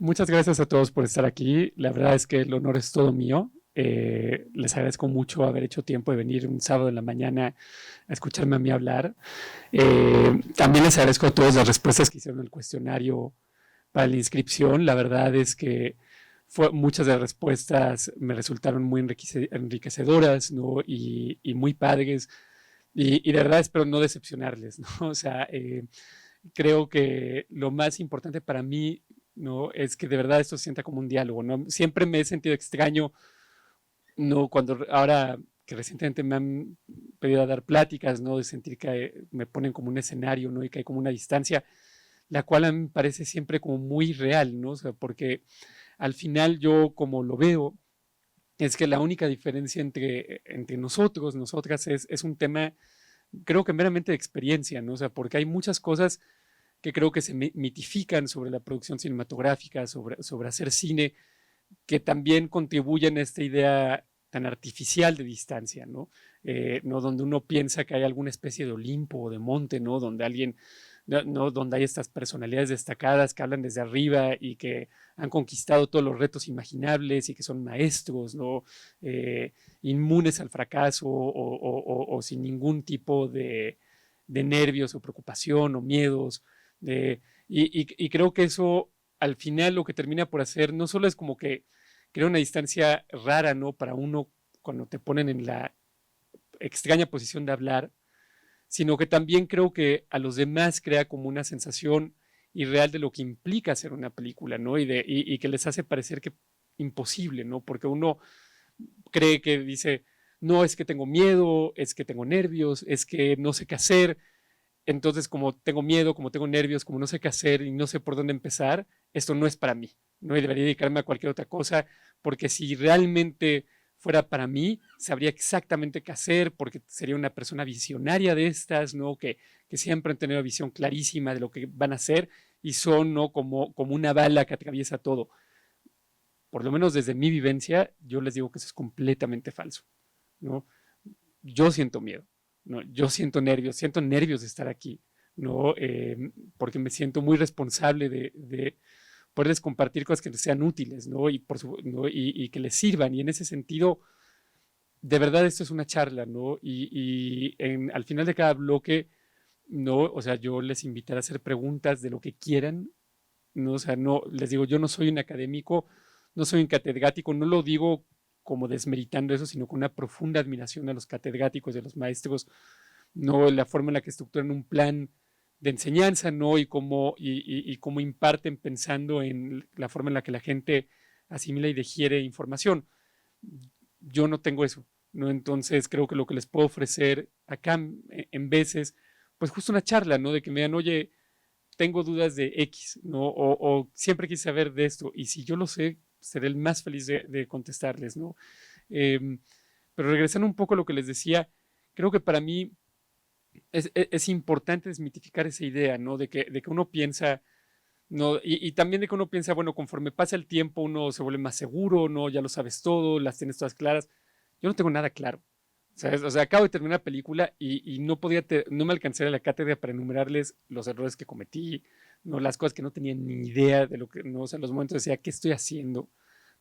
Muchas gracias a todos por estar aquí. La verdad es que el honor es todo mío. Les agradezco mucho haber hecho tiempo de venir un sábado en la mañana a escucharme a mí hablar. También les agradezco a todos las respuestas que hicieron en el cuestionario para la inscripción. La verdad es que muchas de las respuestas me resultaron muy enriquecedoras, ¿no? Y muy padres. Y de verdad espero no decepcionarles, ¿no? O sea, creo que lo más importante para mí, ¿no? Es que de verdad esto se sienta como un diálogo, ¿no? Siempre me he sentido extraño, ¿no? Cuando ahora que recientemente me han pedido a dar pláticas, ¿no? De sentir que me ponen como un escenario, ¿no? Y que hay como una distancia, la cual a mí me parece siempre como muy real, ¿no? O sea, porque al final yo como lo veo, es que la única diferencia entre nosotros, nosotras, es un tema, creo que meramente de experiencia, ¿no? O sea, porque hay muchas cosas que creo que se mitifican sobre la producción cinematográfica, sobre hacer cine, que también contribuyen a esta idea tan artificial de distancia, ¿no? ¿No? Donde uno piensa que hay alguna especie de Olimpo o de monte, ¿no? Donde alguien, ¿no? Donde hay estas personalidades destacadas que hablan desde arriba y que han conquistado todos los retos imaginables y que son maestros, ¿no? Inmunes al fracaso o sin ningún tipo de nervios o preocupación o miedos. Y creo que eso al final lo que termina por hacer no solo es como que crea una distancia rara, ¿no? Para uno cuando te ponen en la extraña posición de hablar, sino que también creo que a los demás crea como una sensación irreal de lo que implica hacer una película, ¿no? Y que les hace parecer que imposible, ¿no? Porque uno cree que dice, no, es que tengo miedo, es que tengo nervios, es que no sé qué hacer, entonces, como tengo miedo, como tengo nervios, como no sé qué hacer y no sé por dónde empezar, esto no es para mí. No debería dedicarme a cualquier otra cosa, porque si realmente fuera para mí, sabría exactamente qué hacer, porque sería una persona visionaria de estas, ¿no? Que siempre han tenido visión clarísima de lo que van a hacer y son, ¿no? Como una bala que atraviesa todo. Por lo menos desde mi vivencia, yo les digo que eso es completamente falso, ¿no? Yo siento miedo, ¿no? Yo siento nervios de estar aquí, ¿no? Porque me siento muy responsable de poderles compartir cosas que les sean útiles, ¿no? ¿no? Y que les sirvan. Y en ese sentido, de verdad esto es una charla, ¿no? Al final de cada bloque, ¿no? O sea, yo les invitaré a hacer preguntas de lo que quieran, ¿no? O sea, no, les digo, yo no soy un académico, no soy un catedrático, no lo digo como desmeritando eso, sino con una profunda admiración a los catedráticos, de los maestros, no la forma en la que estructuran un plan de enseñanza, ¿no? Y cómo imparten pensando en la forma en la que la gente asimila y digiere información. Yo no tengo eso, ¿no? Entonces creo que lo que les puedo ofrecer acá en veces, pues justo una charla, ¿no? De que me digan, oye, tengo dudas de X, ¿no? O siempre quise saber de esto, y si yo lo sé, seré el más feliz de contestarles, ¿no? Eh, pero regresando un poco a lo que les decía, creo que para mí es importante desmitificar esa idea, ¿no? De que uno piensa, ¿no? Y también de que uno piensa, bueno, conforme pasa el tiempo uno se vuelve más seguro, ¿no? Ya lo sabes todo, las tienes todas claras. Yo no tengo nada claro. ¿Sabes? O sea, acabo de terminar la película y no me alcancé a la cátedra para enumerarles los errores que cometí, no las cosas que no tenía ni idea de lo que, no, o sea, en los momentos decía, ¿qué estoy haciendo?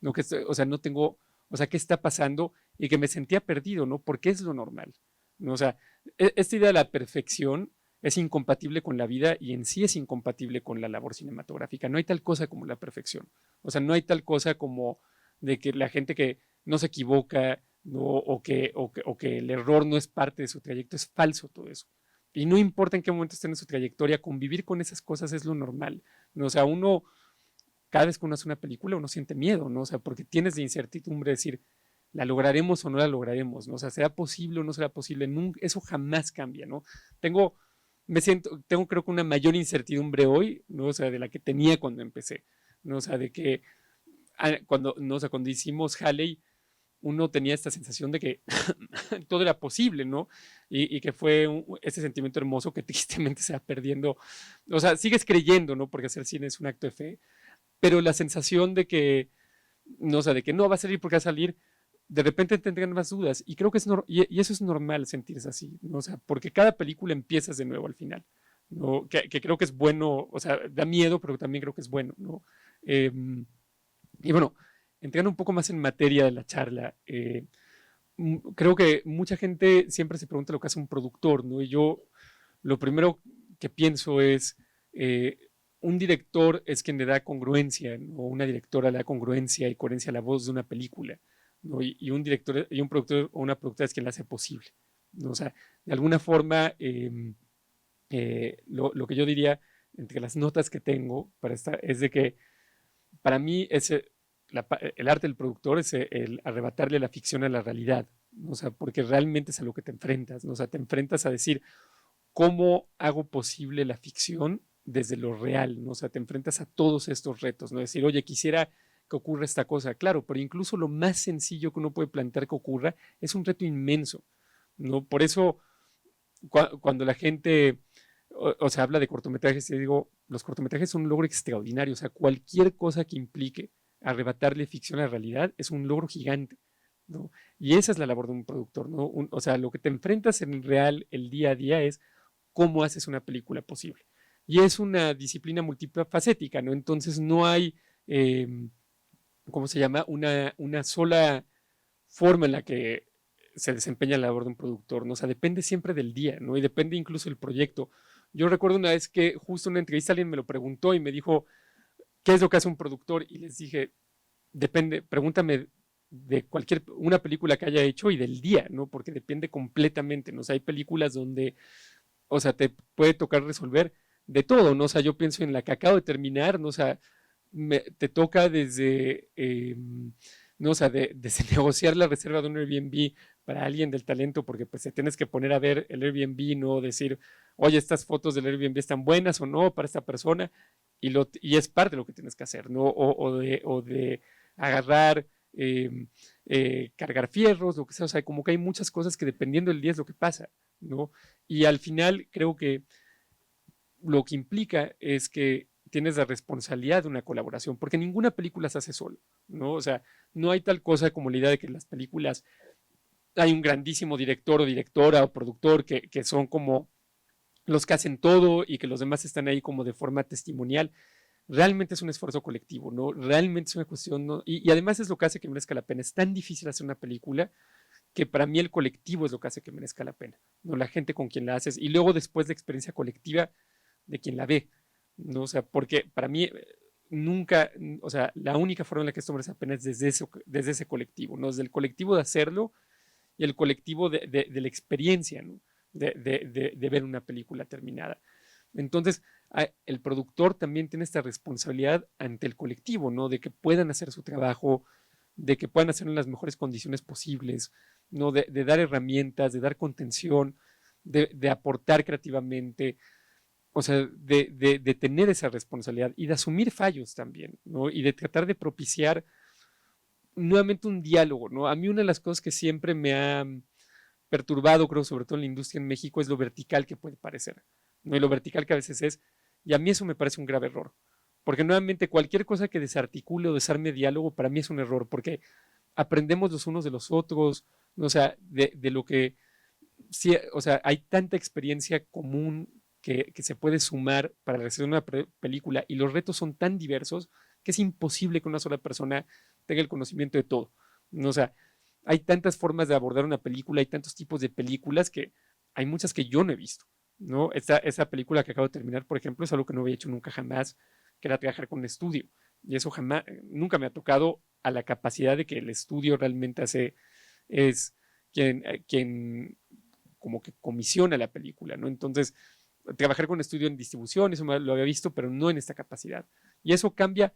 No, o sea, no tengo, o sea, ¿qué está pasando? Y que me sentía perdido, ¿no? Porque es lo normal, ¿no? O sea, esta idea de la perfección es incompatible con la vida y en sí es incompatible con la labor cinematográfica. No hay tal cosa como la perfección. O sea, no hay tal cosa como de que la gente que no se equivoca, ¿no? O que el error no es parte de su trayecto, es falso todo eso. Y no importa en qué momento estén en su trayectoria, convivir con esas cosas es lo normal, ¿no? O sea, uno, cada vez que uno hace una película, uno siente miedo, ¿no? O sea, porque tienes de incertidumbre de decir, ¿la lograremos o no la lograremos? ¿No? O sea, ¿será posible o no será posible? Nunca, eso jamás cambia, ¿no? Tengo, tengo creo que una mayor incertidumbre hoy, ¿no? O sea, de la que tenía cuando empecé, ¿no? O sea, de que cuando, no, o sea, cuando hicimos Halley, uno tenía esta sensación de que todo era posible, ¿no? Y que fue ese sentimiento hermoso que tristemente se va perdiendo. O sea, sigues creyendo, ¿no? Porque hacer cine es un acto de fe, pero la sensación de que, no, o sea, de que no va a salir porque va a salir, de repente tendrán más dudas. Y creo que y eso es normal sentirse así, ¿no? O sea, porque cada película empiezas de nuevo al final, ¿no? Que creo que es bueno, o sea, da miedo, pero también creo que es bueno, ¿no? Y bueno, entrando un poco más en materia de la charla, creo que mucha gente siempre se pregunta lo que hace un productor, ¿no? Y yo lo primero que pienso es, eh, un director es quien le da congruencia, ¿no? O una directora le da congruencia y coherencia a la voz de una película, ¿no? Y un director y un productor o una productora es quien la hace posible, ¿no? O sea, de alguna forma, lo que yo diría entre las notas que tengo para esta, es de que para mí el arte del productor es el arrebatarle la ficción a la realidad, ¿no? O sea, porque realmente es a lo que te enfrentas, ¿no? O sea, te enfrentas a decir, ¿cómo hago posible la ficción desde lo real? ¿No? O sea, te enfrentas a todos estos retos, ¿no? Decir, oye, quisiera que ocurra esta cosa, claro, pero incluso lo más sencillo que uno puede plantear que ocurra es un reto inmenso, ¿no? Por eso, cuando la gente, o sea, habla de cortometrajes, yo digo, los cortometrajes son un logro extraordinario, o sea, cualquier cosa que implique arrebatarle ficción a la realidad es un logro gigante, ¿no? Y esa es la labor de un productor, ¿no? O sea, lo que te enfrentas en el real, el día a día, es cómo haces una película posible. Y es una disciplina multifacética, ¿no? Entonces no hay, ¿cómo se llama? Una sola forma en la que se desempeña la labor de un productor, ¿no? O sea, depende siempre del día, ¿no? Y depende incluso del proyecto. Yo recuerdo una vez que justo en una entrevista alguien me lo preguntó y me dijo, ¿qué es lo que hace un productor? Y les dije, depende, pregúntame de una película que haya hecho y del día, ¿no? Porque depende completamente, ¿no? O sea, hay películas donde, o sea, te puede tocar resolver de todo, ¿no? O sea, yo pienso en la que acabo de terminar, ¿no? O sea, te toca desde, no, o sea, desde negociar la reserva de un Airbnb para alguien del talento, porque pues te tienes que poner a ver el Airbnb, no decir, oye, estas fotos del Airbnb están buenas o no para esta persona, y es parte de lo que tienes que hacer, ¿no? O de agarrar, cargar fierros, lo que sea, o sea, como que hay muchas cosas que dependiendo del día es lo que pasa, ¿no? Y al final creo que lo que implica es que tienes la responsabilidad de una colaboración, porque ninguna película se hace solo, ¿no? O sea, no hay tal cosa como la idea de que las películas hay un grandísimo director o directora o productor que son como los que hacen todo y que los demás están ahí como de forma testimonial. Realmente es un esfuerzo colectivo, ¿no? Realmente es una cuestión, ¿no? Y además es lo que hace que merezca la pena. Es tan difícil hacer una película que para mí el colectivo es lo que hace que merezca la pena, ¿no? La gente con quien la haces y luego después la experiencia colectiva de quien la ve, ¿no? O sea, porque para mí nunca, o sea, la única forma en la que esto merece la pena es desde ese colectivo, ¿no? Desde el colectivo de hacerlo y el colectivo de la experiencia, ¿no? De ver una película terminada. Entonces, el productor también tiene esta responsabilidad ante el colectivo, ¿no? De que puedan hacer su trabajo, de que puedan hacerlo en las mejores condiciones posibles, ¿no? De dar herramientas, de dar contención, de aportar creativamente, o sea, de tener esa responsabilidad y de asumir fallos también, ¿no? Y de tratar de propiciar nuevamente un diálogo, ¿no? A mí una de las cosas que siempre me ha perturbado, creo, sobre todo en la industria en México, es lo vertical que puede parecer, ¿no? Y lo vertical que a veces es, y a mí eso me parece un grave error, porque nuevamente cualquier cosa que desarticule o desarme diálogo para mí es un error, porque aprendemos los unos de los otros, ¿no? O sea, de lo que, sí, o sea, hay tanta experiencia común que se puede sumar para realizar una película y los retos son tan diversos que es imposible que una sola persona tenga el conocimiento de todo, ¿no? O sea, hay tantas formas de abordar una película, hay tantos tipos de películas que hay muchas que yo no he visto, ¿no? Esa película que acabo de terminar, por ejemplo, es algo que no había hecho nunca jamás, que era trabajar con un estudio. Y eso jamás, nunca me ha tocado a la capacidad de que el estudio realmente es quien como que comisiona la película, ¿no? Entonces, trabajar con un estudio en distribución, eso lo había visto, pero no en esta capacidad. Y eso cambia,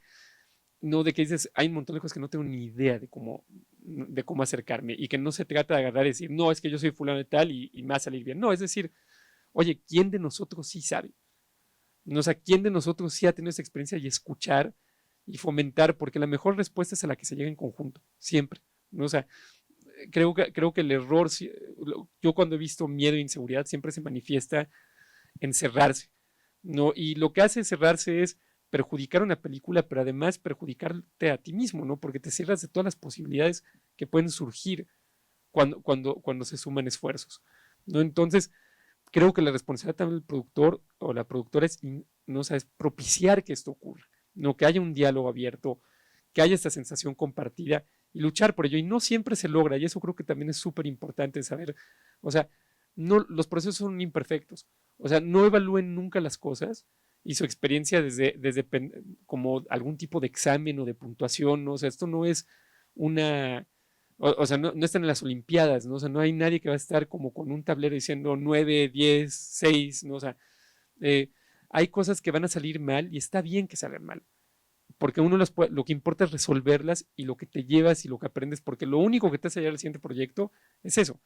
no de que dices, hay un montón de cosas que no tengo ni idea de cómo acercarme y que no se trata de agarrar y decir, no, es que yo soy fulano de tal y me va a salir bien. No, es decir, oye, ¿quién de nosotros sí sabe? No, o sea, ¿quién de nosotros sí ha tenido esa experiencia y escuchar y fomentar? Porque la mejor respuesta es a la que se llega en conjunto, siempre. ¿No? O sea, creo que el error, yo cuando he visto miedo e inseguridad, siempre se manifiesta en cerrarse, ¿no? Y lo que hace cerrarse es perjudicar una película, pero además perjudicarte a ti mismo, ¿no? Porque te cierras de todas las posibilidades que pueden surgir cuando se suman esfuerzos, ¿no? Entonces, creo que la responsabilidad también del productor o la productora es, no, o sea, es propiciar que esto ocurra, ¿no? Que haya un diálogo abierto, que haya esta sensación compartida y luchar por ello. Y no siempre se logra, y eso creo que también es súper importante saber. O sea, no, los procesos son imperfectos. O sea, no evalúen nunca las cosas y su experiencia desde como algún tipo de examen o de puntuación, ¿no? O sea, esto no es una... O sea, no están en las Olimpiadas, ¿no? O sea, no hay nadie que va a estar como con un tablero diciendo 9, 10, 6, ¿no? O sea, eh, hay cosas que van a salir mal y está bien que salgan mal porque uno lo que importa es resolverlas y lo que te llevas y lo que aprendes, porque lo único que te hace llegar al siguiente proyecto es eso.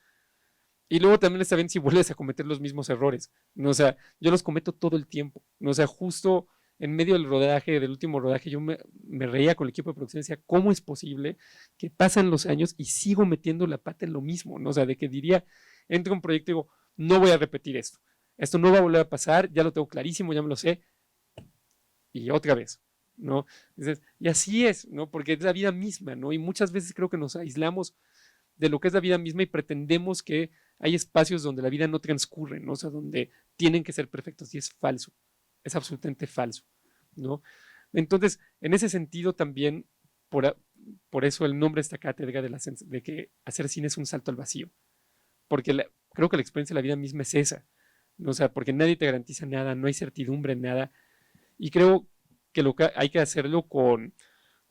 Y luego también está bien si vuelves a cometer los mismos errores. ¿No? O sea, yo los cometo todo el tiempo. ¿No? O sea, justo en medio del rodaje, del último rodaje, yo me reía con el equipo de producción y decía, ¿cómo es posible que pasan los años y sigo metiendo la pata en lo mismo? ¿No? O sea, de que diría, entro a un proyecto y digo, no voy a repetir esto. Esto no va a volver a pasar, ya lo tengo clarísimo, ya me lo sé. Y otra vez, ¿no? Dices, y así es, ¿no? Porque es la vida misma, ¿no? Y muchas veces creo que nos aislamos de lo que es la vida misma y pretendemos que hay espacios donde la vida no transcurre, ¿no? O sea, donde tienen que ser perfectos y es falso, es absolutamente falso, ¿no? Entonces, en ese sentido también, por, por eso el nombre de esta cátedra de que hacer cine es un salto al vacío, porque creo que la experiencia de la vida misma es esa, ¿no? O sea, porque nadie te garantiza nada, no hay certidumbre en nada, y creo que hay que hacerlo con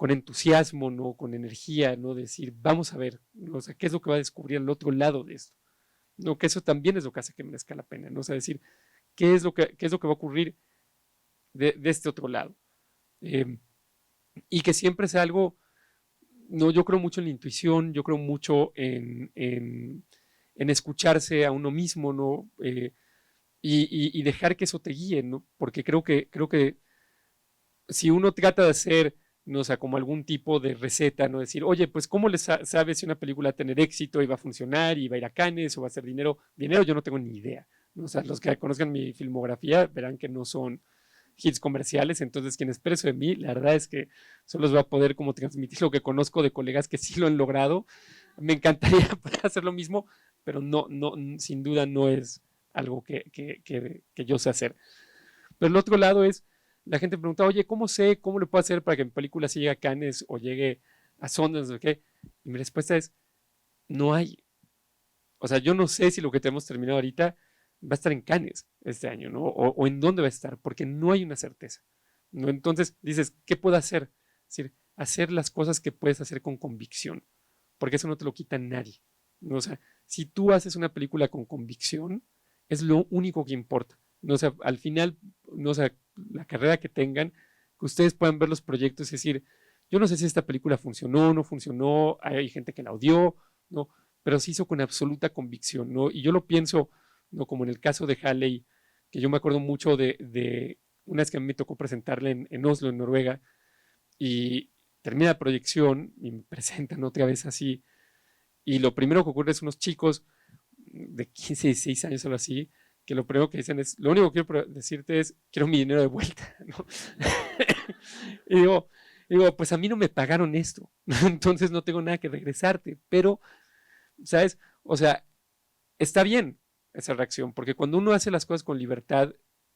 entusiasmo, ¿no? Con energía, ¿no? Decir, vamos a ver, ¿no? O sea, qué es lo que va a descubrir al otro lado de esto, ¿no? Que eso también es lo que hace que merezca la pena, ¿no? O sea, decir, qué es lo que va a ocurrir de este otro lado. Eh, y que siempre sea algo, no, yo creo mucho en la intuición, yo creo mucho en escucharse a uno mismo, ¿no? Y dejar que eso te guíe, ¿no? Porque creo que si uno trata de hacer, no sé, como algún tipo de receta, no decir, oye, pues ¿cómo le sabes si una película va a tener éxito y va a funcionar y va a ir a Cannes o va a hacer dinero? Dinero yo no tengo ni idea. ¿No? O sea, los que conozcan mi filmografía verán que no son hits comerciales, entonces quien espere eso de mí, la verdad es que solo les va a poder como transmitir lo que conozco de colegas que sí lo han logrado. Me encantaría poder hacer lo mismo, pero no, no, sin duda no es algo que yo sé hacer. Pero el otro lado es, la gente pregunta, oye, ¿cómo sé, cómo le puedo hacer para que mi película sí llegue a Cannes o llegue a Sundance o qué? Y mi respuesta es, no hay. O sea, yo no sé si lo que tenemos terminado ahorita va a estar en Cannes este año, ¿no? O en dónde va a estar, porque no hay una certeza. ¿No? Entonces dices, ¿qué puedo hacer? Es decir, hacer las cosas que puedes hacer con convicción, porque eso no te lo quita nadie. ¿No? O sea, si tú haces una película con convicción, es lo único que importa. ¿No? O sea, al final, no, o sea, la carrera que tengan, que ustedes puedan ver los proyectos y decir, yo no sé si esta película funcionó, no funcionó, hay gente que la odió, ¿no? Pero se hizo con absoluta convicción, ¿no? Y yo lo pienso, ¿no? Como en el caso de Halley, que yo me acuerdo mucho de una vez que a mí me tocó presentarle en Oslo, en Noruega, y termina la proyección y me presentan otra vez así, y lo primero que ocurre es unos chicos de 15, 16 años o algo así, que lo primero que dicen es, lo único que quiero decirte es, quiero mi dinero de vuelta, ¿no? y digo, pues a mí no me pagaron esto, entonces no tengo nada que regresarte, pero, ¿sabes? O sea, está bien esa reacción, porque cuando uno hace las cosas con libertad,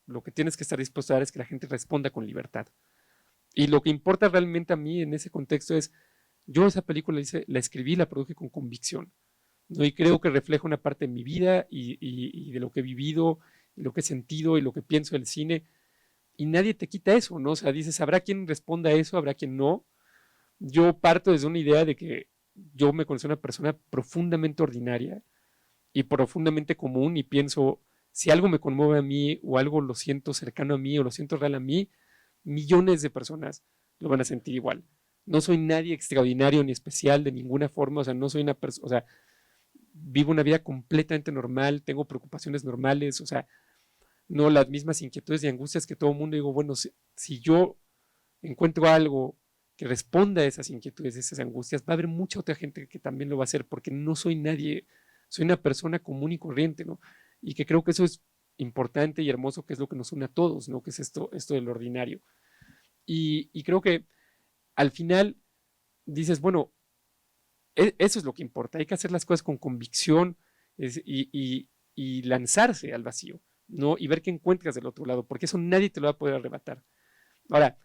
lo que tienes que estar dispuesto a dar es que la gente responda con libertad. Y lo que importa realmente a mí en ese contexto es, yo esa película la escribí, la produje con convicción, ¿no? Y creo que refleja una parte de mi vida y de lo que he vivido, y lo que he sentido y lo que pienso del cine, y nadie te quita eso, ¿no? O sea, dices, habrá quien responda a eso, habrá quien no. Yo parto desde una idea de que yo me considero una persona profundamente ordinaria y profundamente común y pienso, si algo me conmueve a mí o algo lo siento cercano a mí o lo siento real a mí, millones de personas lo van a sentir igual. No soy nadie extraordinario ni especial de ninguna forma, o sea, no soy una persona, o sea, vivo una vida completamente normal, tengo preocupaciones normales, o sea, no las mismas inquietudes y angustias que todo el mundo. Digo, bueno, si yo encuentro algo que responda a esas inquietudes, a esas angustias, va a haber mucha otra gente que también lo va a hacer, porque no soy nadie, soy una persona común y corriente, ¿no? Y que creo que eso es importante y hermoso, que es lo que nos une a todos, ¿no? Que es esto del ordinario. Y creo que al final dices, bueno, eso es lo que importa, hay que hacer las cosas con convicción y lanzarse al vacío, ¿no? Y ver qué encuentras del otro lado, porque eso nadie te lo va a poder arrebatar. Ahora,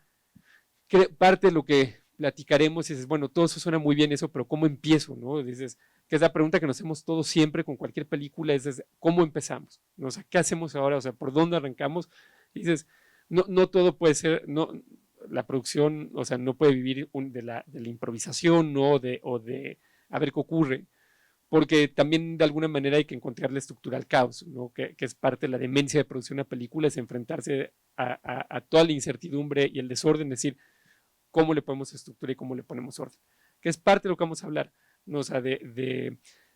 parte de lo que platicaremos es, bueno, todo eso suena muy bien eso, pero ¿cómo empiezo? ¿No? Dices, que es la pregunta que nos hacemos todos siempre con cualquier película, es ¿cómo empezamos? ¿No? O sea, ¿qué hacemos ahora? O sea, ¿por dónde arrancamos? Y dices, no todo puede ser, no, la producción, o sea, no puede vivir de la improvisación, ¿no? O de a ver qué ocurre, porque también de alguna manera hay que encontrar la estructura al caos, ¿no? Que es parte de la demencia de producir una película, es enfrentarse a toda la incertidumbre y el desorden, decir, ¿cómo le ponemos estructura y cómo le ponemos orden? Que es parte de lo que vamos a hablar, ¿no? O sea,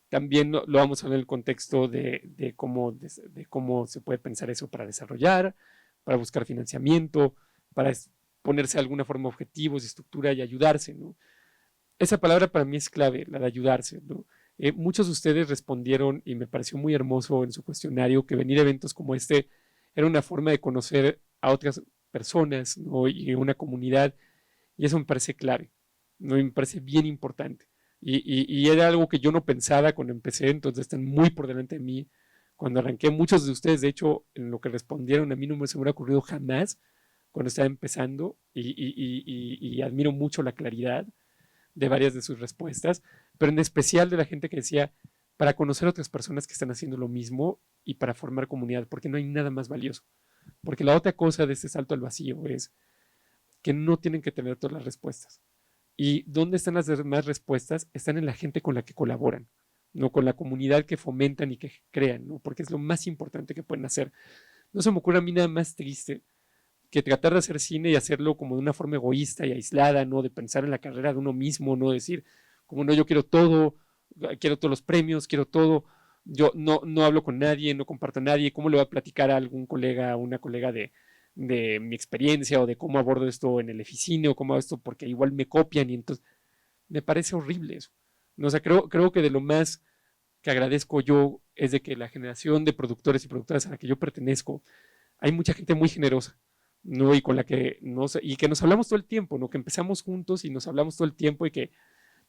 también lo vamos a ver en el contexto de cómo se puede pensar eso para desarrollar, para buscar financiamiento, para ponerse de alguna forma objetivos, estructura y ayudarse, ¿no? Esa palabra para mí es clave, la de ayudarse, ¿no? Muchos de ustedes respondieron y me pareció muy hermoso en su cuestionario que venir a eventos como este era una forma de conocer a otras personas, ¿no? Y una comunidad, y eso me parece clave, ¿no? Y me parece bien importante. Y era algo que yo no pensaba cuando empecé, entonces están muy por delante de mí. Cuando arranqué, muchos de ustedes, de hecho, en lo que respondieron, a mí no se me hubiera ocurrido jamás cuando estaba empezando, y admiro mucho la claridad de varias de sus respuestas, pero en especial de la gente que decía, para conocer a otras personas que están haciendo lo mismo y para formar comunidad, porque no hay nada más valioso. Porque la otra cosa de este salto al vacío es que no tienen que tener todas las respuestas. ¿Y dónde están las demás respuestas? Están en la gente con la que colaboran, no con la comunidad que fomentan y que crean, ¿no? Porque es lo más importante que pueden hacer. No se me ocurre a mí nada más triste que tratar de hacer cine y hacerlo como de una forma egoísta y aislada, ¿no? De pensar en la carrera de uno mismo, no decir, como no, yo quiero todo, quiero todos los premios, quiero todo, yo no hablo con nadie, no comparto a nadie, ¿cómo le voy a platicar a algún colega, a una colega de mi experiencia o de cómo abordo esto en el Eficine o cómo hago esto porque igual me copian y entonces me parece horrible eso. No, o sea, creo que de lo más que agradezco yo es de que la generación de productores y productoras a la que yo pertenezco, hay mucha gente muy generosa, ¿no? Y con la que y que nos hablamos todo el tiempo, ¿no? Que empezamos juntos y nos hablamos todo el tiempo y que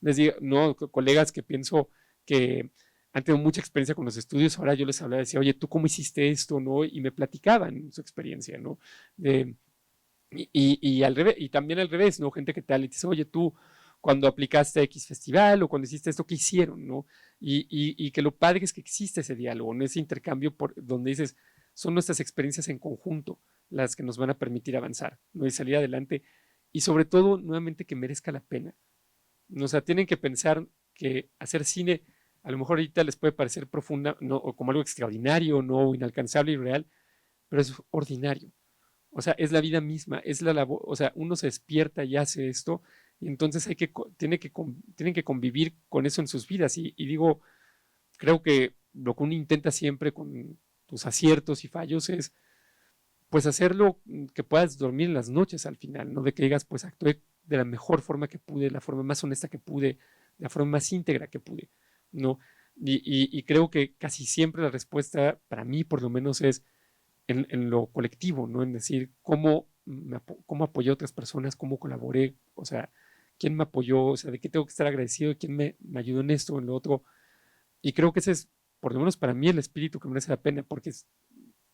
les digo, no, colegas que pienso que han tenido mucha experiencia con los estudios, ahora yo les hablaba y decía, oye, ¿tú cómo hiciste esto, no? Y me platicaban su experiencia, ¿no? De, y al revés, y también al revés, ¿no? Gente que tal, y te dice, oye, tú cuando aplicaste a X festival o cuando hiciste esto, ¿qué hicieron, no? Y que lo padre es que existe ese diálogo, ¿no? Ese intercambio donde dices, son nuestras experiencias en conjunto las que nos van a permitir avanzar, ¿no? Y salir adelante. Y sobre todo, nuevamente, que merezca la pena. ¿No? O sea, tienen que pensar que hacer cine a lo mejor ahorita les puede parecer profunda, ¿no? O como algo extraordinario, no inalcanzable y real, pero es ordinario. O sea, es la vida misma, es la labor, o sea, uno se despierta y hace esto, y entonces tienen que convivir con eso en sus vidas. Y digo, creo que lo que uno intenta siempre con tus aciertos y fallos es, pues, hacerlo que puedas dormir en las noches al final, no de que digas, pues, actué de la mejor forma que pude, la forma más honesta que pude, la forma más íntegra que pude, ¿no? Y creo que casi siempre la respuesta, para mí por lo menos, es en lo colectivo, ¿no? En decir cómo apoyé a otras personas, cómo colaboré, o sea, quién me apoyó, o sea, de qué tengo que estar agradecido, quién me ayudó en esto, en lo otro. Y creo que ese es, por lo menos para mí, el espíritu que merece la pena, porque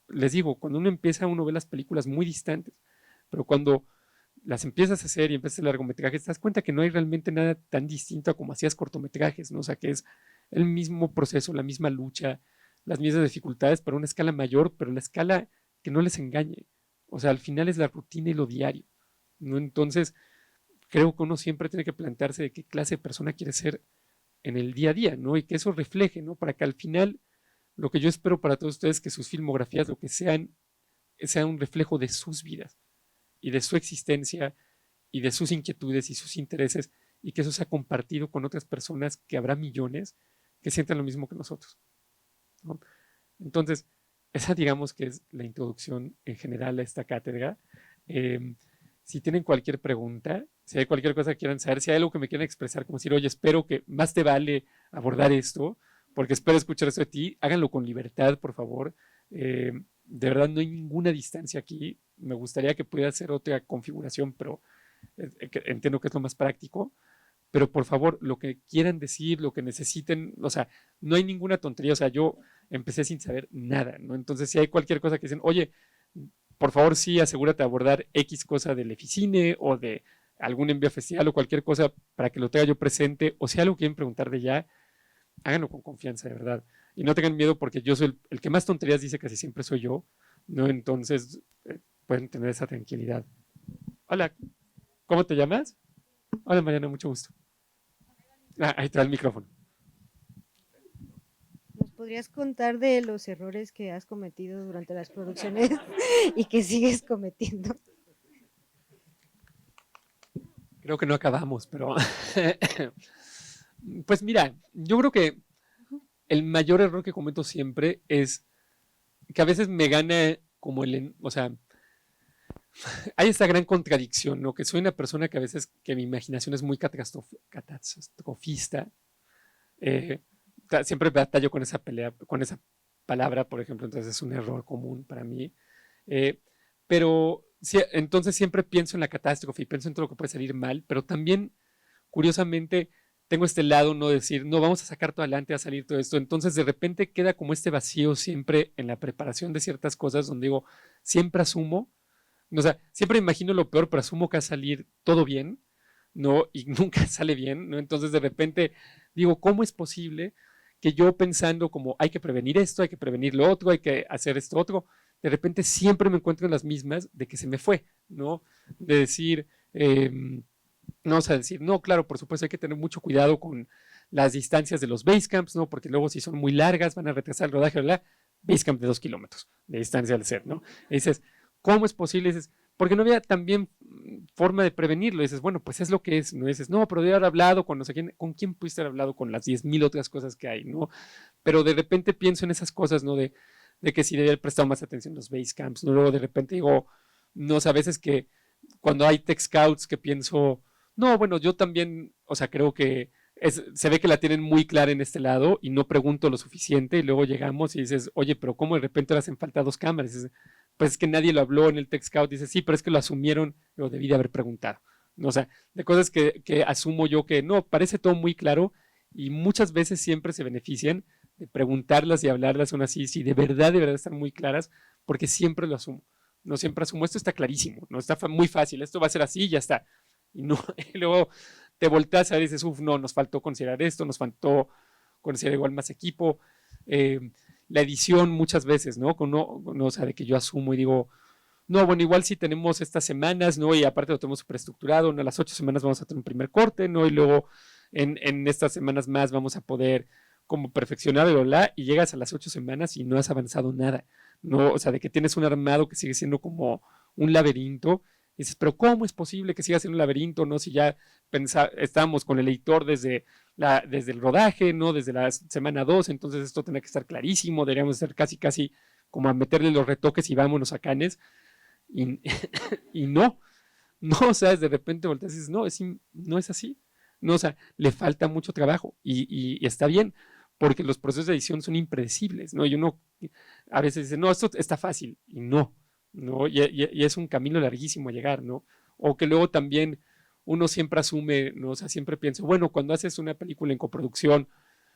les digo, cuando uno empieza, uno ve las películas muy distantes, pero cuando las empiezas a hacer y empiezas el largometraje, te das cuenta que no hay realmente nada tan distinto a como hacías cortometrajes, ¿no? O sea, que es el mismo proceso, la misma lucha, las mismas dificultades, pero a una escala mayor, pero la escala que no les engañe. O sea, al final es la rutina y lo diario, ¿no? Entonces, creo que uno siempre tiene que plantearse de qué clase de persona quiere ser en el día a día, ¿no? Y que eso refleje, ¿no? Para que al final, lo que yo espero para todos ustedes, que sus filmografías, lo que sean un reflejo de sus vidas y de su existencia y de sus inquietudes y sus intereses, y que eso sea compartido con otras personas, que habrá millones que sientan lo mismo que nosotros, ¿no? Entonces, esa digamos que es la introducción en general a esta cátedra. Si tienen cualquier pregunta, si hay cualquier cosa que quieran saber, si hay algo que me quieran expresar, como decir, oye, espero que más te vale abordar esto, porque espero escuchar eso de ti, háganlo con libertad, por favor. De verdad, no hay ninguna distancia aquí. Me gustaría que pudiera hacer otra configuración, pero entiendo que es lo más práctico. Pero por favor, lo que quieran decir, lo que necesiten, o sea, no hay ninguna tontería. O sea, yo empecé sin saber nada, ¿no? Entonces, si hay cualquier cosa que dicen, oye, por favor, sí, asegúrate de abordar X cosa del Eficine o de algún envío a festival o cualquier cosa para que lo tenga yo presente, o si algo quieren preguntar de ya, háganlo con confianza, de verdad. Y no tengan miedo porque yo soy el que más tonterías dice casi siempre soy yo, ¿no? Entonces pueden tener esa tranquilidad. Hola, ¿cómo te llamas? Hola Mariana, mucho gusto. Ahí está el micrófono. ¿Nos podrías contar de los errores que has cometido durante las producciones y que sigues cometiendo? Creo que no acabamos, pero pues mira, yo creo que el mayor error que cometo siempre es que a veces me gana como o sea, hay esta gran contradicción, ¿no? Que soy una persona que a veces, que mi imaginación es muy catastrofista. Eh, siempre batallo con esa pelea, con esa palabra, por ejemplo, entonces es un error común para mí. Eh, pero entonces siempre pienso en la catástrofe y pienso en todo lo que puede salir mal, pero también, curiosamente, tengo este lado, no decir, no, vamos a sacar todo adelante, a salir todo esto. Entonces, de repente queda como este vacío siempre en la preparación de ciertas cosas, donde digo, siempre asumo, o sea, siempre imagino lo peor, pero asumo que va a salir todo bien, ¿no? Y nunca sale bien, ¿no? Entonces, de repente digo, ¿cómo es posible que yo pensando como hay que prevenir esto, hay que prevenir lo otro, hay que hacer esto otro, de repente siempre me encuentro en las mismas de que se me fue, ¿no? De decir, no, o sea, decir, no, claro, por supuesto hay que tener mucho cuidado con las distancias de los basecamps, ¿no? Porque luego si son muy largas van a retrasar el rodaje, ¿verdad? Basecamp de 2 kilómetros de distancia al ser, ¿no? Y dices, ¿cómo es posible? Y dices, porque no había también forma de prevenirlo. Y dices, bueno, pues es lo que es, ¿no? Y dices, no, pero debe haber hablado con no sé quién, ¿con quién pudiste haber hablado con las 10,000 otras cosas que hay, ¿no? Pero de repente pienso en esas cosas, ¿no? De que si debía haber prestado más atención a los basecamps, ¿no? Luego de repente digo, no sé, a veces que cuando hay tech scouts que pienso, no, bueno, yo también, o sea, creo que se ve que la tienen muy clara en este lado y no pregunto lo suficiente y luego llegamos y dices, oye, pero ¿cómo de repente le hacen falta 2 cámaras? Y dices, pues es que nadie lo habló en el tech scout. Dice, sí, pero es que lo asumieron, lo debí de haber preguntado. O sea, de cosas que asumo yo que no, parece todo muy claro y muchas veces siempre se benefician de preguntarlas y hablarlas aún así, si de verdad están muy claras, porque siempre lo asumo. No siempre asumo, esto está clarísimo, no está muy fácil, esto va a ser así y ya está. Y, no, y luego te volteas a ver y dices, uff, no, nos faltó considerar esto, nos faltó considerar igual más equipo. La edición muchas veces, ¿no? O sea, de que yo asumo y digo, no, bueno, igual si tenemos estas semanas, ¿no? Y aparte lo tenemos superestructurado, ¿no? A las 8 semanas vamos a tener un primer corte, ¿no? Y luego en estas semanas más vamos a poder como perfeccionar y llegas a las 8 semanas y no has avanzado nada, ¿no? O sea, de que tienes un armado que sigue siendo como un laberinto. Y dices, pero ¿cómo es posible que siga siendo un laberinto, no? Si ya estábamos con el editor desde el rodaje, ¿no? Desde la semana 2, entonces esto tendría que estar clarísimo, deberíamos estar casi como a meterle los retoques y vámonos a canes. Y, y no, no, o sea, de repente volteas y dices, no, no es así. No, o sea, le falta mucho trabajo y está bien, porque los procesos de edición son impredecibles, ¿no? Y uno a veces dice, no, esto está fácil, y no, ¿no? Y es un camino larguísimo a llegar, ¿no? O que luego también uno siempre asume, ¿no? O sea, siempre piensa, bueno, cuando haces una película en coproducción,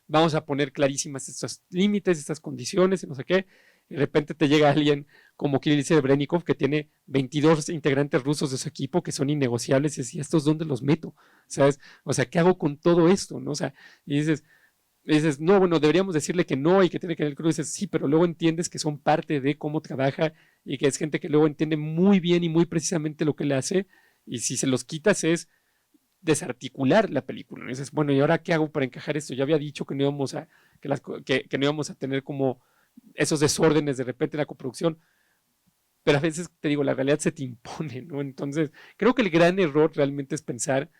vamos a poner clarísimas estos límites, estas condiciones, y no sé qué. Y de repente te llega alguien como Kirill Brenikov, que tiene 22 integrantes rusos de su equipo que son innegociables, y decía, ¿estos dónde los meto? ¿Sabes? O sea, ¿qué hago con todo esto? ¿No? O sea, y dices, no, bueno, deberíamos decirle que no y que tiene que ver el club. Y dices, sí, pero luego entiendes que son parte de cómo trabaja y que es gente que luego entiende muy bien y muy precisamente lo que le hace. Y si se los quitas es desarticular la película. ¿No? Y dices, bueno, ¿y ahora qué hago para encajar esto? Ya había dicho que no íbamos que no íbamos a tener como esos desórdenes de repente en la coproducción, pero a veces te digo, la realidad se te impone, ¿no? Entonces, creo que el gran error realmente es pensar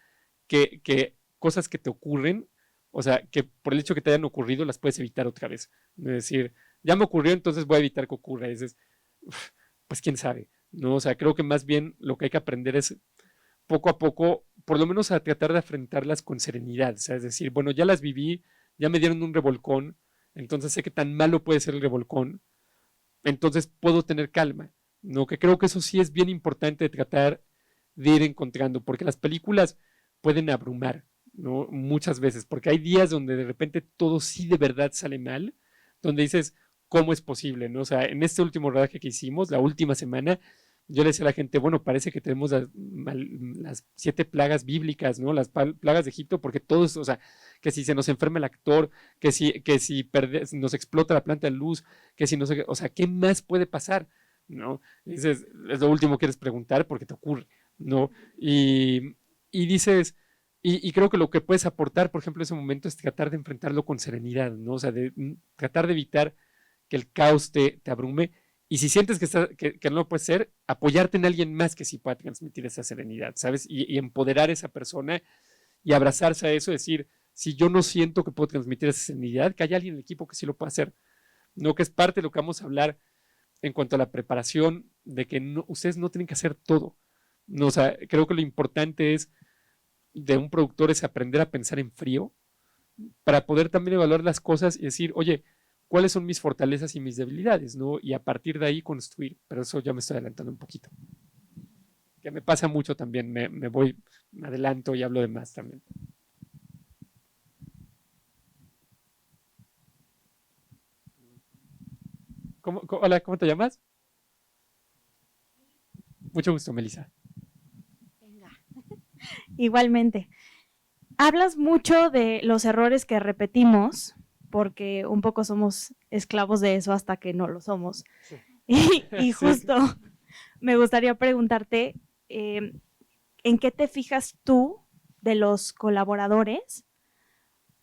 que cosas que te ocurren, o sea, que por el hecho que te hayan ocurrido las puedes evitar otra vez. Es decir, ya me ocurrió, entonces voy a evitar que ocurra. Y dices, pues quién sabe, ¿no? O sea, creo que más bien lo que hay que aprender es poco a poco, por lo menos a tratar de afrontarlas con serenidad. O sea, es decir, bueno, ya las viví, ya me dieron un revolcón, entonces sé que tan malo puede ser el revolcón, entonces puedo tener calma. ¿No? Que creo que eso sí es bien importante de tratar de ir encontrando, porque las películas pueden abrumar, ¿no? Muchas veces, porque hay días donde de repente todo sí de verdad sale mal, donde dices, ¿cómo es posible? ¿No? O sea, en este último rodaje que hicimos, la última semana, yo le decía a la gente, bueno, parece que tenemos las 7 plagas bíblicas, ¿no? Las plagas de Egipto, porque todos, o sea, que si se nos enferma el actor, si nos explota la planta de luz, que si no sé, o sea, ¿qué más puede pasar? ¿No? Y dices, es lo último que quieres preguntar porque te ocurre, ¿no? Y dices, y creo que lo que puedes aportar, por ejemplo, en ese momento es tratar de enfrentarlo con serenidad, ¿no? O sea, tratar de evitar que el caos te abrume. Y si sientes que no lo puede ser, apoyarte en alguien más que sí pueda transmitir esa serenidad, ¿sabes? Y empoderar a esa persona y abrazarse a eso, decir, si yo no siento que puedo transmitir esa serenidad, que haya alguien en el equipo que sí lo pueda hacer. No, que es parte de lo que vamos a hablar en cuanto a la preparación, de que ustedes no tienen que hacer todo. No, o sea, creo que lo importante es de un productor es aprender a pensar en frío para poder también evaluar las cosas y decir, oye, ¿cuáles son mis fortalezas y mis debilidades? ¿No? Y a partir de ahí construir. Pero eso ya me estoy adelantando un poquito. Que me pasa mucho también, me adelanto y hablo de más también. Hola, ¿cómo te llamas? Mucho gusto, Melissa. Venga. Igualmente. Hablas mucho de los errores que repetimos, porque un poco somos esclavos de eso hasta que no lo somos. Sí. Y justo sí. Me gustaría preguntarte, ¿en qué te fijas tú de los colaboradores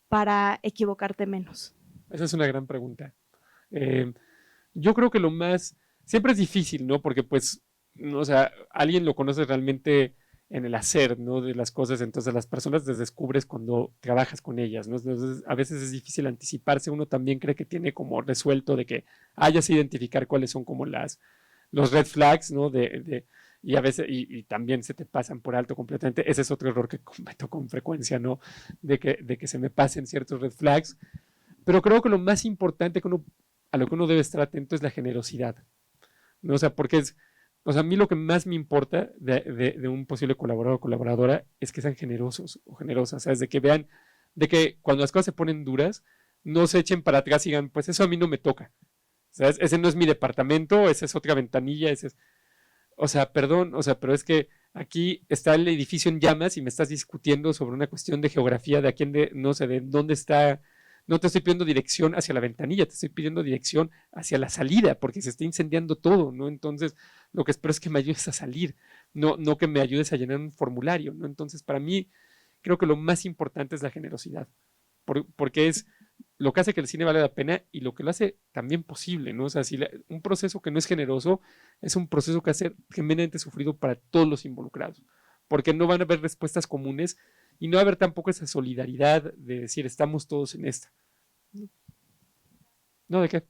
para equivocarte menos? Esa es una gran pregunta. Yo creo que siempre es difícil, ¿no? Porque pues, o sea, alguien lo conoce realmente en el hacer, ¿no? De las cosas, entonces las personas las descubres cuando trabajas con ellas, ¿no? Entonces, a veces es difícil anticiparse, uno también cree que tiene como resuelto de que hayas identificar cuáles son como los red flags, ¿no? Y a veces, y también se te pasan por alto completamente, ese es otro error que cometo con frecuencia, ¿no? De que se me pasen ciertos red flags, pero creo que lo más importante a lo que uno debe estar atento es la generosidad, ¿no? O sea, o sea, a mí lo que más me importa de un posible colaborador o colaboradora es que sean generosos o generosas, ¿sabes? De que vean, de que cuando las cosas se ponen duras, no se echen para atrás y digan, pues eso a mí no me toca, ¿sabes? Ese no es mi departamento, esa es otra ventanilla, o sea, perdón, o sea, pero es que aquí está el edificio en llamas y me estás discutiendo sobre una cuestión de geografía, no sé, de dónde está. No te estoy pidiendo dirección hacia la ventanilla, te estoy pidiendo dirección hacia la salida, porque se está incendiando todo, ¿no? Entonces, lo que espero es que me ayudes a salir, no que me ayudes a llenar un formulario, ¿no? Entonces, para mí, creo que lo más importante es la generosidad, porque es lo que hace que el cine vale la pena y lo que lo hace también posible, ¿no? O sea, si un proceso que no es generoso es un proceso que hace genuinamente sufrido para todos los involucrados, porque no van a haber respuestas comunes y no va a haber tampoco esa solidaridad de decir estamos todos en esta. ¿No? ¿De qué?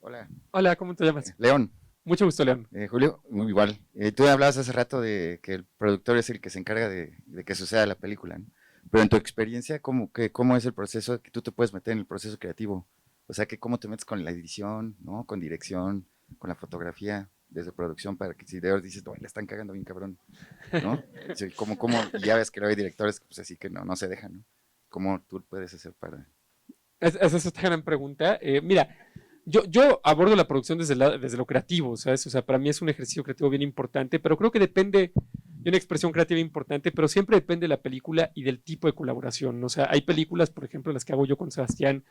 Hola. Hola, ¿cómo te llamas? León. Mucho gusto, León. Julio, muy igual. Tú hablabas hace rato de que el productor es el que se encarga de que suceda la película, ¿no? Pero en tu experiencia, ¿cómo es el proceso que tú te puedes meter en el proceso creativo? O sea, ¿cómo te metes con la edición, ¿no? Con dirección, con la fotografía, desde producción, para que si de verdad dices, le están cagando bien cabrón, ¿no? O sea, y ya ves que luego hay directores pues así que no se dejan, ¿no? ¿Cómo tú puedes hacer para...? Esa es otra gran pregunta. Mira, yo abordo la producción desde lo creativo, ¿sabes? O sea, para mí es un ejercicio creativo bien importante, pero creo que depende de una expresión creativa importante, pero siempre depende de la película y del tipo de colaboración. O sea, hay películas, por ejemplo, las que hago yo con Sebastián,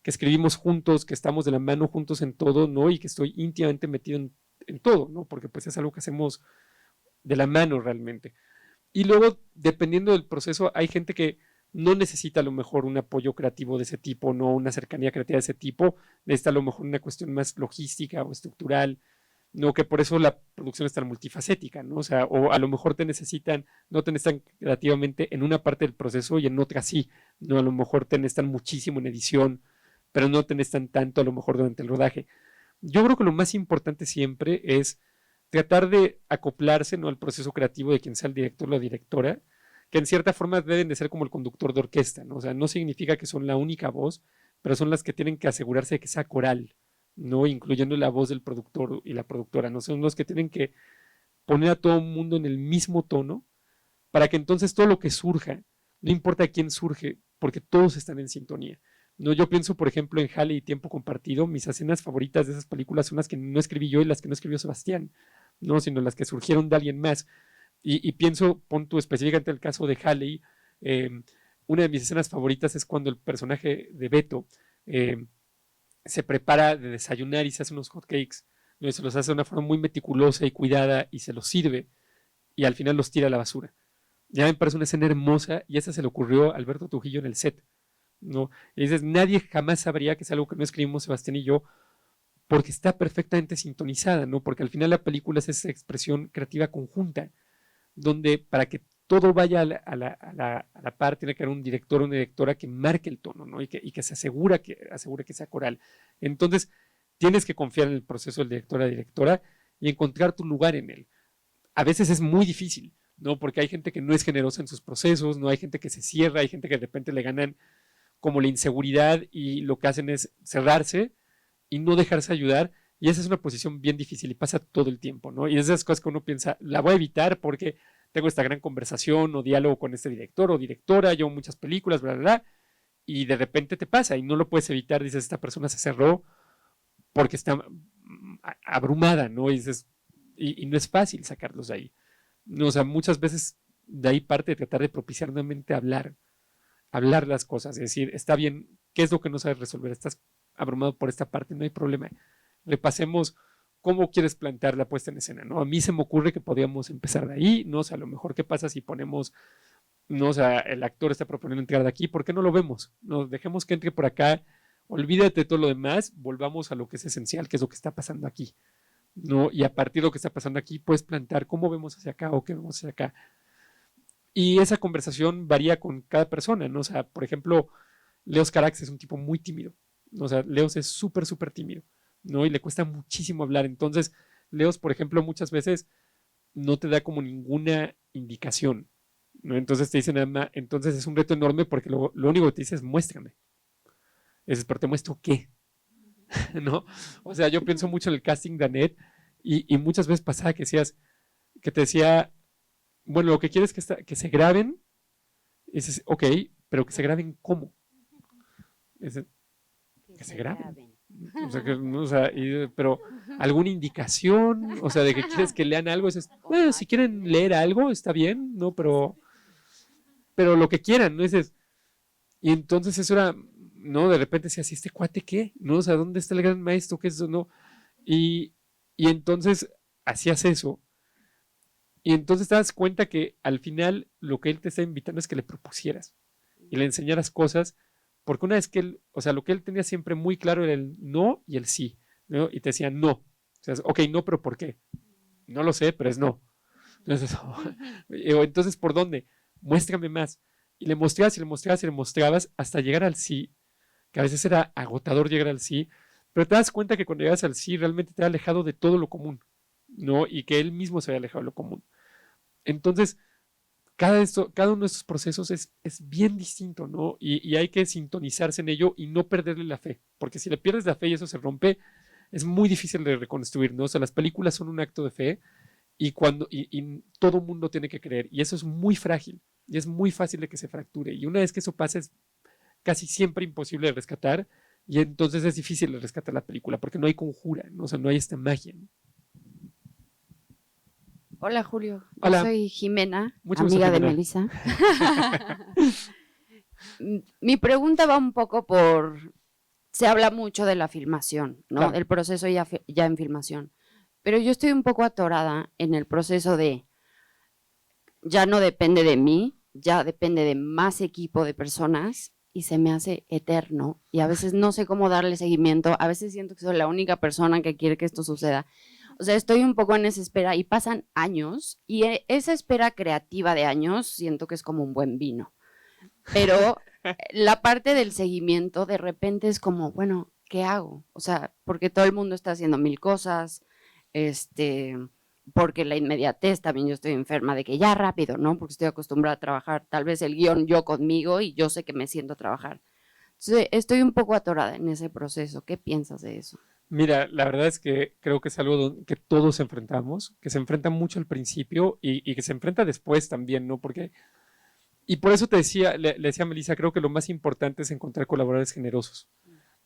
que escribimos juntos, que estamos de la mano juntos en todo, ¿no? Y que estoy íntimamente metido en todo, ¿no? Porque pues es algo que hacemos de la mano realmente. Y luego, dependiendo del proceso, hay gente que no necesita a lo mejor un apoyo creativo de ese tipo, no una cercanía creativa de ese tipo, necesita a lo mejor una cuestión más logística o estructural, no que por eso la producción es tan multifacética, ¿no? O sea, o a lo mejor no te necesitan creativamente en una parte del proceso y en otra sí, no, a lo mejor te necesitan muchísimo en edición, pero no te necesitan tanto a lo mejor durante el rodaje. Yo creo que lo más importante siempre es tratar de acoplarse, ¿no?, al proceso creativo de quien sea el director o la directora, que en cierta forma deben de ser como el conductor de orquesta, ¿no? O sea, no significa que son la única voz, pero son las que tienen que asegurarse de que sea coral, ¿no? Incluyendo la voz del productor y la productora, ¿no? Son los que tienen que poner a todo el mundo en el mismo tono para que entonces todo lo que surja, no importa quién surge, porque todos están en sintonía. No, yo pienso, por ejemplo, en Halle y Tiempo Compartido, mis escenas favoritas de esas películas son las que no escribí yo y las que no escribió Sebastián, ¿no? Sino las que surgieron de alguien más. Y pienso, pon tú específicamente el caso de Halle, una de mis escenas favoritas es cuando el personaje de Beto se prepara de desayunar y se hace unos hotcakes, ¿no? Y se los hace de una forma muy meticulosa y cuidada y se los sirve y al final los tira a la basura. Ya me parece una escena hermosa y esa se le ocurrió a Alberto Trujillo en el set, ¿no? Y dices, nadie jamás sabría que es algo que no escribimos Sebastián y yo porque está perfectamente sintonizada, ¿no? Porque al final la película es esa expresión creativa conjunta donde para que todo vaya a la par tiene que haber un director o una directora que marque el tono, ¿no? Y que se asegure que sea coral. Entonces, tienes que confiar en el proceso del director o la directora y encontrar tu lugar en él. A veces es muy difícil, ¿no? Porque hay gente que no es generosa en sus procesos, no hay gente que se cierra, hay gente que de repente le ganan como la inseguridad y lo que hacen es cerrarse y no dejarse ayudar. Y esa es una posición bien difícil y pasa todo el tiempo, ¿no? Y es de esas cosas que uno piensa, la voy a evitar porque tengo esta gran conversación o diálogo con este director o directora, yo muchas películas, bla, bla, bla, y de repente te pasa y no lo puedes evitar, dices, esta persona se cerró porque está abrumada, ¿no? Y no es fácil sacarlos de ahí. No, o sea, muchas veces de ahí parte de tratar de propiciar nuevamente hablar las cosas, es decir, está bien, ¿qué es lo que no sabes resolver? Estás abrumado por esta parte, no hay problema. Repasemos cómo quieres plantear la puesta en escena, ¿no? A mí se me ocurre que podríamos empezar de ahí, ¿no? O sea, a lo mejor, ¿qué pasa si ponemos, no? O sea, el actor está proponiendo entrar de aquí, ¿por qué no lo vemos? No, dejemos que entre por acá, olvídate de todo lo demás, volvamos a lo que es esencial, que es lo que está pasando aquí, ¿no? Y a partir de lo que está pasando aquí, puedes plantear cómo vemos hacia acá o qué vemos hacia acá. Y esa conversación varía con cada persona, ¿no? O sea, por ejemplo, Leos Carax es un tipo muy tímido, ¿no? O sea, Leos es súper, súper tímido, ¿no? Y le cuesta muchísimo hablar. Entonces, Leos, por ejemplo, muchas veces no te da como ninguna indicación, ¿no? Entonces te dicen, entonces es un reto enorme porque lo único que te dice es muéstrame. Pero te muestro qué, ¿no? O sea, yo pienso mucho en el casting de Annette y muchas veces pasaba que te decía, bueno, lo que quieres es que se graben, y dices, ok, pero que se graben ¿cómo? Que se graben. O sea, pero alguna indicación, o sea, de que quieres que lean algo, bueno, si quieren leer algo, está bien, ¿no? Pero lo que quieran, ¿no? Y entonces eso era, ¿no? De repente decías, ¿y este cuate qué? ¿No? O sea, ¿dónde está el gran maestro? ¿Qué es eso? ¿No? Y entonces hacías eso. Y entonces te das cuenta que al final lo que él te está invitando es que le propusieras y le enseñaras cosas, porque una vez que él, o sea, lo que él tenía siempre muy claro era el no y el sí, ¿no? Y te decía no. O sea, ok, no, pero ¿por qué? No lo sé, pero es no. Entonces, ¿por dónde? Muéstrame más. Y le mostrabas y le mostrabas y le mostrabas hasta llegar al sí, que a veces era agotador llegar al sí, pero te das cuenta que cuando llegas al sí realmente te ha alejado de todo lo común, ¿no? Y que él mismo se había alejado de lo común. Entonces, cada uno de estos procesos es bien distinto, ¿no? Y hay que sintonizarse en ello y no perderle la fe, porque si le pierdes la fe y eso se rompe, es muy difícil de reconstruir, ¿no? O sea, las películas son un acto de fe y todo mundo tiene que creer, y eso es muy frágil, y es muy fácil de que se fracture, y una vez que eso pasa es casi siempre imposible de rescatar, y entonces es difícil de rescatar la película, porque no hay conjura, ¿no? O sea, no hay esta magia, ¿no? Hola Julio, Hola. yo soy Jimena, Mucho gusto, amiga de Jimena. Melissa. Mi pregunta va un poco se habla mucho de la filmación, ¿no? Claro. El proceso ya en filmación, pero yo estoy un poco atorada en el proceso ya no depende de mí, ya depende de más equipo de personas y se me hace eterno y a veces no sé cómo darle seguimiento, a veces siento que soy la única persona que quiere que esto suceda. O sea, estoy un poco en esa espera y pasan años y esa espera creativa de años siento que es como un buen vino. Pero la parte del seguimiento de repente es como, bueno, ¿qué hago? O sea, porque todo el mundo está haciendo mil cosas, porque la inmediatez también yo estoy enferma de que ya rápido, ¿no? Porque estoy acostumbrada a trabajar tal vez el guión yo conmigo y yo sé que me siento a trabajar. Entonces, estoy un poco atorada en ese proceso. ¿Qué piensas de eso? Mira, la verdad es que creo que es algo que todos enfrentamos, que se enfrenta mucho al principio y que se enfrenta después también, ¿no? Y por eso te decía, le decía a Melissa, creo que lo más importante es encontrar colaboradores generosos,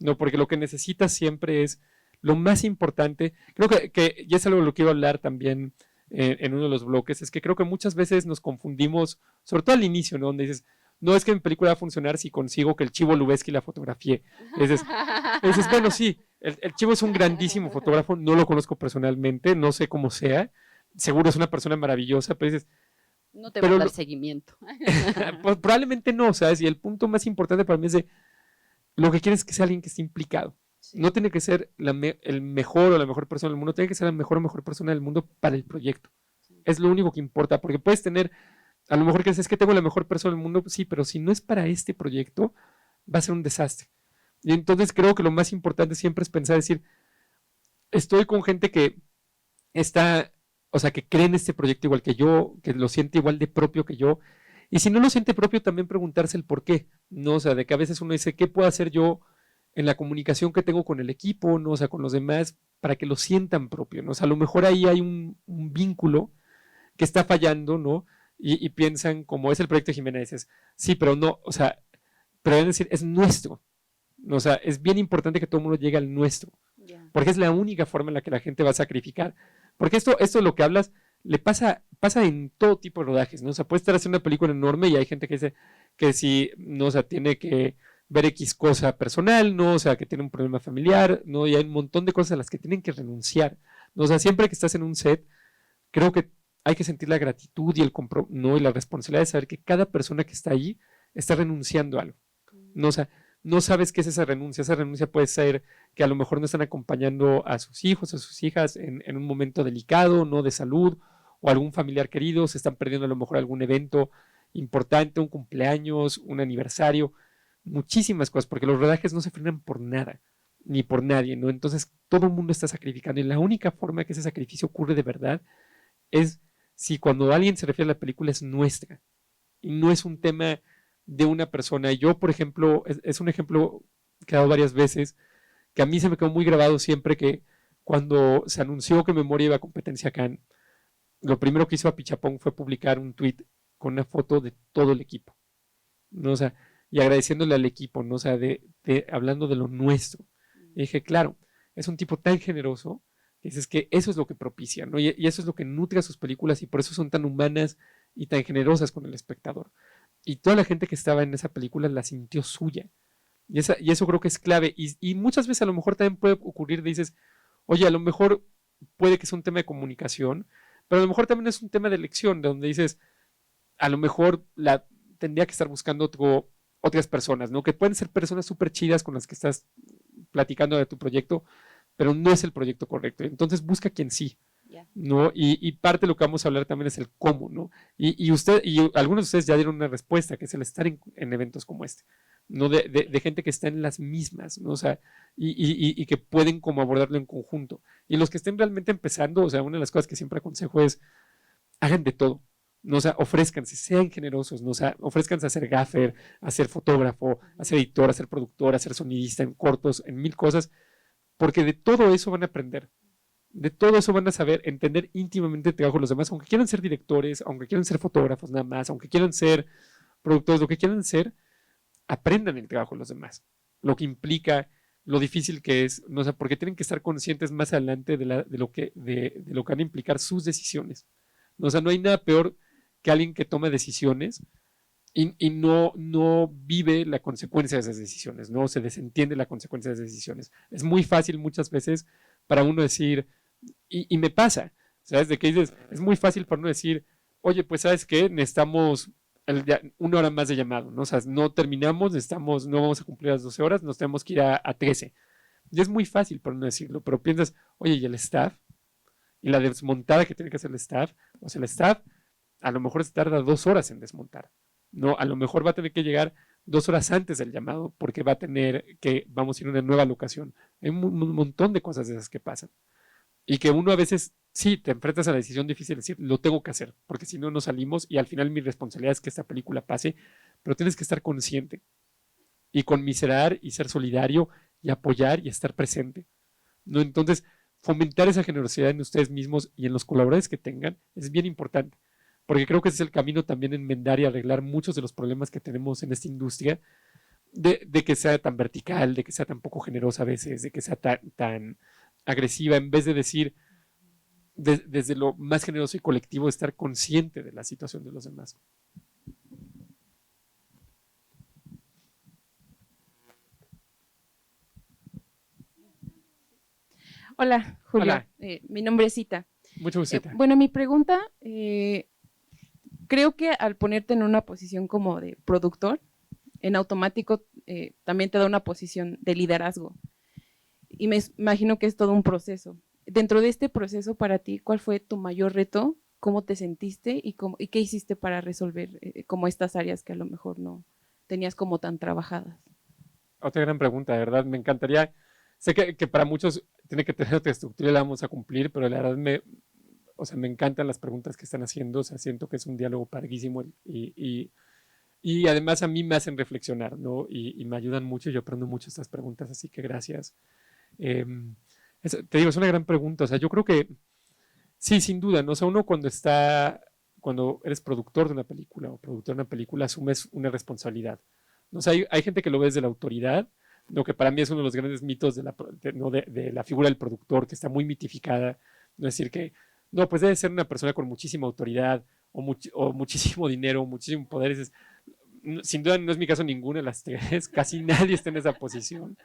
¿no? Porque lo que necesitas siempre es lo más importante, creo que y es algo de lo que iba a hablar también en uno de los bloques, es que creo que muchas veces nos confundimos, sobre todo al inicio, ¿no? Donde dices, no es que mi película va a funcionar si consigo que el Chivo Lubeski la fotografíe. Dices, bueno, sí, el Chivo es un grandísimo fotógrafo, no lo conozco personalmente, no sé cómo sea, seguro es una persona maravillosa, pero dices, No te va a dar seguimiento. pues probablemente no, ¿sabes? Y el punto más importante para mí es de, lo que quieres es que sea alguien que esté implicado. Sí. No tiene que ser el mejor o la mejor persona del mundo, tiene que ser la mejor o mejor persona del mundo para el proyecto. Sí. Es lo único que importa, porque puedes tener, a lo mejor que es que tengo la mejor persona del mundo, sí, pero si no es para este proyecto, va a ser un desastre. Y entonces creo que lo más importante siempre es pensar, decir, estoy con gente que está, o sea, que cree en este proyecto igual que yo, que lo siente igual de propio que yo, y si no lo siente propio, también preguntarse el por qué, ¿no? O sea, de que a veces uno dice, ¿qué puedo hacer yo en la comunicación que tengo con el equipo, ¿no? O sea, con los demás, para que lo sientan propio, ¿no? O sea, a lo mejor ahí hay un vínculo que está fallando, ¿no? Y piensan, como es el proyecto de Jimena, dices, sí, pero no, o sea, pero deben decir, es nuestro, ¿no? O sea, es bien importante que todo el mundo llegue al nuestro, porque es la única forma en la que la gente va a sacrificar, porque esto lo que hablas, le pasa en todo tipo de rodajes, ¿no? O sea, puede estar haciendo una película enorme y hay gente que dice que si, no, o sea, tiene que ver X cosa personal, ¿no? O sea, que tiene un problema familiar, ¿no? Y hay un montón de cosas a las que tienen que renunciar, ¿no? O sea, siempre que estás en un set, creo que hay que sentir la gratitud y ¿no? Y la responsabilidad de saber que cada persona que está ahí está renunciando a algo, ¿no? O sea, no sabes qué es esa renuncia puede ser que a lo mejor no están acompañando a sus hijos, a sus hijas en un momento delicado, ¿no? De salud, o algún familiar querido, se están perdiendo a lo mejor algún evento importante, un cumpleaños, un aniversario, muchísimas cosas, porque los rodajes no se frenan por nada, ni por nadie, ¿no? Entonces todo el mundo está sacrificando y la única forma que ese sacrificio ocurre de verdad es si cuando alguien se refiere a la película es nuestra y no es un tema de una persona. Yo, por ejemplo, es un ejemplo que he dado varias veces, que a mí se me quedó muy grabado siempre, que cuando se anunció que Memoria iba a competencia Cannes, lo primero que hizo Apichapong fue publicar un tweet con una foto de todo el equipo, ¿no? O sea, y agradeciéndole al equipo, ¿no? O sea, hablando de lo nuestro. Y dije, claro, es un tipo tan generoso que dices que eso es lo que propicia, ¿no? Y eso es lo que nutre a sus películas y por eso son tan humanas y tan generosas con el espectador. Y toda la gente que estaba en esa película la sintió suya. Y eso creo que es clave. Y muchas veces a lo mejor también puede ocurrir, dices, oye, a lo mejor puede que sea un tema de comunicación, pero a lo mejor también es un tema de elección, de donde dices, a lo mejor tendría que estar buscando otras personas, ¿no? Que pueden ser personas súper chidas con las que estás platicando de tu proyecto, pero no es el proyecto correcto. Entonces busca quien sí, ¿no? Y parte de lo que vamos a hablar también es el cómo, ¿no? Y algunos de ustedes ya dieron una respuesta, que es el estar en eventos como este, ¿no? De gente que está en las mismas, ¿no? O sea, y que pueden como abordarlo en conjunto. Y los que estén realmente empezando, o sea, una de las cosas que siempre aconsejo es, hagan de todo, ¿no? O sea, ofrézcanse, sean generosos, ¿no? O sea, ofrézcanse a ser gaffer, a ser fotógrafo, a ser editor, a ser productor, a ser sonidista en cortos, en 1000 cosas, porque de todo eso van a aprender. De todo eso van a saber entender íntimamente el trabajo de los demás, aunque quieran ser directores, aunque quieran ser fotógrafos nada más, aunque quieran ser productores, lo que quieran ser, aprendan el trabajo de los demás, lo que implica, lo difícil que es, ¿no? O sea, porque tienen que estar conscientes más adelante de lo que van a implicar sus decisiones, ¿no? O sea, no hay nada peor que alguien que toma decisiones y no vive la consecuencia de esas decisiones, no se desentiende la consecuencia de esas decisiones. Es muy fácil muchas veces para uno decir, y me pasa, ¿sabes? De que dices, es muy fácil para uno decir, oye, pues ¿sabes qué? Necesitamos una hora más de llamado, ¿no? O sea, no terminamos, no vamos a cumplir las 12 horas, nos tenemos que ir a 13. Y es muy fácil para uno decirlo, pero piensas, oye, ¿y el staff? Y la desmontada que tiene que hacer el staff, o sea, el staff a lo mejor se tarda 2 horas en desmontar, ¿no? A lo mejor va a tener que llegar 2 horas antes del llamado porque va a tener que, vamos a ir a una nueva locación. Hay un montón de cosas de esas que pasan. Y que uno a veces, sí, te enfrentas a la decisión difícil de decir, lo tengo que hacer, porque si no, no salimos y al final mi responsabilidad es que esta película pase, pero tienes que estar consciente y conmiserar y ser solidario y apoyar y estar presente, ¿no? Entonces, fomentar esa generosidad en ustedes mismos y en los colaboradores que tengan es bien importante, porque creo que ese es el camino también enmendar y arreglar muchos de los problemas que tenemos en esta industria, de que sea tan vertical, de que sea tan poco generosa a veces, de que sea tan agresiva, en vez de decir desde lo más generoso y colectivo, estar consciente de la situación de los demás. Hola, Julio. Hola. Mi nombre es Cita. Mucho gusto. Bueno, mi pregunta, creo que al ponerte en una posición como de productor, en automático también te da una posición de liderazgo. Y me imagino que es todo un proceso. Dentro de este proceso, para ti, ¿cuál fue tu mayor reto? ¿Cómo te sentiste? ¿Y qué hiciste para resolver como estas áreas que a lo mejor no tenías como tan trabajadas? Otra gran pregunta, de verdad, me encantaría. Sé que para muchos tiene que tener otra estructura y la vamos a cumplir, pero la verdad me encantan las preguntas que están haciendo. O sea, siento que es un diálogo padrísimo y además a mí me hacen reflexionar, ¿no? Y me ayudan mucho y yo aprendo mucho estas preguntas, así que gracias. Te digo, es una gran pregunta. O sea, yo creo que sí, sin duda, ¿no? O sea, uno cuando eres productor de una película o productor de una película, asumes una responsabilidad. ¿No? O sea, hay gente que lo ve desde la autoridad, lo que para mí es uno de los grandes mitos de la figura del productor, que está muy mitificada. No es decir que, no, pues debe ser una persona con muchísima autoridad o muchísimo dinero, muchísimo poder. Sin duda no es mi caso ninguna de las tres, casi nadie está en esa posición.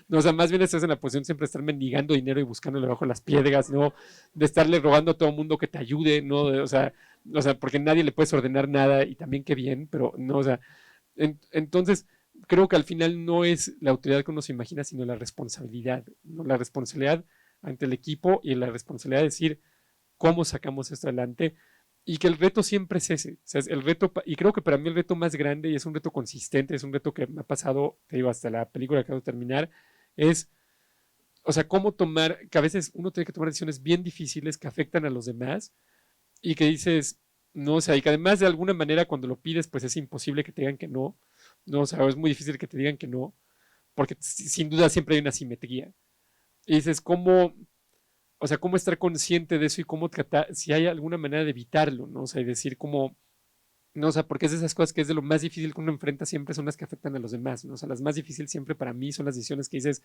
No, o sea, más bien estás en la posición siempre de estar mendigando dinero y buscándole bajo las piedras, ¿no? De estarle rogando a todo el mundo que te ayude, ¿no? O sea, porque nadie le puedes ordenar nada y también qué bien, pero no, o sea, entonces creo que al final no es la autoridad que uno se imagina, sino la responsabilidad, ¿no? La responsabilidad ante el equipo y la responsabilidad de decir cómo sacamos esto adelante y que el reto siempre es ese. O sea, es el reto, y creo que para mí el reto más grande y es un reto consistente, es un reto que me ha pasado, te digo, hasta la película que acabo de terminar, es, o sea, cómo tomar, que a veces uno tiene que tomar decisiones bien difíciles que afectan a los demás y que dices, no, o sea, y que además de alguna manera cuando lo pides, pues es imposible que te digan que no, no, o sea, es muy difícil que te digan que no, porque sin duda siempre hay una simetría. Y dices, ¿cómo, o sea, cómo estar consciente de eso y cómo tratar, si hay alguna manera de evitarlo, ¿no? O sea, y decir cómo, no, o sea, porque es de esas cosas que es de lo más difícil que uno enfrenta siempre son las que afectan a los demás, ¿no? O sea, las más difíciles siempre para mí son las decisiones que dices,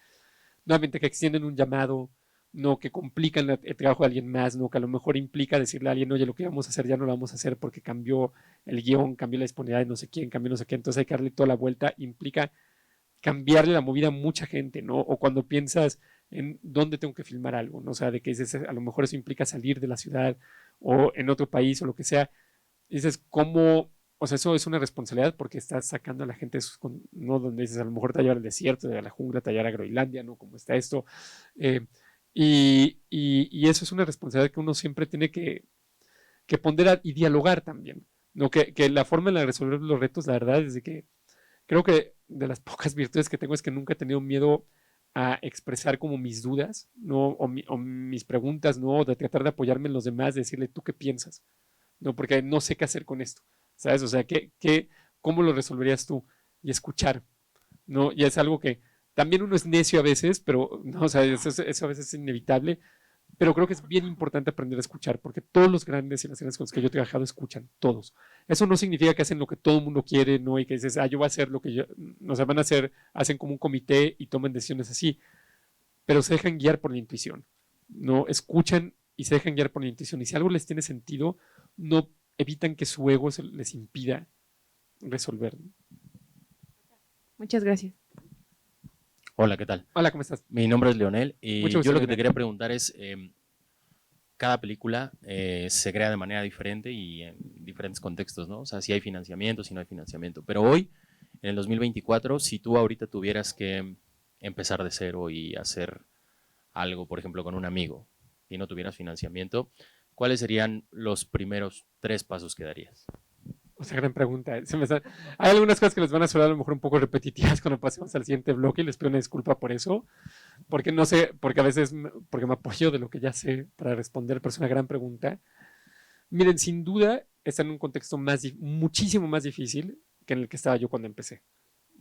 nuevamente, que extienden un llamado, no, que complican el trabajo de alguien más, no, que a lo mejor implica decirle a alguien, oye, lo que íbamos a hacer ya no lo vamos a hacer porque cambió el guión, cambió la disponibilidad de no sé quién, cambió no sé qué, entonces hay que darle toda la vuelta, implica cambiarle la movida a mucha gente, ¿no? O cuando piensas en dónde tengo que filmar algo, ¿no? O sea, de que dices, a lo mejor eso implica salir de la ciudad o en otro país o lo que sea, dices, ¿cómo? O sea, eso es una responsabilidad porque estás sacando a la gente, ¿no? Donde dices, a lo mejor te va a llevar al desierto, a la jungla, te va a llevar a Groenlandia, ¿no? Como está esto. Y eso es una responsabilidad que uno siempre tiene que ponderar y dialogar también, ¿no? Que la forma en la de resolver los retos, la verdad, es de que creo que de las pocas virtudes que tengo es que nunca he tenido miedo a expresar como mis dudas, ¿no? O mis preguntas, ¿no? De tratar de apoyarme en los demás, de decirle, ¿tú qué piensas? ¿No? Porque no sé qué hacer con esto, ¿sabes? O sea, cómo lo resolverías tú? Y escuchar, ¿no? Y es algo que también uno es necio a veces, pero, no, o sea, eso a veces es inevitable, pero creo que es bien importante aprender a escuchar, porque todos los grandes y las grandes con los que yo he trabajado escuchan, todos. Eso no significa que hacen lo que todo el mundo quiere, ¿no? Y que dices, yo voy a hacer lo que yo, o sea, van a hacer, hacen como un comité y toman decisiones así, pero se dejan guiar por la intuición, ¿no? Escuchan y se dejan guiar por la intuición, y si algo les tiene sentido, no evitan que su ego les impida resolver. Muchas gracias. Hola, ¿qué tal? Hola, ¿cómo estás? Mi nombre es Leonel y Mucho gusto, yo lo que te Leonel. quería preguntar es, cada película se crea de manera diferente y en diferentes contextos, ¿no? O sea, si hay financiamiento, si no hay financiamiento. Pero hoy, en el 2024, si tú ahorita tuvieras que empezar de cero y hacer algo, por ejemplo, con un amigo y no tuvieras financiamiento, ¿cuáles serían los primeros 3 pasos que darías? O sea, gran pregunta. Hay algunas cosas que les van a sonar a lo mejor un poco repetitivas cuando pasemos al siguiente bloque y les pido una disculpa por eso, porque no sé, porque a veces, porque me apoyo de lo que ya sé para responder, pero es una gran pregunta. Miren, sin duda está en un contexto muchísimo más difícil que en el que estaba yo cuando empecé,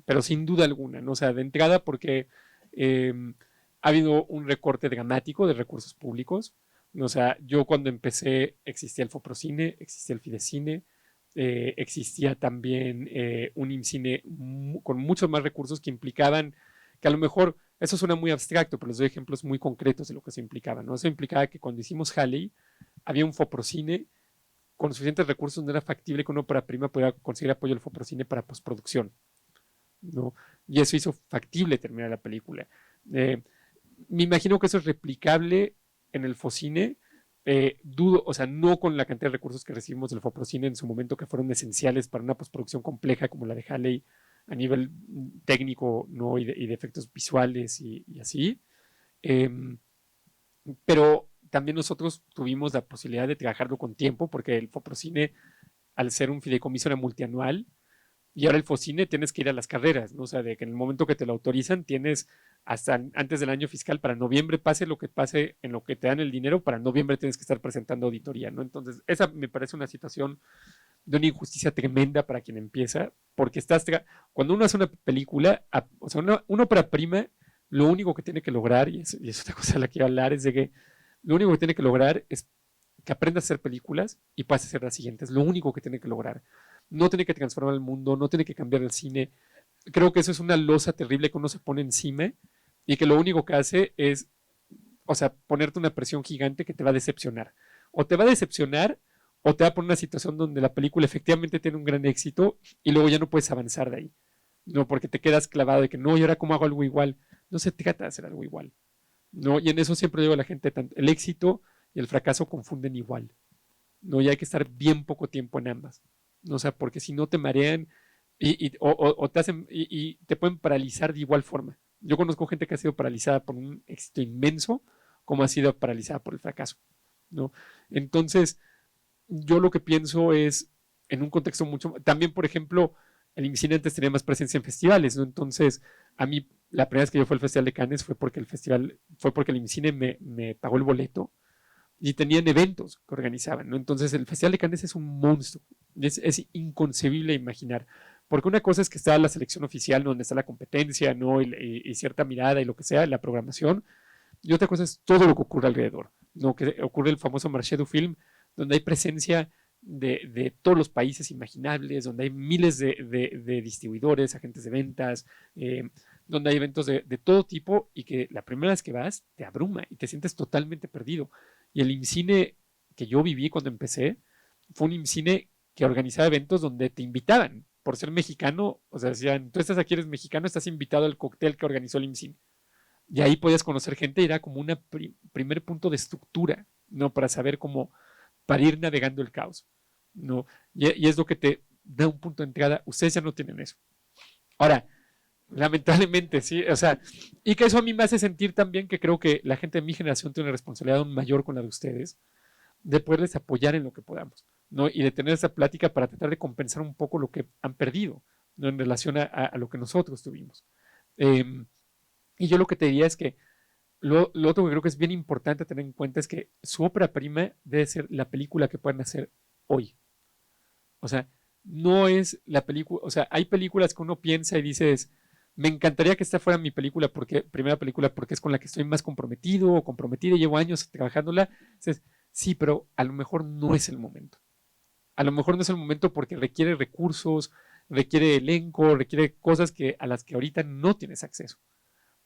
pero sin duda alguna, ¿no? O sea, de entrada porque ha habido un recorte dramático de recursos públicos. O sea, yo cuando empecé existía el Foprocine, existía el Fidecine, existía también un IMCINE con muchos más recursos que implicaban que a lo mejor eso suena muy abstracto, pero les doy ejemplos muy concretos de lo que eso implicaba, ¿no? Eso implicaba que cuando hicimos Halley, había un Foprocine con suficientes recursos donde era factible que una ópera prima pudiera conseguir apoyo del Foprocine para postproducción, ¿no? Y eso hizo factible terminar la película. Me imagino que eso es replicable en el Focine. Dudo, o sea, no con la cantidad de recursos que recibimos del Foprocine en su momento, que fueron esenciales para una postproducción compleja como la de Halley a nivel técnico, ¿no? y de efectos visuales y así. Pero también nosotros tuvimos la posibilidad de trabajarlo con tiempo, porque el Foprocine, al ser un fideicomiso, era multianual, y ahora el Focine tienes que ir a las carreras, ¿no? O sea, de que en el momento que te lo autorizan tienes hasta antes del año fiscal, para noviembre pase lo que pase en lo que te dan el dinero, para noviembre tienes que estar presentando auditoría, ¿no? Entonces, esa me parece una situación de una injusticia tremenda para quien empieza, porque cuando uno hace una película, o sea, una ópera prima, lo único que tiene que lograr, y es otra cosa de la que quiero hablar, es de que lo único que tiene que lograr es que aprenda a hacer películas y pase a hacer las siguientes, lo único que tiene que lograr. No tiene que transformar el mundo, no tiene que cambiar el cine. Creo que eso es una losa terrible que uno se pone encima y que lo único que hace es, o sea, ponerte una presión gigante que te va a decepcionar. O te va a decepcionar o te va a poner una situación donde la película efectivamente tiene un gran éxito y luego ya no puedes avanzar de ahí. No, porque te quedas clavado de que no, ¿y ahora cómo hago algo igual? No se trata de hacer algo igual. No, y en eso siempre digo a la gente, el éxito y el fracaso confunden igual. No, y hay que estar bien poco tiempo en ambas. O sea, porque si no te marean o te hacen y te pueden paralizar de igual forma. Yo conozco gente que ha sido paralizada por un éxito inmenso, como ha sido paralizada por el fracaso, ¿no? Entonces, yo lo que pienso es, en un contexto mucho, también, por ejemplo, el IMCINE antes tenía más presencia en festivales, ¿no? Entonces, a mí, la primera vez que yo fui al Festival de Cannes fue porque el IMCINE me pagó el boleto y tenían eventos que organizaban, ¿no? Entonces, el Festival de Cannes es un monstruo, es inconcebible imaginar, porque una cosa es que está la selección oficial, ¿no? Donde está la competencia, ¿no? Y cierta mirada y lo que sea, la programación, y otra cosa es todo lo que ocurre alrededor, ¿no? Que ocurre el famoso Marché du Film, donde hay presencia de todos los países imaginables, donde hay miles de distribuidores, agentes de ventas, donde hay eventos de todo tipo y que la primera vez que vas te abruma y te sientes totalmente perdido. Y el IMCINE que yo viví cuando empecé fue un IMCINE que organizaba eventos donde te invitaban por ser mexicano, o sea, decían, tú estás aquí, eres mexicano, estás invitado al cóctel que organizó el IMCINE. Y ahí podías conocer gente y era como un primer punto de estructura, ¿no? Para saber cómo, para ir navegando el caos, ¿no? Y es lo que te da un punto de entrada. Ustedes ya no tienen eso. Ahora, lamentablemente, sí, o sea, y que eso a mí me hace sentir también que creo que la gente de mi generación tiene una responsabilidad aún mayor con la de ustedes, de poderles apoyar en lo que podamos, ¿no? Y de tener esa plática para tratar de compensar un poco lo que han perdido, ¿no? En relación a lo que nosotros tuvimos. Y yo lo que te diría es que lo otro que creo que es bien importante tener en cuenta es que su ópera prima debe ser la película que puedan hacer hoy. O sea, no es la película, o sea, hay películas que uno piensa y dices, me encantaría que esta fuera mi película, primera película, porque es con la que estoy más comprometido o comprometida, llevo años trabajándola. Entonces, sí, pero a lo mejor no es el momento. A lo mejor no es el momento porque requiere recursos, requiere elenco, requiere cosas a las que ahorita no tienes acceso.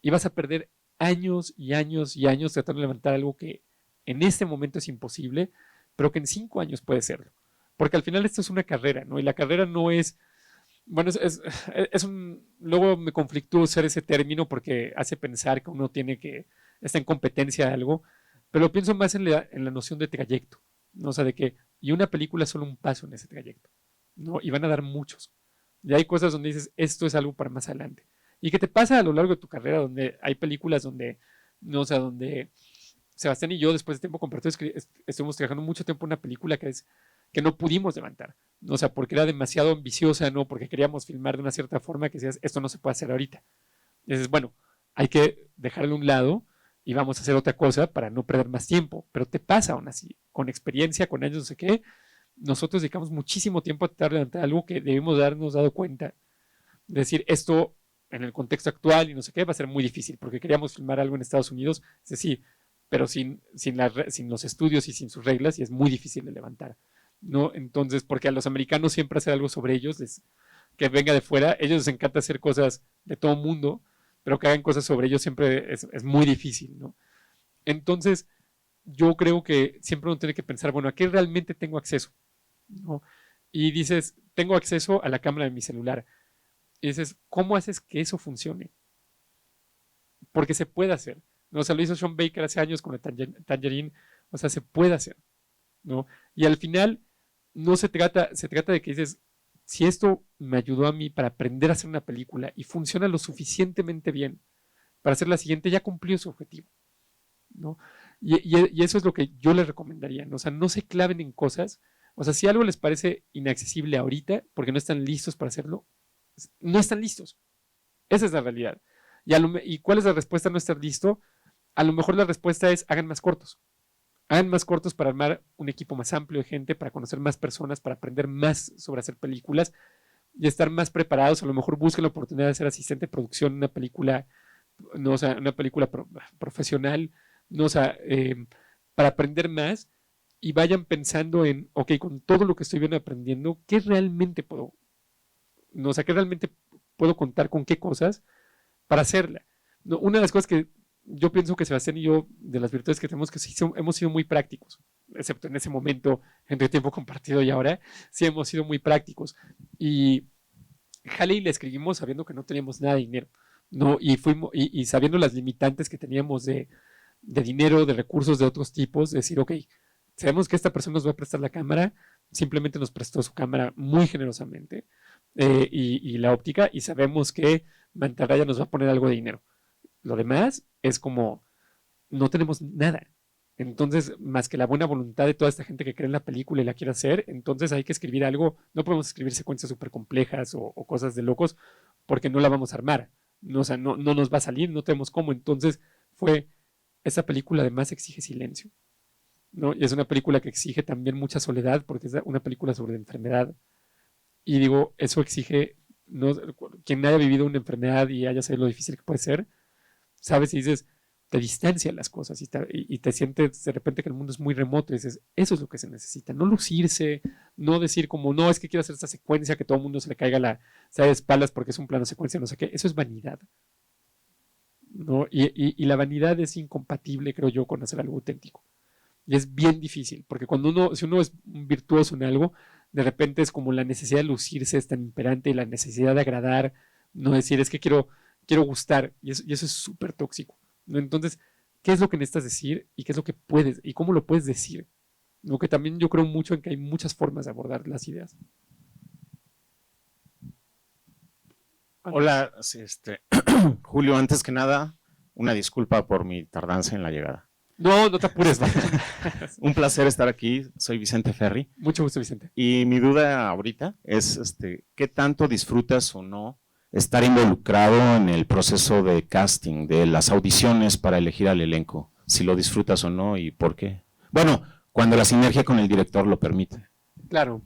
Y vas a perder años y años y años tratando de levantar algo que en este momento es imposible, pero que en 5 años puede serlo. Porque al final esto es una carrera, ¿no? Y la carrera no es, bueno, luego me conflictúa usar ese término porque hace pensar que uno está en competencia de algo, pero pienso más en la noción de trayecto, ¿no? O sea, y una película es solo un paso en ese trayecto, ¿no? Y van a dar muchos. Y hay cosas donde dices, esto es algo para más adelante. Y que te pasa a lo largo de tu carrera, donde hay películas donde, no, o sea, donde Sebastián y yo, después de tiempo compartido, estuvimos trabajando mucho tiempo en una película que no pudimos levantar, ¿no? O sea, porque era demasiado ambiciosa, ¿no? Porque queríamos filmar de una cierta forma que decías, esto no se puede hacer ahorita. Y dices, bueno, hay que dejarlo a un lado y vamos a hacer otra cosa para no perder más tiempo. Pero te pasa aún así, con experiencia, con años, no sé qué, nosotros dedicamos muchísimo tiempo a tratar de levantar algo que debimos darnos dado cuenta. De decir, esto en el contexto actual y no sé qué, va a ser muy difícil, porque queríamos filmar algo en Estados Unidos, es decir, pero sin los estudios y sin sus reglas, y es muy difícil de levantar, ¿no? Entonces, porque a los americanos siempre hacer algo sobre ellos, que venga de fuera, ellos les encanta hacer cosas de todo mundo, pero que hagan cosas sobre ellos siempre es muy difícil, ¿no? Entonces, yo creo que siempre uno tiene que pensar, bueno, ¿a qué realmente tengo acceso? ¿No? Y dices, tengo acceso a la cámara de mi celular. Y dices, ¿cómo haces que eso funcione? Porque se puede hacer, ¿no? O sea, lo hizo Sean Baker hace años con la Tangerine, o sea, se puede hacer, ¿no? Y al final, no se trata de que dices, si esto me ayudó a mí para aprender a hacer una película y funciona lo suficientemente bien para hacer la siguiente, ya cumplió su objetivo, ¿no? Y eso es lo que yo les recomendaría, ¿no? O sea, no se claven en cosas. O sea, si algo les parece inaccesible ahorita, porque no están listos para hacerlo, no están listos. Esa es la realidad. ¿Y cuál es la respuesta a no estar listo? A lo mejor la respuesta es hagan más cortos. Hagan más cortos para armar un equipo más amplio de gente, para conocer más personas, para aprender más sobre hacer películas y estar más preparados. A lo mejor busquen la oportunidad de ser asistente de producción en una película, no, o sea, una película profesional, no, o sea, para aprender más y vayan pensando en, ok, con todo lo que estoy viendo y aprendiendo, ¿qué realmente puedo? No, o sea, ¿qué realmente puedo contar con qué cosas para hacerla? No, una de las cosas que yo pienso que Sebastián y yo, de las virtudes que tenemos, que sí hemos sido muy prácticos, excepto en ese momento, entre tiempo compartido y ahora, sí hemos sido muy prácticos. Y Halley le escribimos sabiendo que no teníamos nada de dinero, ¿no? Y sabiendo las limitantes que teníamos de dinero, de recursos de otros tipos, decir, ok, sabemos que esta persona nos va a prestar la cámara, simplemente nos prestó su cámara muy generosamente y la óptica, y sabemos que Mantarraya nos va a poner algo de dinero. Lo demás es como, no tenemos nada. Entonces, más que la buena voluntad de toda esta gente que cree en la película y la quiere hacer, entonces hay que escribir algo. No podemos escribir secuencias súper complejas o cosas de locos porque no la vamos a armar. No, o sea, no nos va a salir, no tenemos cómo. Entonces, esa película además exige silencio, ¿no? Y es una película que exige también mucha soledad porque es una película sobre la enfermedad. Y digo, eso exige, ¿no? Quien haya vivido una enfermedad y haya sabido lo difícil que puede ser, sabes, y dices, te distancia las cosas y te sientes de repente que el mundo es muy remoto y dices, eso es lo que se necesita, no lucirse, no decir como, no, es que quiero hacer esta secuencia que todo el mundo se le caiga de espaldas porque es un plano secuencia, no sé qué, eso es vanidad, ¿no? Y la vanidad es incompatible, creo yo, con hacer algo auténtico. Y es bien difícil, porque si uno es un virtuoso en algo, de repente es como la necesidad de lucirse es tan imperante y la necesidad de agradar, no decir, es que quiero gustar, y eso es súper tóxico, ¿no? Entonces, ¿qué es lo que necesitas decir y qué es lo que puedes y cómo lo puedes decir? Lo que también yo creo mucho en que hay muchas formas de abordar las ideas. Hola, Julio, antes que nada, una disculpa por mi tardanza en la llegada. No te apures. Un placer estar aquí, soy Vicente Ferri. Mucho gusto, Vicente. Y mi duda ahorita es, ¿qué tanto disfrutas o no estar involucrado en el proceso de casting, de las audiciones para elegir al elenco? Si lo disfrutas o no y por qué. Bueno, cuando la sinergia con el director lo permite. Claro.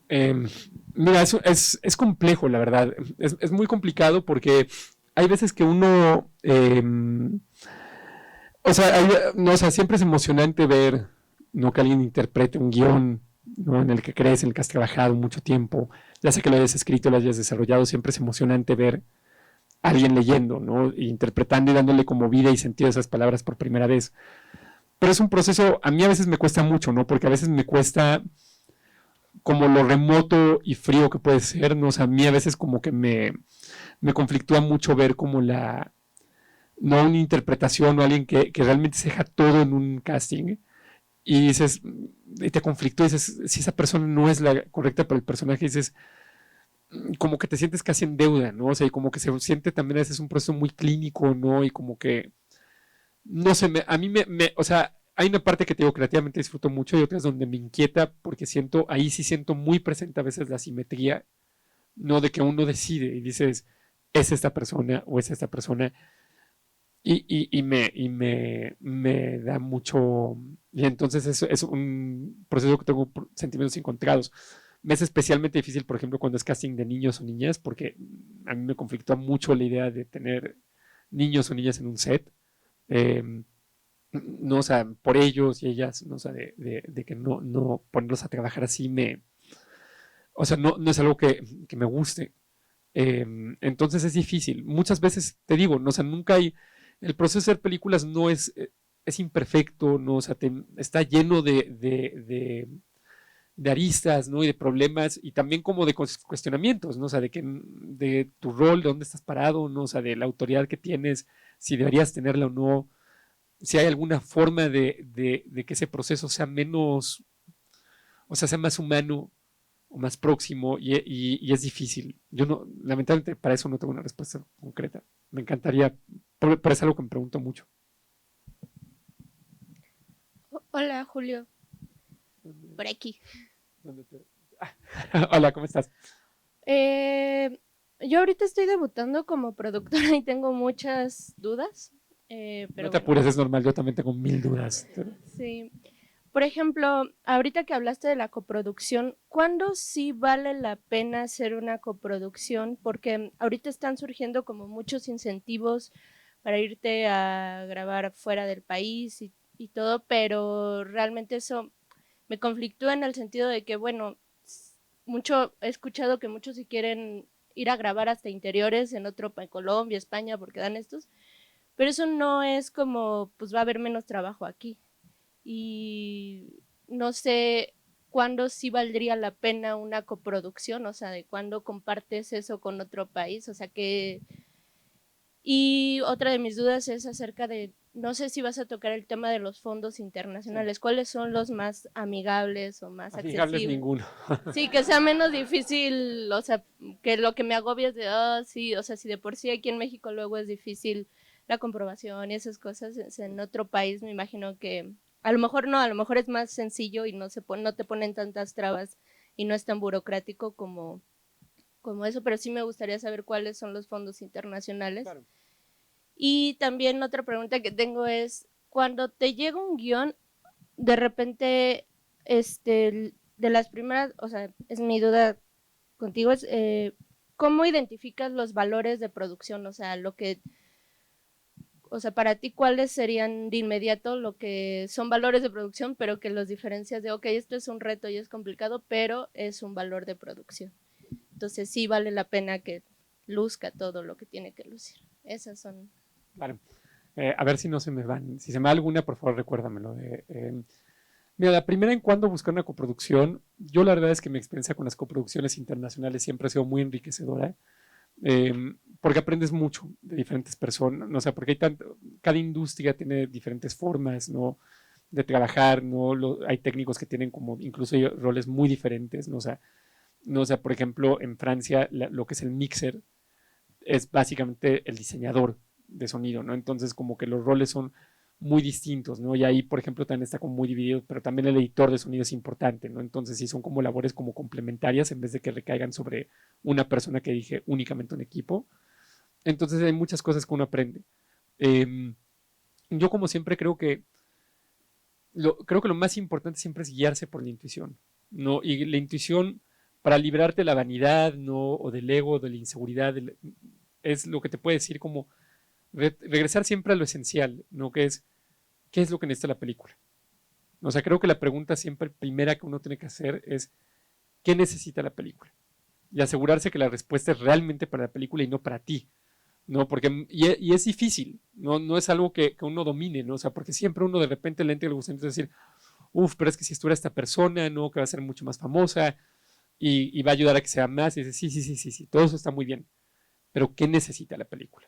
Mira, eso es complejo, la verdad. Es muy complicado porque hay veces que uno... o sea, siempre es emocionante ver, ¿no?, que alguien interprete un guión, ¿no?, en el que crees, en el que has trabajado mucho tiempo, ya sea que lo hayas escrito, lo hayas desarrollado, siempre es emocionante ver a alguien leyendo, ¿no?, e interpretando y dándole como vida y sentido a esas palabras por primera vez. Pero es un proceso, a mí a veces me cuesta mucho, ¿no?, porque a veces me cuesta como lo remoto y frío que puede ser, ¿no? O sea, a mí a veces como que me conflictúa mucho ver como no una interpretación o alguien que realmente se deja todo en un casting y dices, y te conflictúa y dices, si esa persona no es la correcta para el personaje, dices, como que te sientes casi en deuda, ¿no? O sea, y como que se siente también a veces un proceso muy clínico, ¿no? Y como que, no sé, a mí o sea, hay una parte que te digo, creativamente disfruto mucho y otras donde me inquieta porque ahí sí siento muy presente a veces la simetría, ¿no? De que uno decide y dices, es esta persona o es esta persona. Y me da mucho, y entonces eso es un proceso que tengo sentimientos encontrados. Me es especialmente difícil, por ejemplo, cuando es casting de niños o niñas, porque a mí me conflictúa mucho la idea de tener niños o niñas en un set, no, o sea, por ellos y ellas, no, o sea, de que no ponerlos a trabajar así o sea, no es algo que me guste. Entonces es difícil. Muchas veces, te digo, no, o sea, nunca hay, el proceso de hacer películas no es imperfecto, no, o sea, está lleno de aristas, ¿no? Y de problemas y también como de cuestionamientos, ¿no? O sea, de tu rol, de dónde estás parado, ¿no? O sea, de la autoridad que tienes, si deberías tenerla o no, si hay alguna forma de que ese proceso sea menos, o sea, sea más humano o más próximo y es difícil. Yo no, lamentablemente para eso no tengo una respuesta concreta. Me encantaría, pero es algo que me pregunto mucho. Hola, Julio. Por aquí. Hola, ¿cómo estás? Yo ahorita estoy debutando como productora y tengo muchas dudas. Pero No te apures, es normal, yo también tengo 1000 dudas. Sí. Por ejemplo, ahorita que hablaste de la coproducción, ¿cuándo sí vale la pena hacer una coproducción? Porque ahorita están surgiendo como muchos incentivos para irte a grabar fuera del país y todo, pero realmente eso me conflictúa en el sentido de que, bueno, he escuchado que muchos si quieren ir a grabar hasta interiores en Colombia, España, porque dan estos, pero eso no es como, pues va a haber menos trabajo aquí. Y no sé cuándo sí valdría la pena una coproducción, o sea, de cuándo compartes eso con otro país, o sea que... Y otra de mis dudas es acerca de, no sé si vas a tocar el tema de los fondos internacionales, sí. ¿Cuáles son los más amigables o más accesibles? Ninguno. Sí, que sea menos difícil, o sea, que lo que me agobia es de, sí, o sea, si de por sí aquí en México luego es difícil la comprobación y esas cosas, en otro país me imagino que a lo mejor no, a lo mejor es más sencillo y no te ponen tantas trabas y no es tan burocrático como eso, pero sí me gustaría saber cuáles son los fondos internacionales. Claro. Y también otra pregunta que tengo es, cuando te llega un guión, de repente, de las primeras, o sea, es mi duda contigo, es ¿cómo identificas los valores de producción? O sea, para ti, ¿cuáles serían de inmediato lo que son valores de producción, pero que los diferencias de, ok, esto es un reto y es complicado, pero es un valor de producción? Entonces sí vale la pena que luzca todo lo que tiene que lucir. Esas son... Claro. A ver si no se me van. Si se me va alguna, por favor, recuérdamelo. Mira, la primera en cuando buscar una coproducción, yo la verdad es que mi experiencia con las coproducciones internacionales siempre ha sido muy enriquecedora, porque aprendes mucho de diferentes personas, ¿no? O sea, porque cada industria tiene diferentes formas, ¿no? De trabajar, ¿no? Hay técnicos que tienen como incluso roles muy diferentes, ¿no? O sea, por ejemplo, en Francia lo que es el mixer es básicamente el diseñador de sonido, ¿no? Entonces como que los roles son muy distintos, ¿no? Y ahí, por ejemplo, también está como muy dividido, pero también el editor de sonido es importante, ¿no? Entonces sí son como labores como complementarias en vez de que recaigan sobre una persona que dirige únicamente un equipo. Entonces hay muchas cosas que uno aprende. Yo como siempre creo que lo más importante siempre es guiarse por la intuición, ¿no? Y la intuición para librarte de la vanidad, ¿no? O del ego, de la inseguridad, es lo que te puede decir como regresar siempre a lo esencial, ¿no? Que es, ¿qué es lo que necesita la película? O sea, creo que la pregunta siempre primera que uno tiene que hacer es, ¿qué necesita la película? Y asegurarse que la respuesta es realmente para la película y no para ti, ¿no? Porque, y es difícil, no es algo que uno domine, ¿no? O sea, porque siempre uno de repente le gusta decir, pero es que si estuviera esta persona, ¿no? Que va a ser mucho más famosa y va a ayudar a que sea más, y dice, sí, todo eso está muy bien, pero ¿qué necesita la película?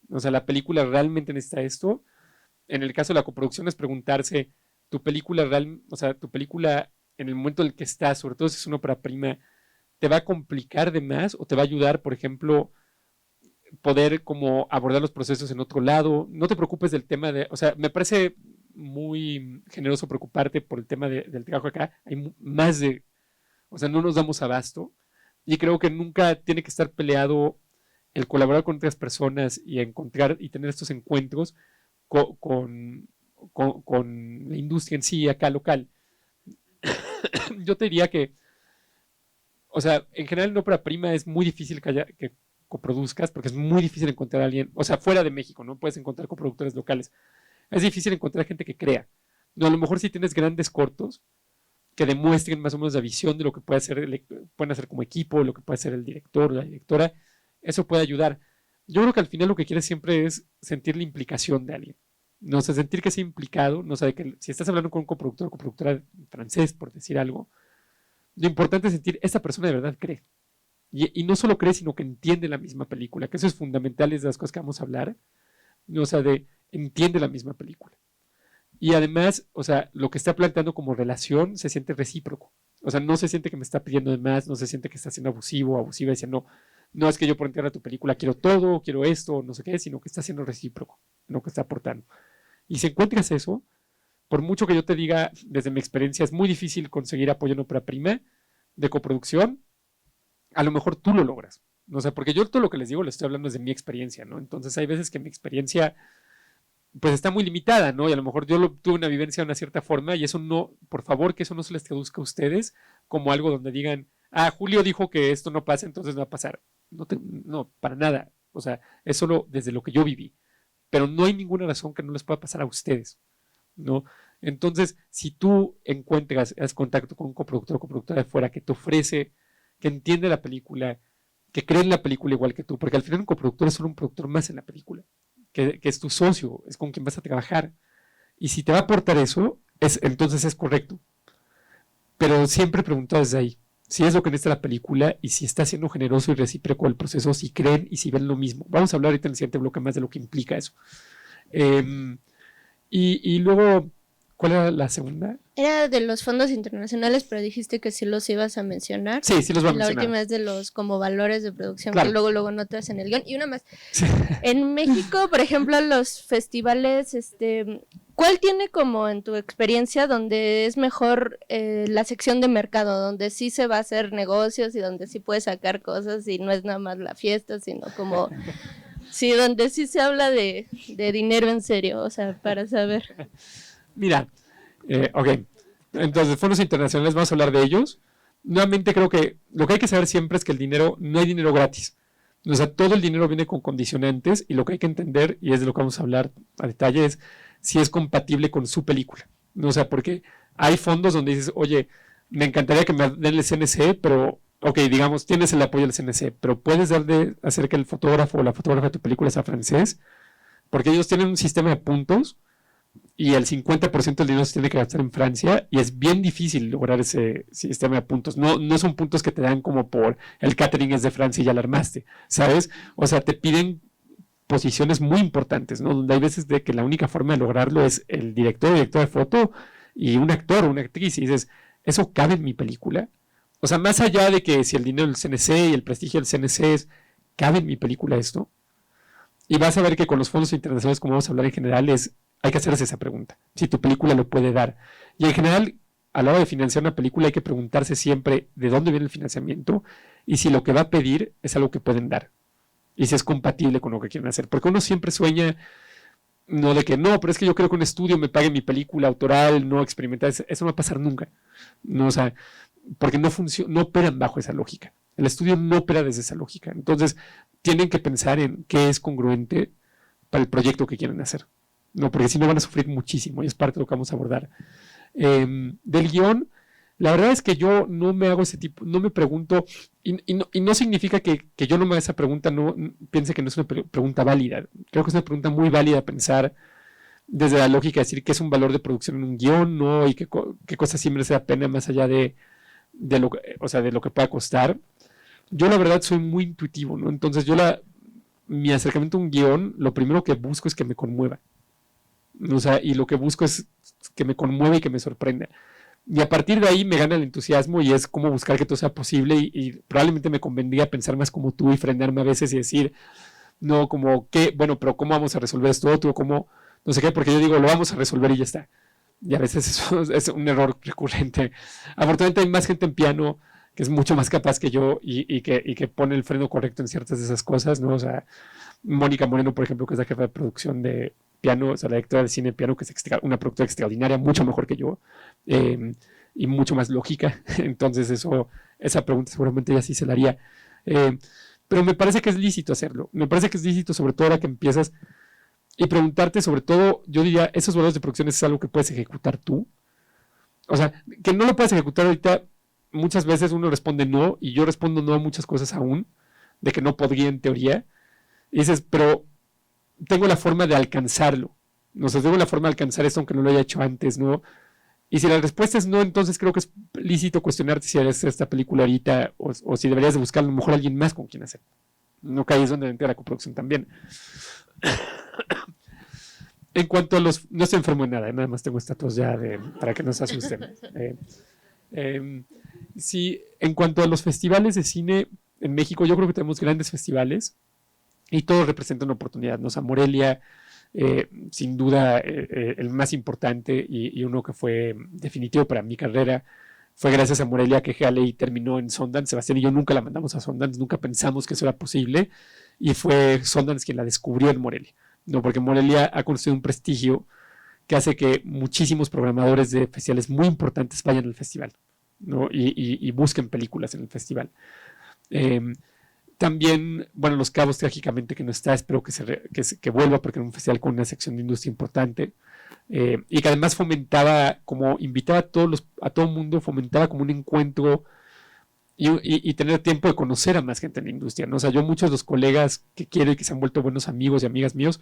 O sea, ¿la película realmente necesita esto? En el caso de la coproducción es preguntarse, tu película en el momento en el que está, sobre todo si es una ópera prima, ¿te va a complicar de más o te va a ayudar, por ejemplo, poder como abordar los procesos en otro lado? No te preocupes del tema o sea, me parece muy generoso preocuparte por el tema del trabajo acá. Hay más o sea, no nos damos abasto y creo que nunca tiene que estar peleado el colaborar con otras personas y encontrar y tener estos encuentros con la industria en sí acá local. Yo te diría que, o sea, en general en ópera prima es muy difícil que coproduzcas porque es muy difícil encontrar a alguien, o sea, fuera de México, no puedes encontrar coproductores locales. Es difícil encontrar gente que crea. No, a lo mejor si tienes grandes cortos, que demuestren más o menos la visión de lo que puede hacer, pueden hacer como equipo, lo que puede hacer el director o la directora. Eso puede ayudar. Yo creo que al final lo que quieres siempre es sentir la implicación de alguien. No sé, sentir que sea implicado, no sé, que si estás hablando con un coproductor o coproductora francés, por decir algo, lo importante es sentir, esta persona de verdad cree. Y no solo cree, sino que entiende la misma película, que eso es fundamental, es de las cosas que vamos a hablar. O sea, entiende la misma película. Y además, o sea, lo que está planteando como relación se siente recíproco. O sea, no se siente que me está pidiendo de más, no se siente que está siendo abusivo o abusiva, diciendo, no es que yo por entrar a tu película quiero todo, quiero esto, no sé qué, sino que está siendo recíproco en lo que está aportando. Y si encuentras eso, por mucho que yo te diga, desde mi experiencia, es muy difícil conseguir apoyo en ópera prima de coproducción, a lo mejor tú lo logras. O sea, porque yo todo lo que les digo lo estoy hablando desde mi experiencia, ¿no? Entonces hay veces que mi experiencia pues está muy limitada, ¿no? Y a lo mejor yo tuve una vivencia de una cierta forma y eso no, por favor, que eso no se les traduzca a ustedes como algo donde digan, Julio dijo que esto no pasa, entonces no va a pasar. No, para nada. O sea, es solo desde lo que yo viví. Pero no hay ninguna razón que no les pueda pasar a ustedes, ¿no? Entonces, si tú haz contacto con un coproductor o coproductora de fuera que te ofrece, que entiende la película, que cree en la película igual que tú, porque al final un coproductor es solo un productor más en la película, que es tu socio, es con quien vas a trabajar. Y si te va a aportar eso, entonces es correcto. Pero siempre pregunto desde ahí, si es lo que necesita la película y si está siendo generoso y recíproco el proceso, si creen y si ven lo mismo. Vamos a hablar ahorita en el siguiente bloque más de lo que implica eso. Y luego, ¿cuál era la segunda? Era de los fondos internacionales, pero dijiste que sí los ibas a mencionar. Sí, sí los voy a mencionar. La última es de los como valores de producción, claro, que luego notas en el guión. Y una más. Sí. En México, por ejemplo, los festivales, ¿cuál tiene como en tu experiencia donde es mejor la sección de mercado, donde sí se va a hacer negocios y donde sí puedes sacar cosas y no es nada más la fiesta, sino como... Sí, donde sí se habla de dinero en serio, o sea, para saber. Mira, ok, entonces fondos internacionales, vamos a hablar de ellos. Nuevamente creo que lo que hay que saber siempre es que no hay dinero gratis. O sea, todo el dinero viene con condicionantes y lo que hay que entender, y es de lo que vamos a hablar a detalle, es si es compatible con su película. O sea, porque hay fondos donde dices, oye, me encantaría que me den el CNC, pero, ok, digamos, tienes el apoyo del CNC, pero puedes hacer que el fotógrafo o la fotógrafa de tu película sea francés, porque ellos tienen un sistema de puntos y el 50% del dinero se tiene que gastar en Francia y es bien difícil lograr ese sistema de puntos. No son puntos que te dan como por el catering es de Francia y ya la armaste, ¿sabes? O sea, te piden posiciones muy importantes, ¿no? Donde hay veces de que la única forma de lograrlo es el director de foto y un actor o una actriz y dices, ¿eso cabe en mi película? O sea, más allá de que si el dinero del CNC y el prestigio del CNC ¿cabe en mi película esto? Y vas a ver que con los fondos internacionales, como vamos a hablar en general, hay que hacerse esa pregunta, si tu película lo puede dar. Y en general, a la hora de financiar una película hay que preguntarse siempre de dónde viene el financiamiento y si lo que va a pedir es algo que pueden dar. Y si es compatible con lo que quieren hacer. Porque uno siempre sueña, no de que no, pero es que yo creo que un estudio me pague mi película autoral, no experimental, eso no va a pasar nunca. No, o sea, porque no operan bajo esa lógica. El estudio no opera desde esa lógica. Entonces, tienen que pensar en qué es congruente para el proyecto que quieren hacer. No, porque si no van a sufrir muchísimo y es parte de lo que vamos a abordar. Del guión, la verdad es que yo no me hago ese tipo, no me pregunto, y no significa que yo no me haga esa pregunta, no piense que no es una pregunta válida. Creo que es una pregunta muy válida pensar desde la lógica de decir qué es un valor de producción en un guión, ¿no? Y qué cosas sí merece la pena más allá de lo que pueda costar. Yo la verdad soy muy intuitivo, ¿no? Entonces mi acercamiento a un guión, lo primero que busco es que me conmueva. O sea, y lo que busco es que me conmueva y que me sorprenda. Y a partir de ahí me gana el entusiasmo y es como buscar que todo sea posible y probablemente me convendría pensar más como tú y frenarme a veces y decir, no, como, bueno, pero ¿cómo vamos a resolver esto otro? ¿Cómo? No sé qué, porque yo digo, lo vamos a resolver y ya está. Y a veces eso es un error recurrente. Afortunadamente hay más gente en piano que es mucho más capaz que yo y que pone el freno correcto en ciertas de esas cosas, ¿no? O sea, Mónica Moreno, por ejemplo, que es la jefa de producción de piano, o sea, la directora de cine de piano, que es una productora extraordinaria, mucho mejor que yo, y mucho más lógica. Entonces esa pregunta seguramente ella sí se la haría. Pero me parece que es lícito hacerlo. Me parece que es lícito, sobre todo ahora que empiezas, y preguntarte sobre todo, yo diría, esos valores de producción es algo que puedes ejecutar tú, o sea, que no lo puedas ejecutar ahorita, muchas veces uno responde no, y yo respondo no a muchas cosas aún, de que no podría en teoría, y dices, pero tengo la forma de alcanzarlo, no sé, tengo la forma de alcanzar esto aunque no lo haya hecho antes, ¿no? Y si la respuesta es no, entonces creo que es lícito cuestionarte si haces esta película ahorita o si deberías de buscar a lo mejor alguien más con quien hacer. No, que ahí es donde entra la coproducción también. En cuanto a los... No estoy enfermo en nada, nada más tengo esta tos ya para que no se asusten. Sí, en cuanto a los festivales de cine en México, yo creo que tenemos grandes festivales y todos representan una oportunidad, ¿no? O sea, Morelia, sin duda, el más importante y uno que fue definitivo para mi carrera, fue gracias a Morelia que Halley terminó en Sundance. Sebastián y yo nunca la mandamos a Sundance, nunca pensamos que eso era posible, y fue Sundance quien la descubrió en Morelia, ¿no? Porque Morelia ha construido un prestigio que hace que muchísimos programadores de festivales muy importantes vayan al festival, ¿no? Y busquen películas en el festival. También, bueno, Los Cabos, trágicamente que no está, espero que vuelva, porque era un festival con una sección de industria importante, y que además fomentaba, como invitaba a todo el mundo, fomentaba como un encuentro y tener tiempo de conocer a más gente en la industria, ¿no? O sea, yo muchos de los colegas que quiero y que se han vuelto buenos amigos y amigas míos,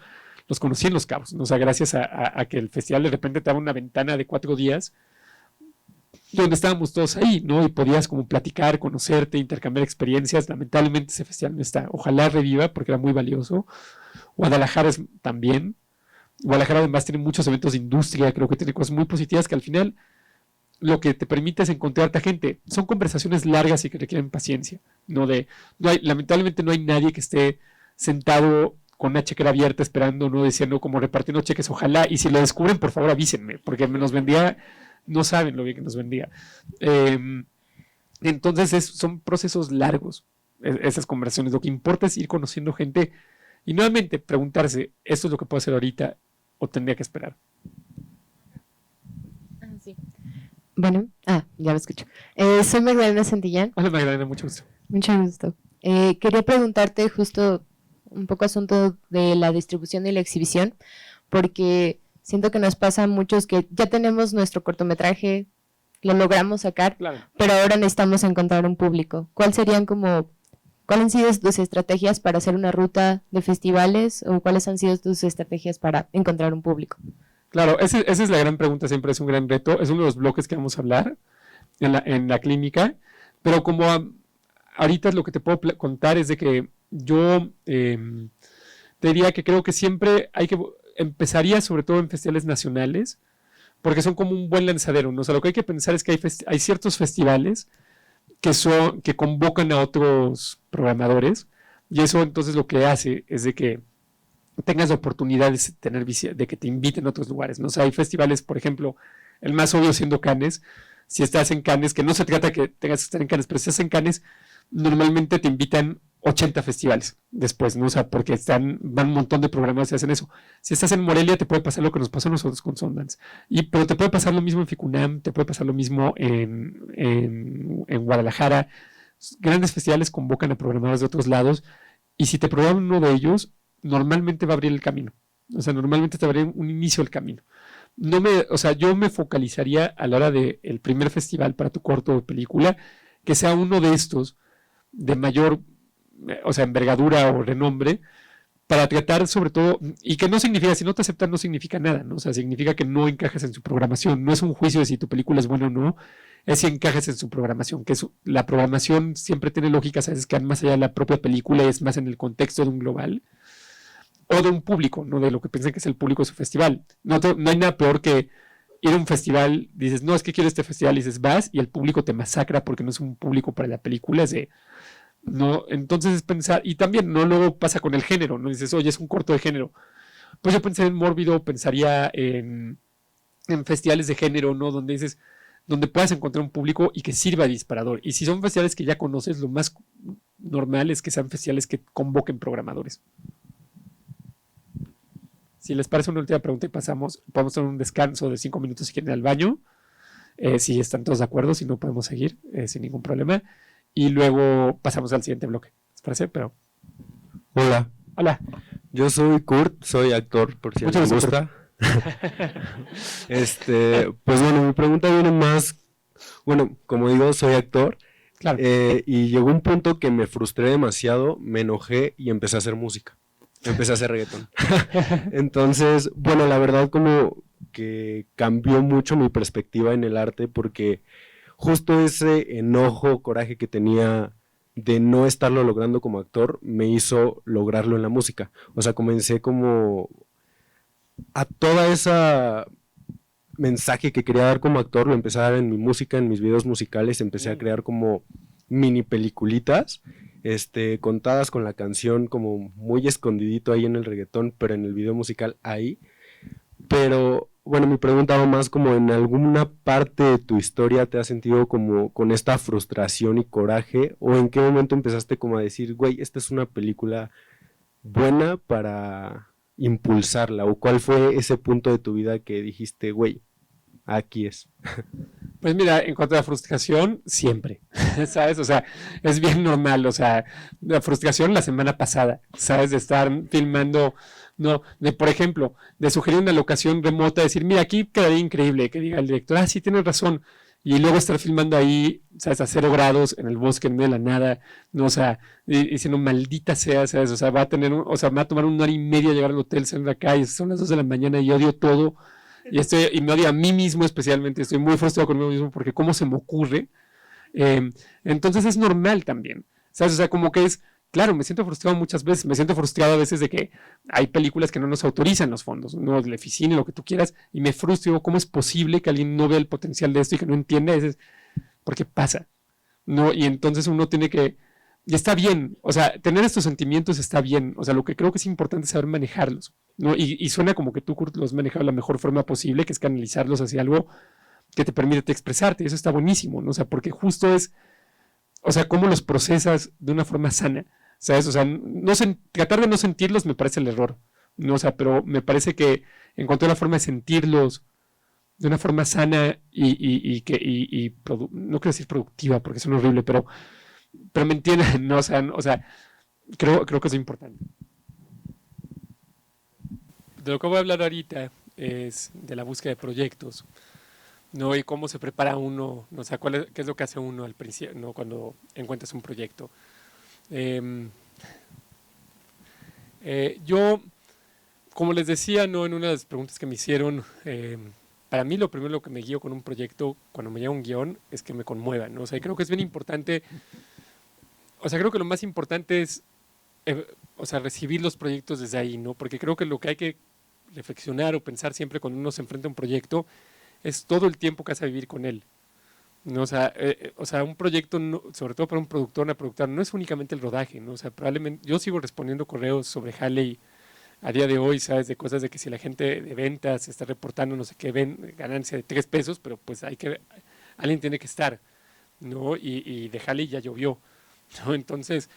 los conocí en Los Cabos, ¿no? O sea, gracias a que el festival de repente te daba una ventana de 4 días donde estábamos todos ahí, ¿no? Y podías como platicar, conocerte, intercambiar experiencias. Lamentablemente ese festival no está. Ojalá reviva porque era muy valioso. Guadalajara también. Guadalajara además tiene muchos eventos de industria, creo que tiene cosas muy positivas que al final lo que te permite es encontrarte a gente. Son conversaciones largas y que requieren paciencia. Lamentablemente no hay nadie que esté sentado con una chequera abierta esperando, no diciendo como repartiendo cheques, ojalá, y si lo descubren, por favor avísenme, porque nos vendía, no saben lo bien que nos vendía. Entonces son procesos largos, esas conversaciones. Lo que importa es ir conociendo gente y nuevamente preguntarse, ¿esto es lo que puedo hacer ahorita o tendría que esperar? Sí. Bueno, ya me escucho. Soy Magdalena Santillán. Hola Magdalena, mucho gusto. Mucho gusto. Quería preguntarte justo un poco asunto de la distribución y la exhibición, porque siento que nos pasa a muchos que ya tenemos nuestro cortometraje, lo logramos sacar, claro, pero ahora necesitamos encontrar un público. ¿Cuáles han sido tus estrategias para hacer una ruta de festivales o cuáles han sido tus estrategias para encontrar un público? Claro, esa es la gran pregunta, siempre es un gran reto, es uno de los bloques que vamos a hablar en la clínica, pero como ahorita lo que te puedo contar es de que yo te diría que creo que siempre empezaría sobre todo en festivales nacionales, porque son como un buen lanzadero, ¿no? O sea, lo que hay que pensar es que hay ciertos festivales que convocan a otros programadores, y eso entonces lo que hace es de que tengas oportunidades de que te inviten a otros lugares, ¿no? O sea, hay festivales, por ejemplo, el más obvio siendo Cannes. Si estás en Cannes, que no se trata que tengas que estar en Cannes, pero si estás en Cannes, normalmente te invitan 80 festivales después, ¿no? O sea, porque van un montón de programas y hacen eso. Si estás en Morelia, te puede pasar lo que nos pasó a nosotros con Sundance. Pero te puede pasar lo mismo en Ficunam, te puede pasar lo mismo en Guadalajara. Grandes festivales convocan a programadores de otros lados, y si te programan uno de ellos, normalmente va a abrir el camino. O sea, normalmente te va a abrir un inicio del camino. Yo me focalizaría a la hora del primer festival para tu corto o película, que sea uno de estos de mayor, envergadura o renombre, para tratar sobre todo, y que no significa, si no te aceptan no significa nada, ¿no? O sea, significa que no encajas en su programación. No es un juicio de si tu película es buena o no, es si encajas en su programación, la programación siempre tiene lógicas a veces que van más allá de la propia película y es más en el contexto de un global o de un público, no de lo que piensan que es el público de su festival. No hay nada peor que ir a un festival, dices, no, es que quiero este festival, y dices, vas, y el público te masacra porque no es un público para la película, no, entonces es pensar, y también no luego pasa con el género, no dices, oye, es un corto de género. Pues yo pensé en Mórbido, pensaría en festivales de género, ¿no? Donde puedas encontrar un público y que sirva de disparador. Y si son festivales que ya conoces, lo más normal es que sean festivales que convoquen programadores. Si les parece una última pregunta y podemos tener un descanso de 5 minutos si quieren ir al baño, si están todos de acuerdo, si no podemos seguir sin ningún problema, y luego pasamos al siguiente bloque. ¿Les parece? Hola. Hola. Yo soy Kurt, soy actor, por si les gusta. Pues bueno, mi pregunta viene más, bueno, como digo, soy actor. Claro. Y llegó un punto que me frustré demasiado, me enojé y empecé a hacer música. Empecé a hacer reggaetón. Entonces, bueno, la verdad como que cambió mucho mi perspectiva en el arte porque justo ese enojo, coraje que tenía de no estarlo logrando como actor, me hizo lograrlo en la música. O sea, comencé como a toda esa mensaje que quería dar como actor, lo empecé a dar en mi música, en mis videos musicales, empecé a crear como mini peliculitas, contadas con la canción como muy escondidito ahí en el reggaetón, pero en el video musical ahí. Pero bueno, mi pregunta va más como en alguna parte de tu historia te has sentido como con esta frustración y coraje, o en qué momento empezaste como a decir, güey, esta es una película buena para impulsarla, o cuál fue ese punto de tu vida que dijiste, güey, aquí es. Pues mira, en cuanto a la frustración, siempre, ¿sabes? O sea, es bien normal, o sea, la frustración la semana pasada, ¿sabes? De estar filmando, no, de por ejemplo, de sugerir una locación remota, decir, mira, aquí quedaría increíble, que diga el director, ah, sí, tienes razón, y luego estar filmando ahí, ¿sabes? A 0 grados, en el bosque, en medio de la nada, no, o sea, diciendo, maldita sea, ¿sabes? O sea, va a tener, o sea, me va a tomar 1 hora y media llegar al hotel, salir de acá, y son las 2 de la mañana y odio todo. Y me odio a mí mismo especialmente, estoy muy frustrado conmigo mismo porque cómo se me ocurre. Entonces es normal también, ¿sabes? O sea, como que es, claro, me siento frustrado muchas veces, me siento frustrado a veces de que hay películas que no nos autorizan los fondos, no el Eficine, lo que tú quieras, y me frustro, digo, ¿cómo es posible que alguien no vea el potencial de esto y que no entienda? Porque pasa, ¿no? Y entonces uno tiene que, y está bien, o sea, tener estos sentimientos está bien, o sea, lo que creo que es importante es saber manejarlos, ¿no? Y suena como que tú, Kurt, los has manejado de la mejor forma posible, que es canalizarlos hacia algo que te permite expresarte, y eso está buenísimo, ¿no? O sea, porque justo es, o sea, cómo los procesas de una forma sana, ¿sabes? O sea, tratar de no sentirlos me parece el error, ¿no? O sea, pero me parece que encontré la forma de sentirlos de una forma sana no quiero decir productiva, porque es horrible, pero me entienden, ¿no? O sea, creo que es importante. De lo que voy a hablar ahorita es de la búsqueda de proyectos, ¿no? Y cómo se prepara uno, ¿no? O sea, qué es lo que hace uno al principio, ¿no? Cuando encuentras un proyecto. Yo, como les decía, ¿no? En una de las preguntas que me hicieron, para mí lo primero que me guío con un proyecto, cuando me llega un guión, es que me conmueva, ¿no? O sea, creo que es bien importante. O sea, creo que lo más importante es, o sea, recibir los proyectos desde ahí, ¿no? Porque creo que lo que hay que reflexionar o pensar siempre cuando uno se enfrenta a un proyecto es todo el tiempo que vas a vivir con él, ¿no? O sea, un proyecto, sobre todo para un productor, una productora, no es únicamente el rodaje, ¿no? O sea, probablemente, yo sigo respondiendo correos sobre Halley a día de hoy, ¿sabes? De cosas de que si la gente de ventas está reportando no sé qué, ganancia de 3 pesos, pero pues alguien tiene que estar, ¿no? Y de Halley ya llovió, ¿no? Entonces,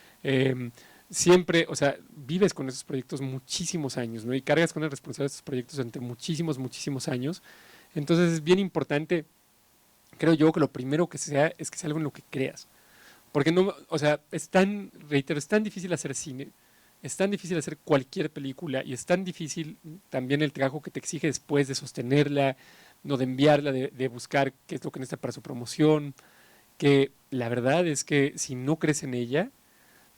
siempre, o sea, vives con esos proyectos muchísimos años, ¿no? Y cargas con la responsabilidad de estos proyectos durante muchísimos años. Entonces es bien importante, creo yo, que lo primero que sea es que sea algo en lo que creas. Porque no, o sea, es tan difícil hacer cine, es tan difícil hacer cualquier película y es tan difícil también el trabajo que te exige después de sostenerla, no de enviarla, de buscar qué es lo que necesita para su promoción, que la verdad es que si no crees en ella,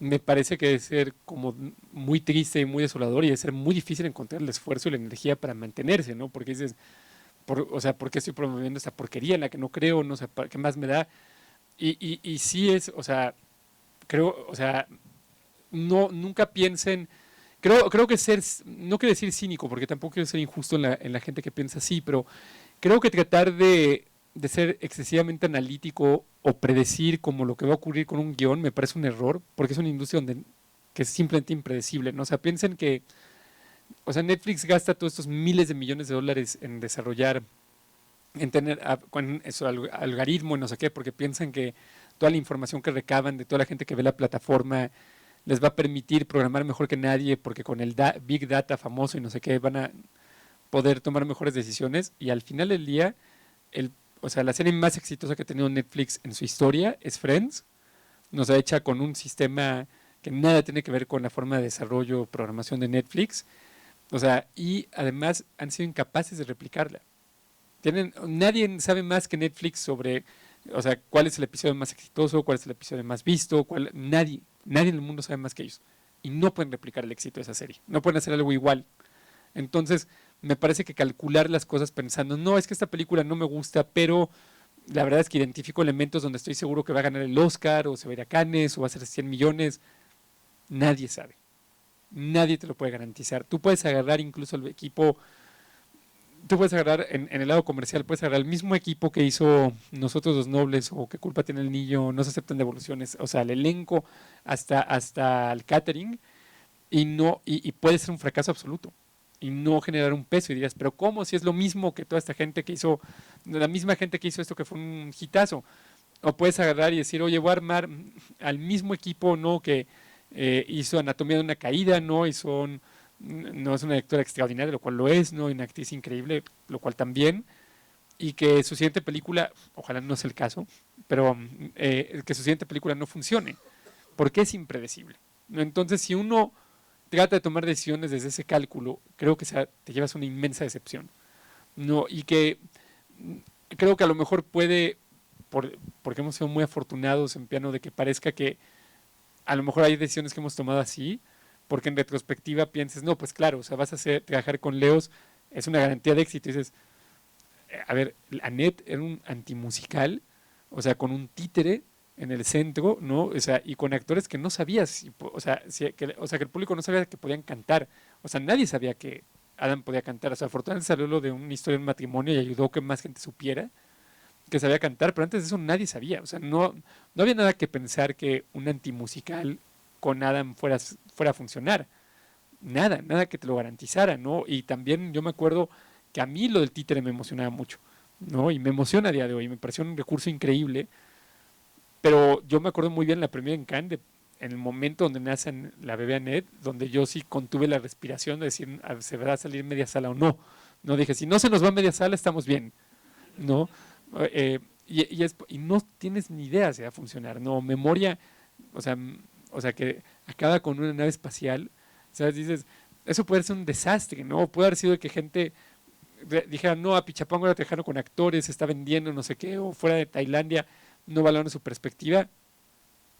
me parece que debe ser como muy triste y muy desolador y debe ser muy difícil encontrar el esfuerzo y la energía para mantenerse, ¿no? Porque dices, o sea, ¿por qué estoy promoviendo esta porquería en la que no creo? No sé, ¿qué más me da? Y sí es, o sea, creo, o sea, nunca piensen, creo que no quiero decir cínico, porque tampoco quiero ser injusto en la gente que piensa así, pero creo que tratar de ser excesivamente analítico o predecir como lo que va a ocurrir con un guión me parece un error, porque es una industria que es simplemente impredecible, ¿no? O sea, piensen que, o sea, Netflix gasta todos estos miles de millones de dólares en desarrollar, en tener con eso, algoritmo, no sé qué, porque piensan que toda la información que recaban de toda la gente que ve la plataforma les va a permitir programar mejor que nadie, porque con el Big Data famoso y no sé qué van a poder tomar mejores decisiones, y al final del día, o sea, la serie más exitosa que ha tenido Netflix en su historia es Friends, nos ha hecha con un sistema que nada tiene que ver con la forma de desarrollo o programación de Netflix, O sea, y además han sido incapaces de replicarla. Nadie sabe más que Netflix sobre, o sea, cuál es el episodio más exitoso, cuál es el episodio más visto, nadie en el mundo sabe más que ellos. Y no pueden replicar el éxito de esa serie, no pueden hacer algo igual. Entonces, me parece que calcular las cosas pensando, no, es que esta película no me gusta, pero la verdad es que identifico elementos donde estoy seguro que va a ganar el Oscar, o se va a ir a Cannes, o va a ser 100 millones, nadie sabe. Nadie te lo puede garantizar. Tú puedes agarrar incluso el equipo, tú puedes agarrar en el lado comercial, puedes agarrar el mismo equipo que hizo Nosotros los Nobles o Qué culpa tiene el niño, No se aceptan devoluciones, o sea, el elenco hasta el catering, y puede ser un fracaso absoluto y no generar un peso. Y dirías, pero ¿cómo? Si es lo mismo que toda esta gente que hizo, la misma gente que hizo esto que fue un hitazo. O puedes agarrar y decir, oye, voy a armar al mismo equipo, ¿no? Que hizo Anatomía de una caída, ¿no? No es una lectora extraordinaria, lo cual lo es, ¿no? Y una actriz increíble, lo cual también. Y que su siguiente película, ojalá no sea el caso, pero que su siguiente película no funcione, porque es impredecible. Entonces, si uno trata de tomar decisiones desde ese cálculo, creo que te llevas una inmensa decepción, ¿no? Y que creo que a lo mejor puede, porque hemos sido muy afortunados en piano, de que parezca que a lo mejor hay decisiones que hemos tomado así, porque en retrospectiva pienses, no, pues claro, o sea, vas a trabajar con Leos, es una garantía de éxito. Y dices, a ver, Annette era un antimusical, o sea, con un títere en el centro, ¿no? O sea, y con actores que no sabías, que el público no sabía que podían cantar. O sea, nadie sabía que Adam podía cantar. O sea, afortunadamente salió lo de una historia de un matrimonio y ayudó a que más gente supiera que sabía cantar, pero antes de eso nadie sabía. O sea, no había nada que pensar que un antimusical con Adam fuera a funcionar. Nada que te lo garantizara, ¿no? Y también yo me acuerdo que a mí lo del títere me emocionaba mucho, ¿no? Y me emociona a día de hoy, me pareció un recurso increíble. Pero yo me acuerdo muy bien la primera en Cannes, en el momento donde nace la bebé Annette, donde yo sí contuve la respiración de decir, ¿se va a salir media sala o no? No dije, si no se nos va media sala, estamos bien, ¿no? Y no tienes ni idea si va a funcionar, ¿no? Memoria, o sea que acaba con una nave espacial, ¿sabes? Dices, eso puede ser un desastre, ¿no? Puede haber sido que gente dijera, no, a Pichapango era tejano con actores, se está vendiendo no sé qué, o fuera de Tailandia, no valoran su perspectiva.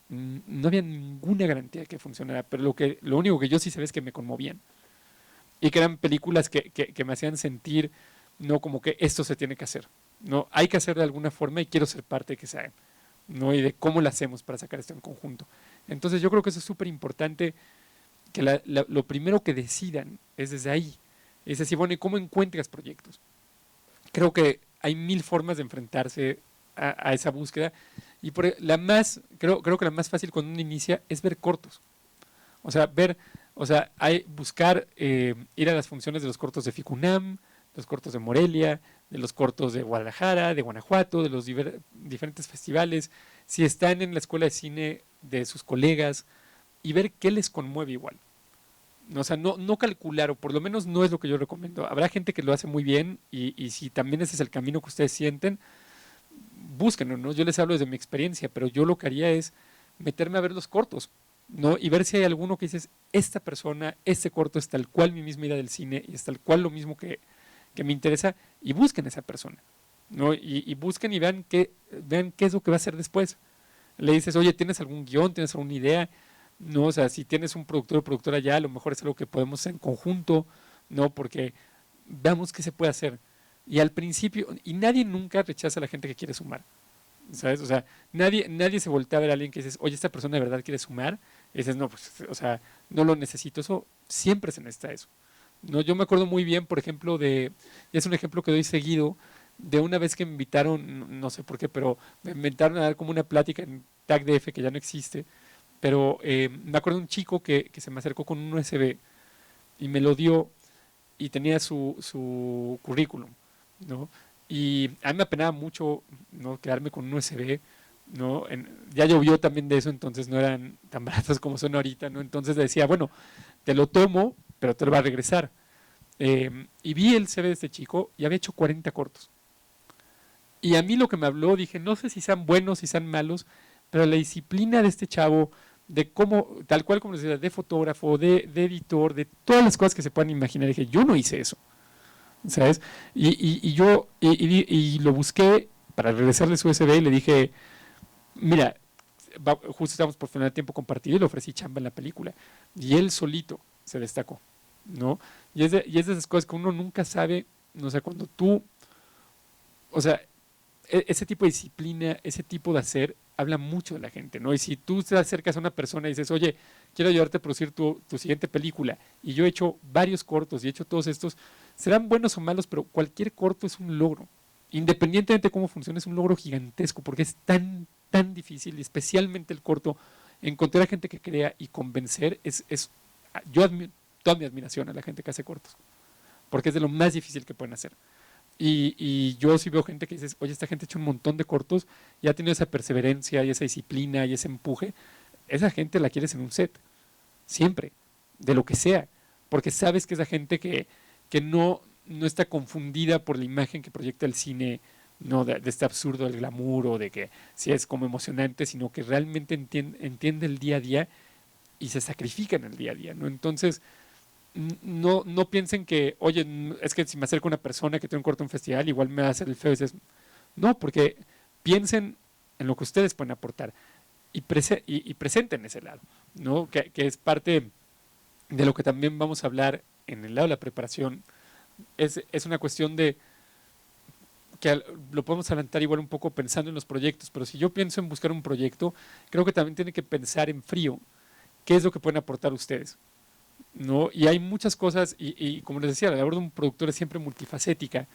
No había ninguna garantía de que funcionara, pero lo único que yo sí sabía es que me conmovían y que eran películas que me hacían sentir, no, como que esto se tiene que hacer, no, hay que hacer de alguna forma y quiero ser parte de que se haga, no, y de cómo lo hacemos para sacar esto en conjunto. Entonces yo creo que eso es súper importante, que lo primero que decidan es desde ahí, es decir, bueno, ¿y cómo encuentras proyectos? Creo que hay 1000 formas de enfrentarse a esa búsqueda, y creo que la más fácil cuando uno inicia es ver cortos. O sea, buscar ir a las funciones de los cortos de Ficunam, los cortos de Morelia, de los cortos de Guadalajara, de Guanajuato, de los diferentes festivales, si están en la escuela de cine de sus colegas, y ver qué les conmueve igual. O sea, no calcular, o por lo menos no es lo que yo recomiendo. Habrá gente que lo hace muy bien, y si también ese es el camino que ustedes sienten, búsquenlo, ¿no? Yo les hablo desde mi experiencia, pero yo lo que haría es meterme a ver los cortos, ¿no? Y ver si hay alguno que dices, esta persona, este corto es tal cual mi misma idea del cine, y es tal cual lo mismo que me interesa, y busquen a esa persona, ¿no? Y busquen y vean qué es lo que va a hacer después. Le dices, oye, ¿tienes algún guión? ¿Tienes alguna idea? No, o sea, si tienes un productor o productora ya, a lo mejor es algo que podemos hacer en conjunto, ¿no? Porque veamos qué se puede hacer. Y al principio, y nadie nunca rechaza a la gente que quiere sumar, ¿sabes? O sea, nadie se voltea a ver a alguien que dices, oye, esta persona de verdad quiere sumar, y dices, no, pues, o sea, no lo necesito. Eso, siempre se necesita eso, ¿no? Yo me acuerdo muy bien, por ejemplo, y es un ejemplo que doy seguido, de una vez que me invitaron, no sé por qué, pero me invitaron a dar como una plática en TACDF, que ya no existe, pero me acuerdo de un chico que se me acercó con un USB y me lo dio, y tenía su currículum, ¿no? Y a mí me apenaba mucho, ¿no?, quedarme con un USB, ¿no? Ya llovió también de eso, entonces no eran tan baratos como son ahorita, ¿no? Entonces decía, bueno, te lo tomo, pero te lo va a regresar. Y vi el CV de este chico y había hecho 40 cortos. Y a mí lo que me habló, dije, no sé si sean buenos, si sean malos, pero la disciplina de este chavo, de cómo, tal cual como les decía, de fotógrafo, de editor, de todas las cosas que se puedan imaginar. Y dije, yo no hice eso, ¿sabes? Y lo busqué para regresarle su USB y le dije, mira, justo estábamos por final de tiempo compartido y le ofrecí chamba en la película. Y él solito se destacó, ¿no? Y es de esas cosas que uno nunca sabe, no sé, cuando tú, o sea, ese tipo de disciplina, ese tipo de hacer, habla mucho de la gente, ¿no? Y si tú te acercas a una persona y dices, oye, quiero ayudarte a producir tu siguiente película, y yo he hecho varios cortos y he hecho todos estos, serán buenos o malos, pero cualquier corto es un logro. Independientemente de cómo funcione, es un logro gigantesco, porque es tan difícil, y especialmente el corto, encontrar a gente que crea y convencer, yo admiro toda mi admiración a la gente que hace cortos, porque es de lo más difícil que pueden hacer. Y yo sí veo gente que dices, oye, esta gente ha hecho un montón de cortos y ha tenido esa perseverancia y esa disciplina y ese empuje. Esa gente la quieres en un set, siempre, de lo que sea, porque sabes que es la gente que no está confundida por la imagen que proyecta el cine, no de este absurdo del glamour o de que sí es como emocionante, sino que realmente entiende el día a día y se sacrifica en el día a día, ¿no? Entonces, no piensen que, oye, es que si me acerco a una persona que tiene un corto en un festival, igual me va a hacer el feo. No, porque piensen en lo que ustedes pueden aportar y presenten ese lado, ¿no? Que es parte de lo que también vamos a hablar en el lado de la preparación. Es una cuestión de que lo podemos adelantar igual un poco pensando en los proyectos, pero si yo pienso en buscar un proyecto, creo que también tiene que pensar en frío qué es lo que pueden aportar ustedes, ¿no? Y hay muchas cosas, y como les decía, la labor de un productor es siempre multifacética,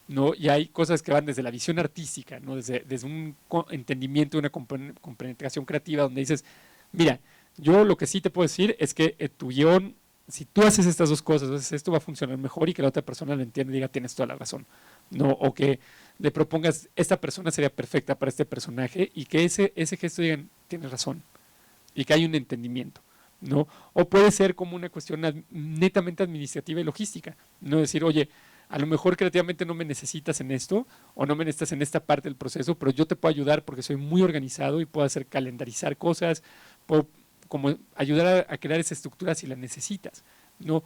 ¿no? Y hay cosas que van desde la visión artística, ¿no? Desde un entendimiento, una compenetración creativa, donde dices, mira, yo lo que sí te puedo decir es que tu guión, si tú haces estas dos cosas, entonces esto va a funcionar mejor, y que la otra persona lo entienda y diga, tienes toda la razón, ¿no? O que le propongas, esta persona sería perfecta para este personaje, y que ese gesto digan, tienes razón, y que hay un entendimiento, ¿no? O puede ser como una cuestión netamente administrativa y logística, no decir, oye, a lo mejor creativamente no me necesitas en esto, o no me necesitas en esta parte del proceso, pero yo te puedo ayudar porque soy muy organizado y puedo hacer calendarizar cosas, puedo como ayudar a crear esa estructura si la necesitas, ¿no?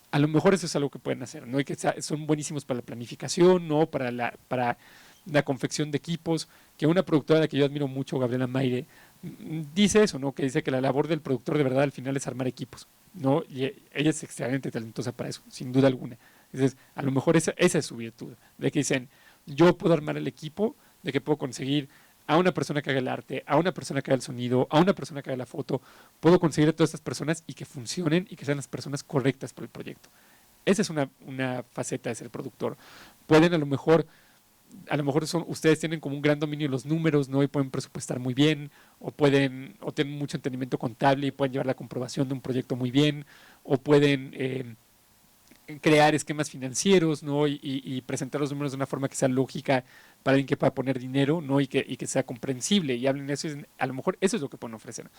A lo mejor eso es algo que pueden hacer, ¿no? Y que son buenísimos para la planificación, ¿no? Para la confección de equipos, que una productora a la que yo admiro mucho, Gabriela Maire, dice eso, ¿no? Que dice que la labor del productor de verdad al final es armar equipos, ¿no? Y ella es extremadamente talentosa para eso, sin duda alguna. Entonces, a lo mejor esa es su virtud, de que dicen, yo puedo armar el equipo, de que puedo conseguir a una persona que haga el arte, a una persona que haga el sonido, a una persona que haga la foto, puedo conseguir a todas estas personas y que funcionen y que sean las personas correctas para el proyecto. Esa es una faceta de ser productor. Pueden a lo mejor ustedes tienen como un gran dominio de los números, ¿no? Y pueden presupuestar muy bien, o tienen mucho entendimiento contable y pueden llevar la comprobación de un proyecto muy bien, o pueden crear esquemas financieros, ¿no? Y presentar los números de una forma que sea lógica para alguien que pueda poner dinero, ¿no? Y que sea comprensible y hablen de eso. A lo mejor eso es lo que pueden ofrecer.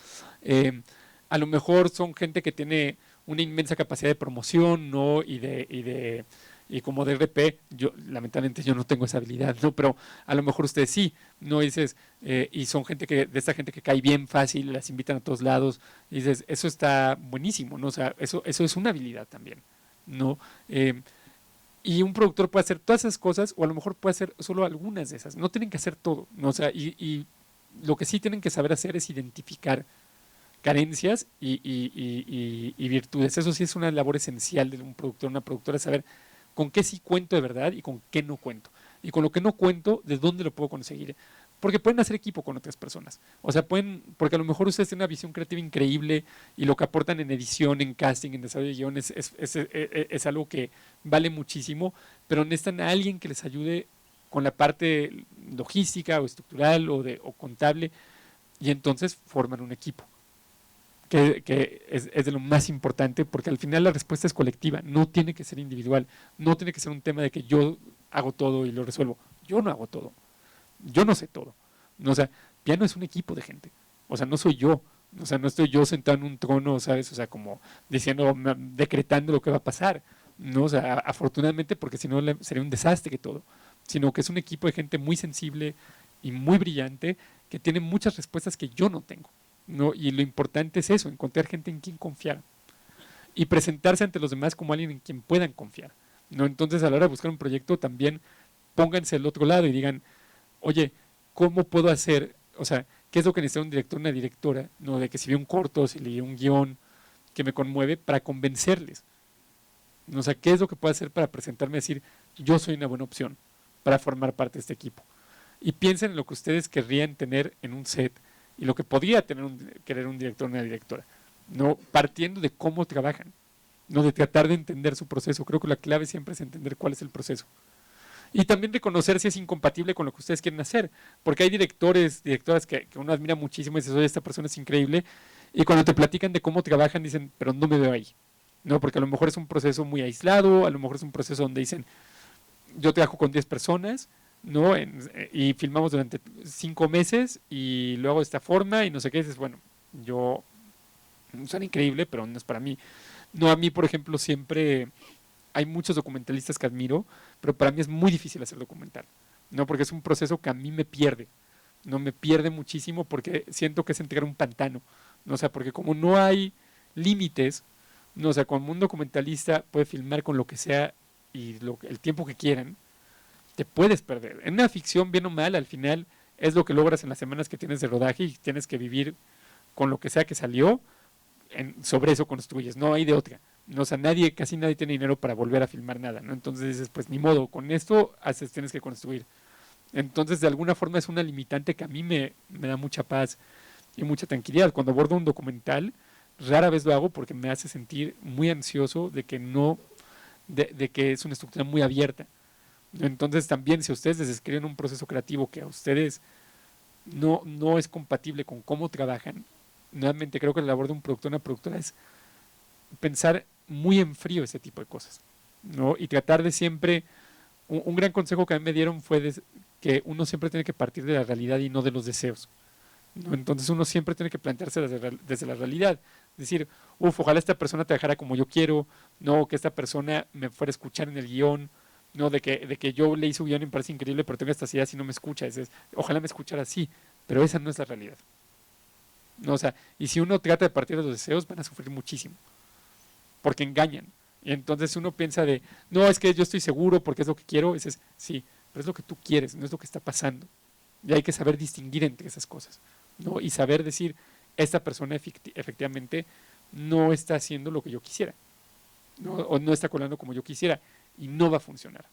A lo mejor son gente que tiene una inmensa capacidad de promoción, ¿no? Y como de RP, lamentablemente yo no tengo esa habilidad, ¿no? Pero a lo mejor ustedes sí, ¿no? Y dices, y son de esta gente que cae bien fácil, las invitan a todos lados, y dices, eso está buenísimo, ¿no? O sea, eso es una habilidad también, ¿no? Y un productor puede hacer todas esas cosas, o a lo mejor puede hacer solo algunas de esas, no tienen que hacer todo, ¿no? O sea, y lo que sí tienen que saber hacer es identificar carencias y virtudes. Eso sí es una labor esencial de un productor, una productora, saber con qué sí cuento de verdad y con qué no cuento. Y con lo que no cuento, ¿de dónde lo puedo conseguir? Porque pueden hacer equipo con otras personas. O sea, porque a lo mejor ustedes tienen una visión creativa increíble y lo que aportan en edición, en casting, en desarrollo de guión es algo que vale muchísimo, pero necesitan a alguien que les ayude con la parte logística o estructural o contable, y entonces forman un equipo. Que es de lo más importante, porque al final la respuesta es colectiva, no tiene que ser individual, no tiene que ser un tema de que yo hago todo y lo resuelvo. Yo no hago todo, yo no sé todo, ¿no? O sea, piano es un equipo de gente, o sea, no soy yo, o sea, no estoy yo sentado en un trono, ¿sabes? O sea, como diciendo, decretando lo que va a pasar, ¿no? O sea, afortunadamente, porque si no sería un desastre que todo, sino que es un equipo de gente muy sensible y muy brillante, que tiene muchas respuestas que yo no tengo, ¿no? Y lo importante es eso, encontrar gente en quien confiar y presentarse ante los demás como alguien en quien puedan confiar, ¿no? Entonces, a la hora de buscar un proyecto, también pónganse al otro lado y digan, oye, ¿cómo puedo hacer? O sea, ¿qué es lo que necesita un director, una directora? ¿No? De que si vi un corto, si leí un guión que me conmueve, para convencerles. ¿No? O sea, ¿qué es lo que puedo hacer para presentarme y decir, yo soy una buena opción para formar parte de este equipo? Y piensen en lo que ustedes querrían tener en un set y lo que podría querer un director o una directora, ¿no? Partiendo de cómo trabajan, no de tratar de entender su proceso. Creo que la clave siempre es entender cuál es el proceso. Y también reconocer si es incompatible con lo que ustedes quieren hacer, porque hay directores, directoras que uno admira muchísimo y dices, oye, esta persona es increíble, y cuando te platican de cómo trabajan dicen, pero no me veo ahí, ¿no? Porque a lo mejor es un proceso muy aislado, a lo mejor es un proceso donde dicen, yo trabajo con 10 personas, ¿no? Y filmamos durante 5 meses y lo hago de esta forma y no sé qué, dices, bueno, yo, suena increíble, pero no es para mí. No, a mí, por ejemplo, siempre hay muchos documentalistas que admiro, pero para mí es muy difícil hacer documental, ¿no? Porque es un proceso que a mí me pierde, ¿no? Me pierde muchísimo porque siento que es entregar un pantano, ¿no? O sea, porque como no hay límites, ¿no? O sea, como un documentalista puede filmar con lo que sea y el tiempo que quieran, te puedes perder. En una ficción, bien o mal, al final es lo que logras en las semanas que tienes de rodaje y tienes que vivir con lo que sea que salió, sobre eso construyes, no hay de otra. No, o sea, casi nadie tiene dinero para volver a filmar nada, ¿no? Entonces dices, pues ni modo, con esto tienes que construir. Entonces, de alguna forma es una limitante que a mí me da mucha paz y mucha tranquilidad. Cuando abordo un documental, rara vez lo hago porque me hace sentir muy ansioso de que de que es una estructura muy abierta. Entonces, también si ustedes les describen un proceso creativo que a ustedes no es compatible con cómo trabajan, nuevamente creo que la labor de un productor, una productora es pensar muy en frío ese tipo de cosas, ¿no? Y tratar de siempre, un gran consejo que a mí me dieron fue que uno siempre tiene que partir de la realidad y no de los deseos, ¿no? Entonces uno siempre tiene que plantearse desde la realidad, decir, ojalá esta persona trabajara como yo quiero, no que esta persona me fuera a escuchar en el guión, no de que yo leí su guión y me parece increíble, pero tengo estas ideas y no me escucha, ojalá me escuchara así, pero esa no es la realidad, ¿no? O sea, y si uno trata de partir de los deseos, van a sufrir muchísimo, porque engañan. Y entonces uno piensa no, es que yo estoy seguro porque es lo que quiero, sí, pero es lo que tú quieres, no es lo que está pasando. Y hay que saber distinguir entre esas cosas, ¿no? Y saber decir, esta persona efectivamente no está haciendo lo que yo quisiera, ¿no? O no está colando como yo quisiera, y no va a funcionar.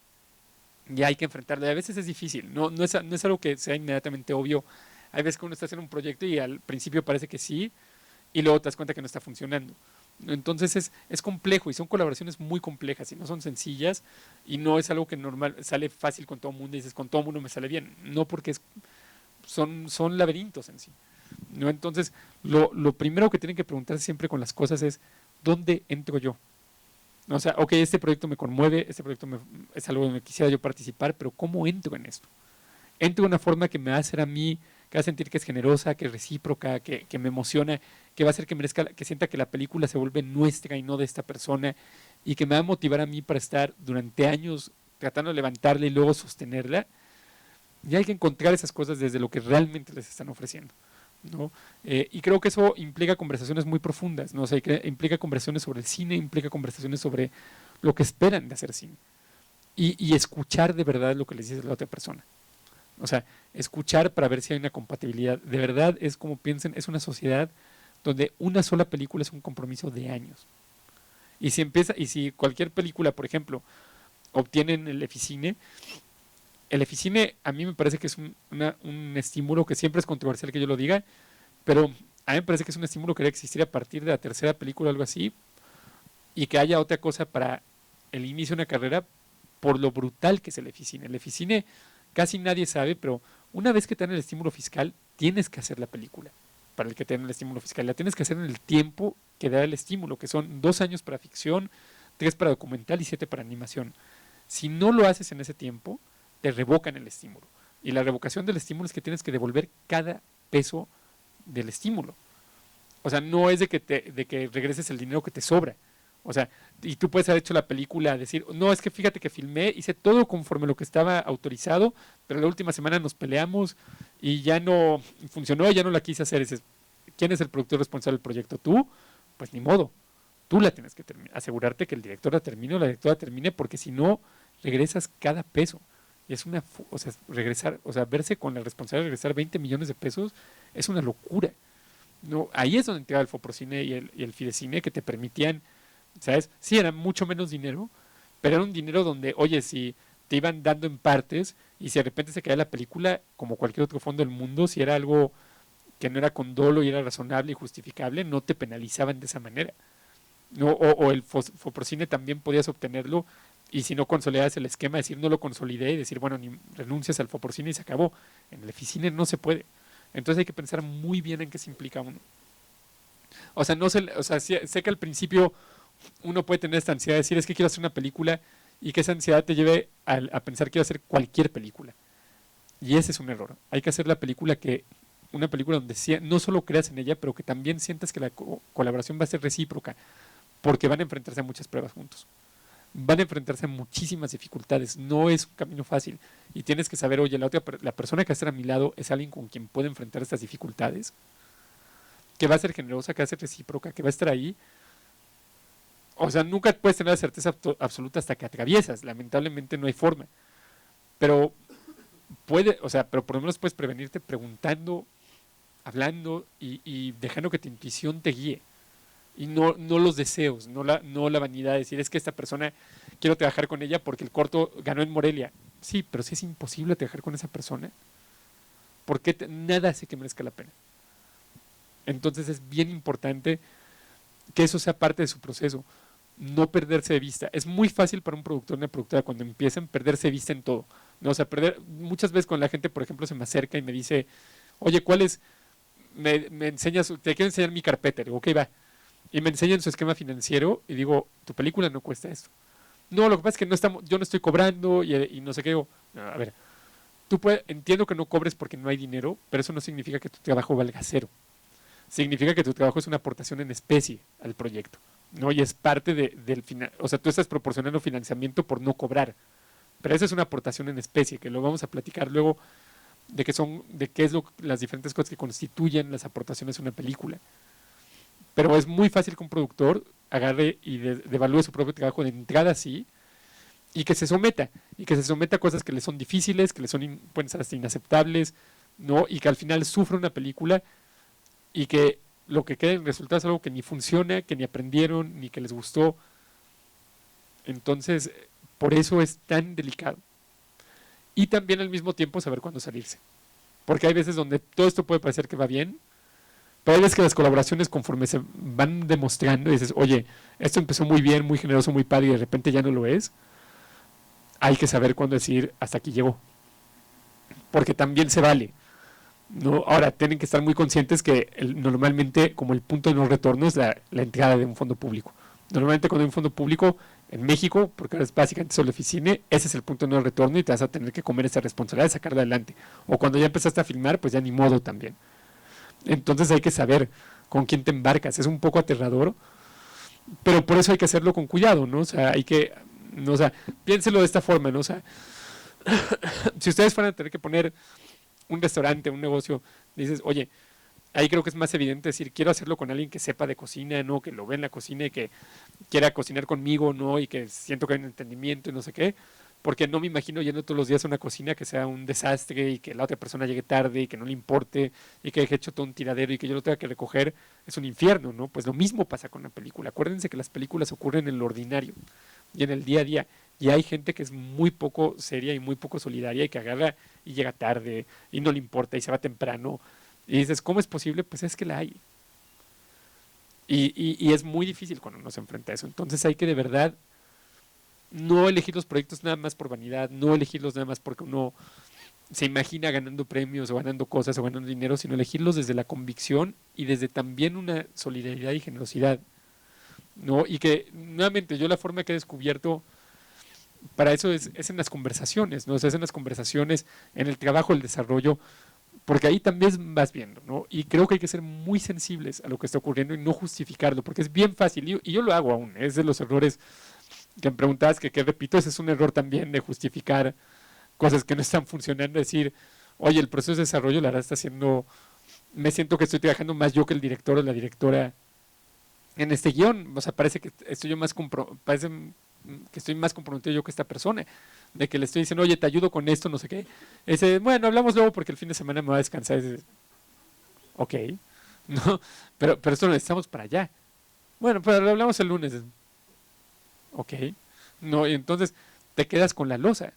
Y hay que enfrentarlo. Y a veces es difícil, no es algo que sea inmediatamente obvio. Hay veces que uno está haciendo un proyecto y al principio parece que sí, y luego te das cuenta que no está funcionando. Entonces es complejo y son colaboraciones muy complejas y no son sencillas y no es algo que normal sale fácil con todo el mundo y dices con todo el mundo me sale bien, no, porque son laberintos en sí, ¿no? Entonces lo primero que tienen que preguntarse siempre con las cosas es ¿dónde entro yo? O sea, ok, este proyecto me conmueve, este proyecto es algo donde quisiera yo participar, pero ¿cómo entro en esto? Entro de una forma que me va a hacer a mí, que va a sentir que es generosa, que es recíproca, que me emociona, que va a hacer que merezca, que sienta que la película se vuelve nuestra y no de esta persona, y que me va a motivar a mí para estar durante años tratando de levantarla y luego sostenerla. Y hay que encontrar esas cosas desde lo que realmente les están ofreciendo, ¿no? Y creo que eso implica conversaciones muy profundas, ¿no? O sea, implica conversaciones sobre el cine, implica conversaciones sobre lo que esperan de hacer cine. Y escuchar de verdad lo que les dice la otra persona. O sea, escuchar para ver si hay una compatibilidad. De verdad es como piensen, es una sociedad donde una sola película es un compromiso de años. Y si cualquier película, por ejemplo, obtienen el Eficine a mí me parece que es un estímulo que siempre es controversial que yo lo diga, pero a mí me parece que es un estímulo que debe existir a partir de la tercera película o algo así, y que haya otra cosa para el inicio de una carrera por lo brutal que es el Eficine. El Eficine casi nadie sabe, pero una vez que te dan el estímulo fiscal, tienes que hacer la película para el que te dan el estímulo fiscal. La tienes que hacer en el tiempo que da el estímulo, que son 2 años para ficción, 3 para documental y 7 para animación. Si no lo haces en ese tiempo, te revocan el estímulo. Y la revocación del estímulo es que tienes que devolver cada peso del estímulo. O sea, no es de que regreses el dinero que te sobra. O sea, y tú puedes haber hecho la película, decir, no, es que fíjate que filmé, hice todo conforme lo que estaba autorizado, pero la última semana nos peleamos y ya no funcionó, ya no la quise hacer. Dices, ¿quién es el productor responsable del proyecto? ¿Tú? Pues ni modo. Tú la tienes que asegurarte que el director la termine o la directora termine, porque si no, regresas cada peso. Y es o sea, regresar, o sea, verse con la responsabilidad de regresar 20 millones de pesos es una locura. No, ahí es donde entraba el Foprocine y el Fidecine, que te permitían, ¿sabes? Sí, era mucho menos dinero, pero era un dinero donde, oye, si te iban dando en partes y si de repente se caía la película, como cualquier otro fondo del mundo, si era algo que no era con dolo y era razonable y justificable, no te penalizaban de esa manera. No, o el Foprocine también podías obtenerlo, y si no consolidabas el esquema, decir no lo consolidé y decir, bueno, ni renuncias al Foprocine y se acabó. En el Eficine no se puede. Entonces hay que pensar muy bien en qué se implica uno. O sea, sé que al principio uno puede tener esta ansiedad de decir, es que quiero hacer una película, y que esa ansiedad te lleve a pensar que quiero hacer cualquier película. Y ese es un error. Hay que hacer una película donde no solo creas en ella, pero que también sientas que la colaboración va a ser recíproca, porque van a enfrentarse a muchas pruebas juntos. Van a enfrentarse a muchísimas dificultades. No es un camino fácil. Y tienes que saber, oye, la persona que va a estar a mi lado es alguien con quien puede enfrentar estas dificultades, que va a ser generosa, que va a ser recíproca, que va a estar ahí. O sea, nunca puedes tener la certeza absoluta hasta que atraviesas. Lamentablemente no hay forma. Pero pero por lo menos puedes prevenirte preguntando, hablando y dejando que tu intuición te guíe. Y no los deseos, no la vanidad de decir, es que esta persona, quiero trabajar con ella porque el corto ganó en Morelia. Sí, pero si es imposible trabajar con esa persona, porque nada hace que merezca la pena. Entonces es bien importante que eso sea parte de su proceso, no perderse de vista. Es muy fácil para un productor, una productora, cuando empiezan, perderse de vista en todo, ¿no? O sea, muchas veces con la gente, por ejemplo, se me acerca y me dice, oye, ¿cuál es? Me enseñas, te quiero enseñar mi carpeta. Le digo, ok, va. Y me enseñan su esquema financiero y digo, tu película no cuesta esto. No, lo que pasa es que yo no estoy cobrando y no sé qué. Digo, a ver, entiendo que no cobres porque no hay dinero, pero eso no significa que tu trabajo valga cero. Significa que tu trabajo es una aportación en especie al proyecto, ¿no? Y es parte del final. O sea, tú estás proporcionando financiamiento por no cobrar, pero esa es una aportación en especie, que lo vamos a platicar luego de qué es las diferentes cosas que constituyen las aportaciones a una película. Pero es muy fácil que un productor agarre y devalúe su propio trabajo de entrada así, y que se someta a cosas que le son difíciles, que pueden ser hasta inaceptables, ¿no? Y que al final sufra una película y que lo que quede en resultado es algo que ni funciona, que ni aprendieron, ni que les gustó. Entonces, por eso es tan delicado. Y también al mismo tiempo saber cuándo salirse. Porque hay veces donde todo esto puede parecer que va bien, pero hay veces que las colaboraciones, conforme se van demostrando, y dices, oye, esto empezó muy bien, muy generoso, muy padre, y de repente ya no lo es, hay que saber cuándo decir, hasta aquí llegó. Porque también se vale, ¿no? Ahora, tienen que estar muy conscientes que normalmente, como el punto de no retorno, es la entrada de un fondo público. Normalmente cuando hay un fondo público en México, porque ahora es básicamente solo Eficine, ese es el punto de no retorno y te vas a tener que comer esa responsabilidad de sacarla adelante. O cuando ya empezaste a filmar, pues ya ni modo también. Entonces hay que saber con quién te embarcas. Es un poco aterrador, pero por eso hay que hacerlo con cuidado, ¿no? O sea, piénselo de esta forma, ¿no? O sea, si ustedes fueran a tener que poner un restaurante, un negocio, dices, oye, ahí creo que es más evidente decir, quiero hacerlo con alguien que sepa de cocina, ¿no? Que lo ve en la cocina y que quiera cocinar conmigo, ¿no? Y que siento que hay un entendimiento y no sé qué. Porque no me imagino yendo todos los días a una cocina que sea un desastre y que la otra persona llegue tarde y que no le importe y que haya hecho todo un tiradero y que yo lo tenga que recoger. Es un infierno, ¿no? Pues lo mismo pasa con una película. Acuérdense que las películas ocurren en lo ordinario y en el día a día. Y hay gente que es muy poco seria y muy poco solidaria y que agarra y llega tarde y no le importa y se va temprano. Y dices, ¿cómo es posible? Pues es que la hay. Y es muy difícil cuando uno se enfrenta a eso. Entonces hay que de verdad no elegir los proyectos nada más por vanidad, no elegirlos nada más porque uno se imagina ganando premios o ganando cosas o ganando dinero, sino elegirlos desde la convicción y desde también una solidaridad y generosidad, ¿no? Y que, nuevamente, yo la forma que he descubierto para eso es en las conversaciones, ¿no? O sea, es en las conversaciones, en el trabajo, el desarrollo, porque ahí también vas viendo, ¿no? Y creo que hay que ser muy sensibles a lo que está ocurriendo y no justificarlo, porque es bien fácil, y yo lo hago aún, es de los errores que me preguntabas, que repito, ese es un error también de justificar cosas que no están funcionando, decir, oye, el proceso de desarrollo la verdad está siendo me siento que estoy trabajando más yo que el director o la directora en este guión. O sea, parece que estoy yo más parece que estoy más comprometido yo que esta persona, de que le estoy diciendo, oye, te ayudo con esto, no sé qué. Ese, bueno, hablamos luego porque el fin de semana me va a descansar. Ok, no, pero esto lo necesitamos para allá. Bueno, pero lo hablamos el lunes. Ok, no, y entonces te quedas con la losa,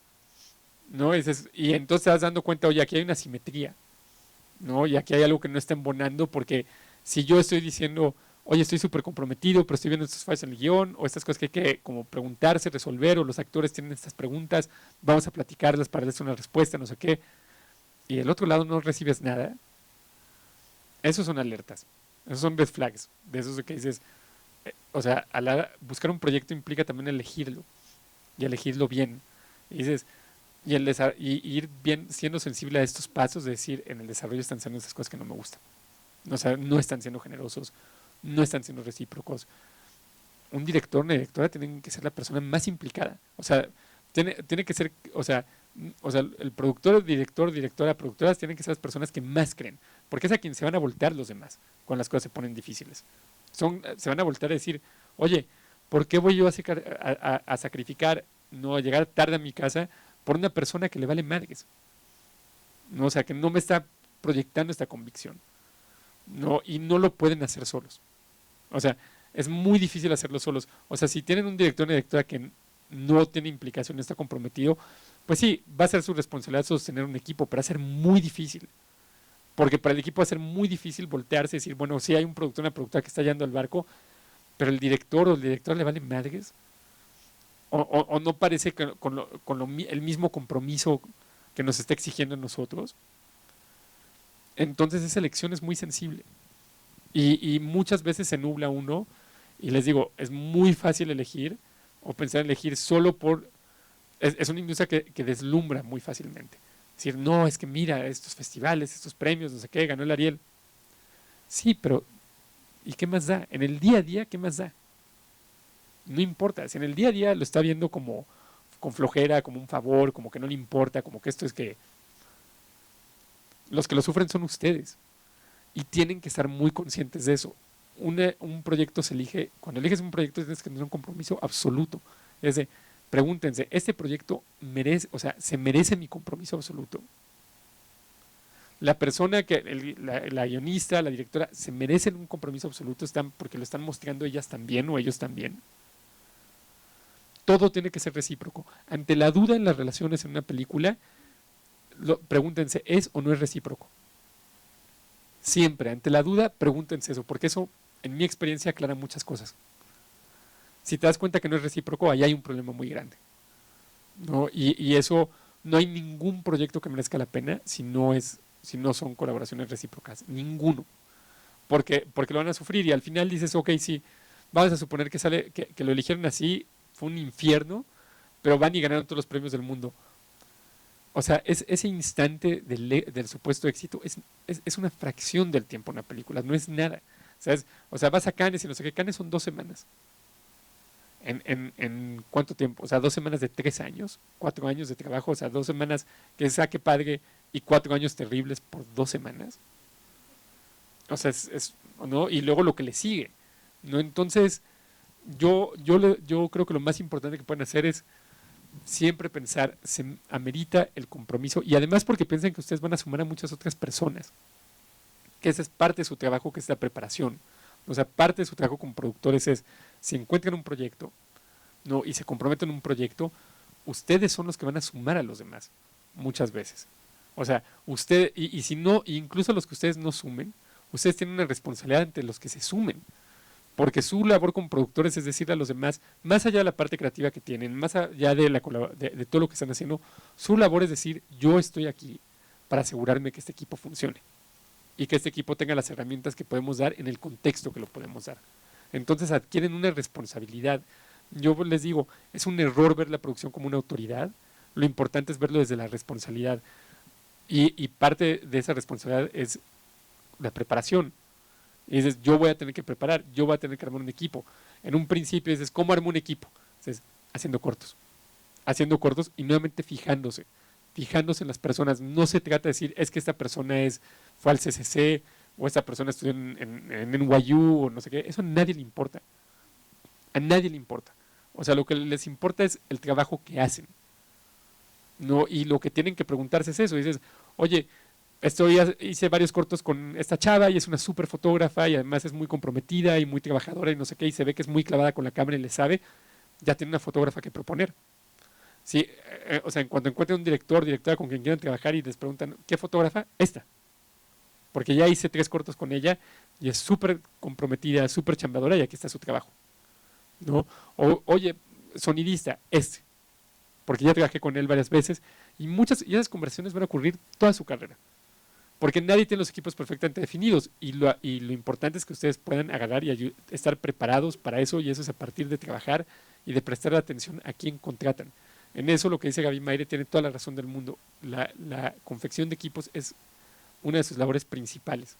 ¿no? Y entonces te vas dando cuenta, oye, aquí hay una simetría, ¿no? Y aquí hay algo que no está embonando, porque si yo estoy diciendo, oye, estoy súper comprometido, pero estoy viendo estos fallos en el guión, o estas cosas que hay que como preguntarse, resolver, o los actores tienen estas preguntas, vamos a platicarlas para darles una respuesta, no sé qué, y del otro lado no recibes nada, esos son alertas, esos son red flags, de esos de que dices, o sea, buscar un proyecto implica también elegirlo, y elegirlo bien, y dices, y ir bien siendo sensible a estos pasos, de decir, en el desarrollo están siendo esas cosas que no me gustan, o sea, no están siendo generosos, no están siendo recíprocos. Un director, una directora tienen que ser la persona más implicada. O sea, tiene que ser, o sea, el productor, el director, directora, productoras tienen que ser las personas que más creen, porque es a quien se van a voltear los demás cuando las cosas se ponen difíciles. Se van a voltear a decir, oye, ¿por qué voy yo a sacrificar, no a llegar tarde a mi casa por una persona que le vale madres? No, o sea, que no me está proyectando esta convicción. No, y no lo pueden hacer solos. O sea, es muy difícil hacerlo solos. O sea, si tienen un director o una directora que no tiene implicación, no está comprometido, pues sí, va a ser su responsabilidad sostener un equipo, pero va a ser muy difícil. Porque para el equipo va a ser muy difícil voltearse y decir, bueno, sí hay un productor, una productora que está yendo al barco, pero el director o el director le vale madres. O no parece que el mismo compromiso que nos está exigiendo a nosotros. Entonces esa elección es muy sensible. Y muchas veces se nubla uno. Y les digo, es muy fácil elegir o pensar en elegir solo por... Es una industria que deslumbra muy fácilmente. Es decir, no, es que mira, estos festivales, estos premios, no sé qué, ganó el Ariel. Sí, pero ¿y qué más da? En el día a día, ¿qué más da? No importa. Si en el día a día lo está viendo como con flojera, como un favor, como que no le importa, como que esto es que... Los que lo sufren son ustedes. Y tienen que estar muy conscientes de eso. Un proyecto se elige, cuando eliges un proyecto tienes que tener un compromiso absoluto. Es de, pregúntense, ¿este proyecto merece, o sea, se merece mi compromiso absoluto? La persona la guionista, la directora, ¿se merecen un compromiso absoluto? Porque lo están mostrando ellas también o ellos también. Todo tiene que ser recíproco. Ante la duda en las relaciones en una película, pregúntense, ¿es o no es recíproco? Siempre, ante la duda, pregúntense eso, porque eso, en mi experiencia, aclara muchas cosas. Si te das cuenta que no es recíproco, ahí hay un problema muy grande, ¿no? Y eso, no hay ningún proyecto que merezca la pena si no son colaboraciones recíprocas, ninguno. Porque lo van a sufrir y al final dices, ok, sí, vamos a suponer que lo eligieron así, fue un infierno, pero van y ganaron todos los premios del mundo. O sea, ese instante del supuesto éxito es una fracción del tiempo en una película, no es nada. ¿Sabes? O sea, vas a Cannes y no sé qué, Cannes son 2 semanas. ¿En cuánto tiempo? O sea, 2 semanas de 3 años, 4 años de trabajo, o sea, 2 semanas que saque padre y 4 años terribles por 2 semanas. O sea, ¿no? Y luego lo que le sigue, ¿no? Entonces, yo creo que lo más importante que pueden hacer es siempre pensar, se amerita el compromiso y además porque piensan que ustedes van a sumar a muchas otras personas, que esa es parte de su trabajo, que es la preparación. O sea, parte de su trabajo como productores es, si encuentran un proyecto, ¿no? Y se comprometen en un proyecto, ustedes son los que van a sumar a los demás, muchas veces. O sea, y si no, incluso los que ustedes no sumen, ustedes tienen una responsabilidad ante los que se sumen. Porque su labor como productores es decirle a los demás, más allá de la parte creativa que tienen, más allá de todo lo que están haciendo, su labor es decir, yo estoy aquí para asegurarme que este equipo funcione y que este equipo tenga las herramientas que podemos dar en el contexto que lo podemos dar. Entonces adquieren una responsabilidad. Yo les digo, es un error ver la producción como una autoridad, lo importante es verlo desde la responsabilidad y parte de esa responsabilidad es la preparación. Y dices, yo voy a tener que preparar, yo voy a tener que armar un equipo. En un principio dices, ¿cómo armo un equipo? Dices, haciendo cortos y nuevamente fijándose en las personas. No se trata de decir, es que esta persona fue al CCC, o esta persona estudió en NYU o no sé qué, eso a nadie le importa. A nadie le importa. O sea, lo que les importa es el trabajo que hacen. ¿No? Y lo que tienen que preguntarse es eso. Dices, oye, hice varios cortos con esta chava y es una súper fotógrafa y además es muy comprometida y muy trabajadora y no sé qué, y se ve que es muy clavada con la cámara y le sabe, ya tiene una fotógrafa que proponer. Sí, o sea, en cuanto encuentren un directora con quien quieran trabajar y les preguntan, ¿qué fotógrafa? Esta. Porque ya hice 3 cortos con ella y es súper comprometida, súper chambadora y aquí está su trabajo. ¿No? Oye, sonidista, porque ya trabajé con él varias veces y esas conversaciones van a ocurrir toda su carrera. Porque nadie tiene los equipos perfectamente definidos y lo importante es que ustedes puedan agarrar y estar preparados para eso, y eso es a partir de trabajar y de prestar atención a quien contratan. En eso lo que dice Gaby Mayre tiene toda la razón del mundo. La confección de equipos es una de sus labores principales,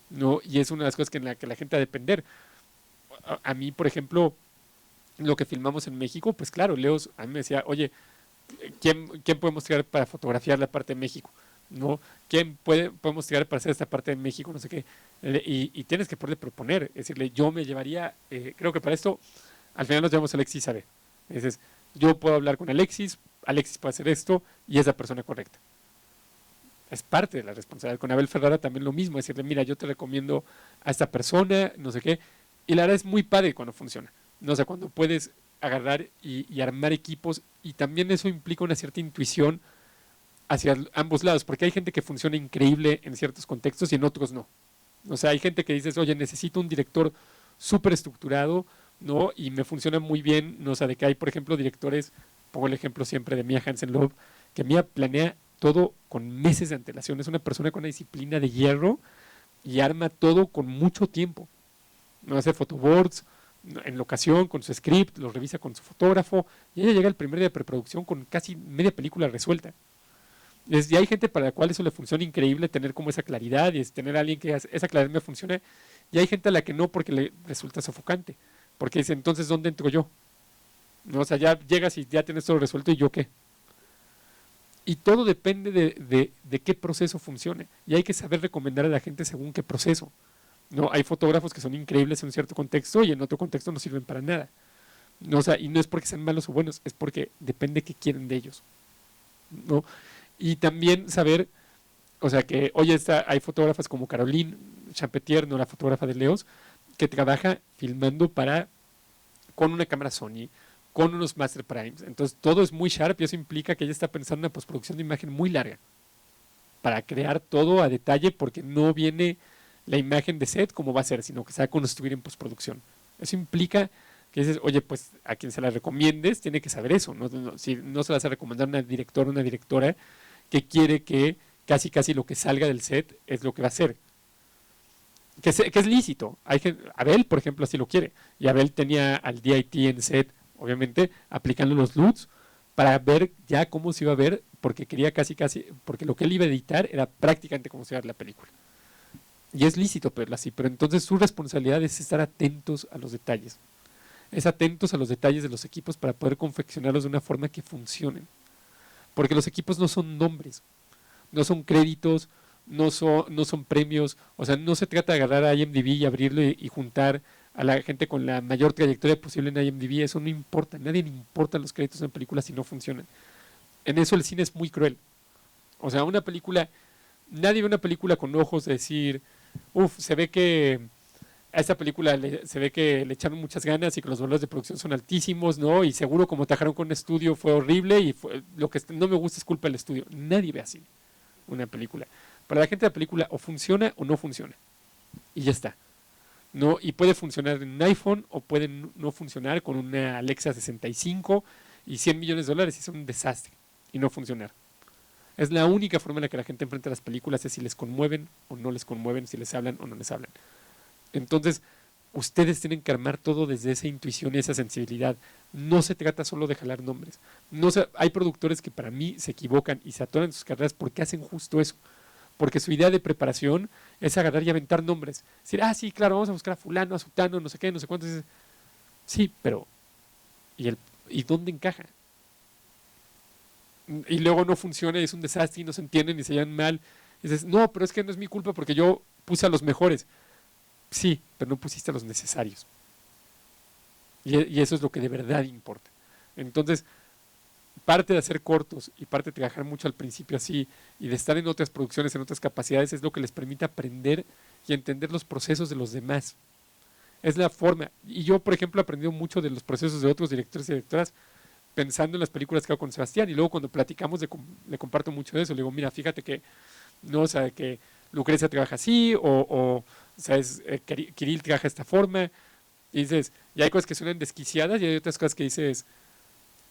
¿no? Y es una de las cosas en la que la gente ha de depender. A mí, por ejemplo, lo que filmamos en México, pues claro, Leos a mí me decía, oye, ¿quién podemos traer para fotografiar la parte de México? ¿No? ¿Quién podemos traer para hacer esta parte de México? No sé qué. Y tienes que poderle proponer, es decirle, yo me llevaría, creo que para esto, al final nos llevamos a Alexis Sabe. Dices, yo puedo hablar con Alexis puede hacer esto y es la persona correcta. Es parte de la responsabilidad. Con Abel Ferrara también lo mismo, decirle, mira, yo te recomiendo a esta persona, no sé qué. Y la verdad es muy padre cuando funciona. No sé, cuando puedes agarrar y armar equipos, y también eso implica una cierta intuición hacia ambos lados, porque hay gente que funciona increíble en ciertos contextos y en otros no. O sea, hay gente que dices, oye, necesito un director súper estructurado, ¿no? Y me funciona muy bien, ¿no? O sea, de que hay, por ejemplo, directores, pongo el ejemplo siempre de Mia Hansen-Løve, que Mia planea todo con meses de antelación. Es una persona con una disciplina de hierro y arma todo con mucho tiempo. No hace photoboards en locación, con su script, lo revisa con su fotógrafo, y ella llega el primer día de preproducción con casi media película resuelta. Y hay gente para la cual eso le funciona increíble, tener como esa claridad y es tener a alguien que esa claridad me funcione, y hay gente a la que no, porque le resulta sofocante, porque dice, entonces, ¿dónde entro yo? ¿No? O sea, ya llegas y ya tienes todo resuelto, ¿y yo qué? Y todo depende de qué proceso funcione, y hay que saber recomendar a la gente según qué proceso. No, hay fotógrafos que son increíbles en un cierto contexto y en otro contexto no sirven para nada. No, o sea, y no es porque sean malos o buenos, es porque depende qué quieren de ellos. ¿No? Y también saber, o sea, que hoy hay fotógrafas como Caroline Champetier, no, la fotógrafa de Leos, que trabaja filmando con una cámara Sony, con unos Master Primes. Entonces todo es muy sharp y eso implica que ella está pensando en una postproducción de imagen muy larga para crear todo a detalle, porque no viene la imagen de set como va a ser, sino que se va a construir en postproducción. Eso implica que dices, oye, pues a quien se la recomiendes tiene que saber eso. Si no se la vas a recomendar a una directora o una directora que quiere que casi lo que salga del set es lo que va a ser. Que es lícito. Abel, por ejemplo, así lo quiere. Y Abel tenía al DIT en set, obviamente, aplicando los LUTs para ver ya cómo se iba a ver, porque quería porque lo que él iba a editar era prácticamente como se iba a ver la película. Y es lícito verlo así, pero entonces su responsabilidad es estar atentos a los detalles. Es atentos a los detalles de los equipos para poder confeccionarlos de una forma que funcionen. Porque los equipos no son nombres, no son créditos, no son premios. O sea, no se trata de agarrar a IMDb y abrirlo y juntar a la gente con la mayor trayectoria posible en IMDb. Eso no importa, a nadie le importan los créditos en películas si no funcionan. En eso el cine es muy cruel. O sea, nadie ve una película con ojos de decir, se ve que a esta película se ve que le echaron muchas ganas y que los valores de producción son altísimos, ¿no? Y seguro como trabajaron con un estudio fue horrible y lo que no me gusta es culpa del estudio. Nadie ve así una película. Para la gente la película o funciona o no funciona. Y ya está. ¿No? Y puede funcionar en un iPhone o puede no funcionar con una Alexa 65 y $100 millones y es un desastre y no funcionar. Es la única forma en la que la gente enfrenta las películas, es si les conmueven o no les conmueven, si les hablan o no les hablan. Entonces, ustedes tienen que armar todo desde esa intuición y esa sensibilidad. No se trata solo de jalar nombres. Hay productores que para mí se equivocan y se atoran en sus carreras porque hacen justo eso. Porque su idea de preparación es agarrar y aventar nombres. Decir, sí, claro, vamos a buscar a fulano, a sutano, no sé qué, no sé cuánto. Sí, pero ¿y dónde encaja? Y luego no funciona y es un desastre y no se entienden y se llevan mal. Y dices, no, pero es que no es mi culpa porque yo puse a los mejores. Sí, pero no pusiste a los necesarios. Y eso es lo que de verdad importa. Entonces, parte de hacer cortos y parte de trabajar mucho al principio así y de estar en otras producciones, en otras capacidades, es lo que les permite aprender y entender los procesos de los demás. Es la forma. Y yo, por ejemplo, he aprendido mucho de los procesos de otros directores y directoras pensando en las películas que hago con Sebastián. Y luego cuando platicamos le comparto mucho de eso. Le digo, mira, fíjate que, no, o sea, que Lucrecia trabaja así o ¿sabes? Kirill trabaja de esta forma. Y dices, y hay cosas que suenan desquiciadas y hay otras cosas que dices,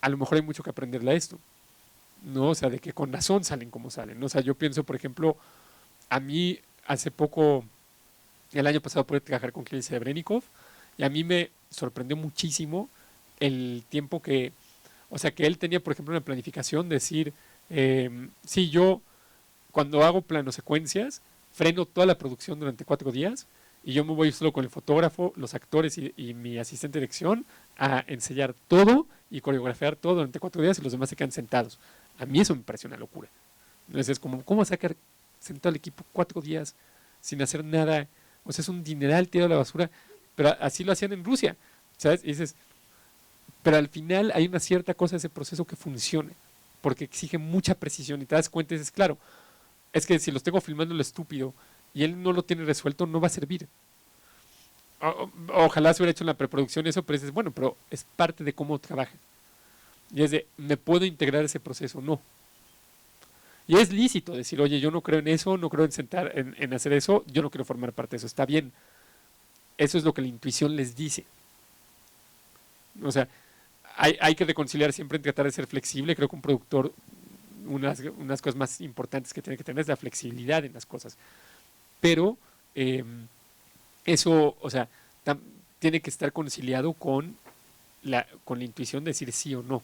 a lo mejor hay mucho que aprenderle a esto. ¿No? O sea, de que con razón salen como salen, ¿no? O sea, yo pienso, por ejemplo, a mí hace poco, el año pasado pude trabajar con Kirill Serebrennikov y a mí me sorprendió muchísimo el tiempo que, o sea, que él tenía, por ejemplo, una planificación, decir, sí, yo cuando hago plano secuencias, freno toda la producción durante 4 días y yo me voy solo con el fotógrafo, los actores y mi asistente de dirección a ensayar todo y coreografiar todo durante 4 días y los demás se quedan sentados. A mí eso me parece una locura. Entonces es como, ¿cómo sacar sentado al equipo 4 días sin hacer nada? O sea, es un dineral tirado a la basura, pero así lo hacían en Rusia, ¿sabes? Y dices, pero al final hay una cierta cosa de ese proceso que funciona, porque exige mucha precisión y te das cuenta y dices, claro, es que si los tengo filmando lo estúpido y él no lo tiene resuelto, no va a servir. Ojalá se hubiera hecho en la preproducción eso, pero dices, bueno, pero es parte de cómo trabaja. Y es de, ¿me puedo integrar ese proceso? No. Y es lícito decir, oye, yo no creo en eso, no creo en hacer eso, yo no quiero formar parte de eso. Está bien. Eso es lo que la intuición les dice. O sea, hay que reconciliar siempre en tratar de ser flexible. Creo que un productor, unas cosas más importantes que tiene que tener es la flexibilidad en las cosas. Pero eso, o sea, tiene que estar conciliado con la intuición de decir sí o no.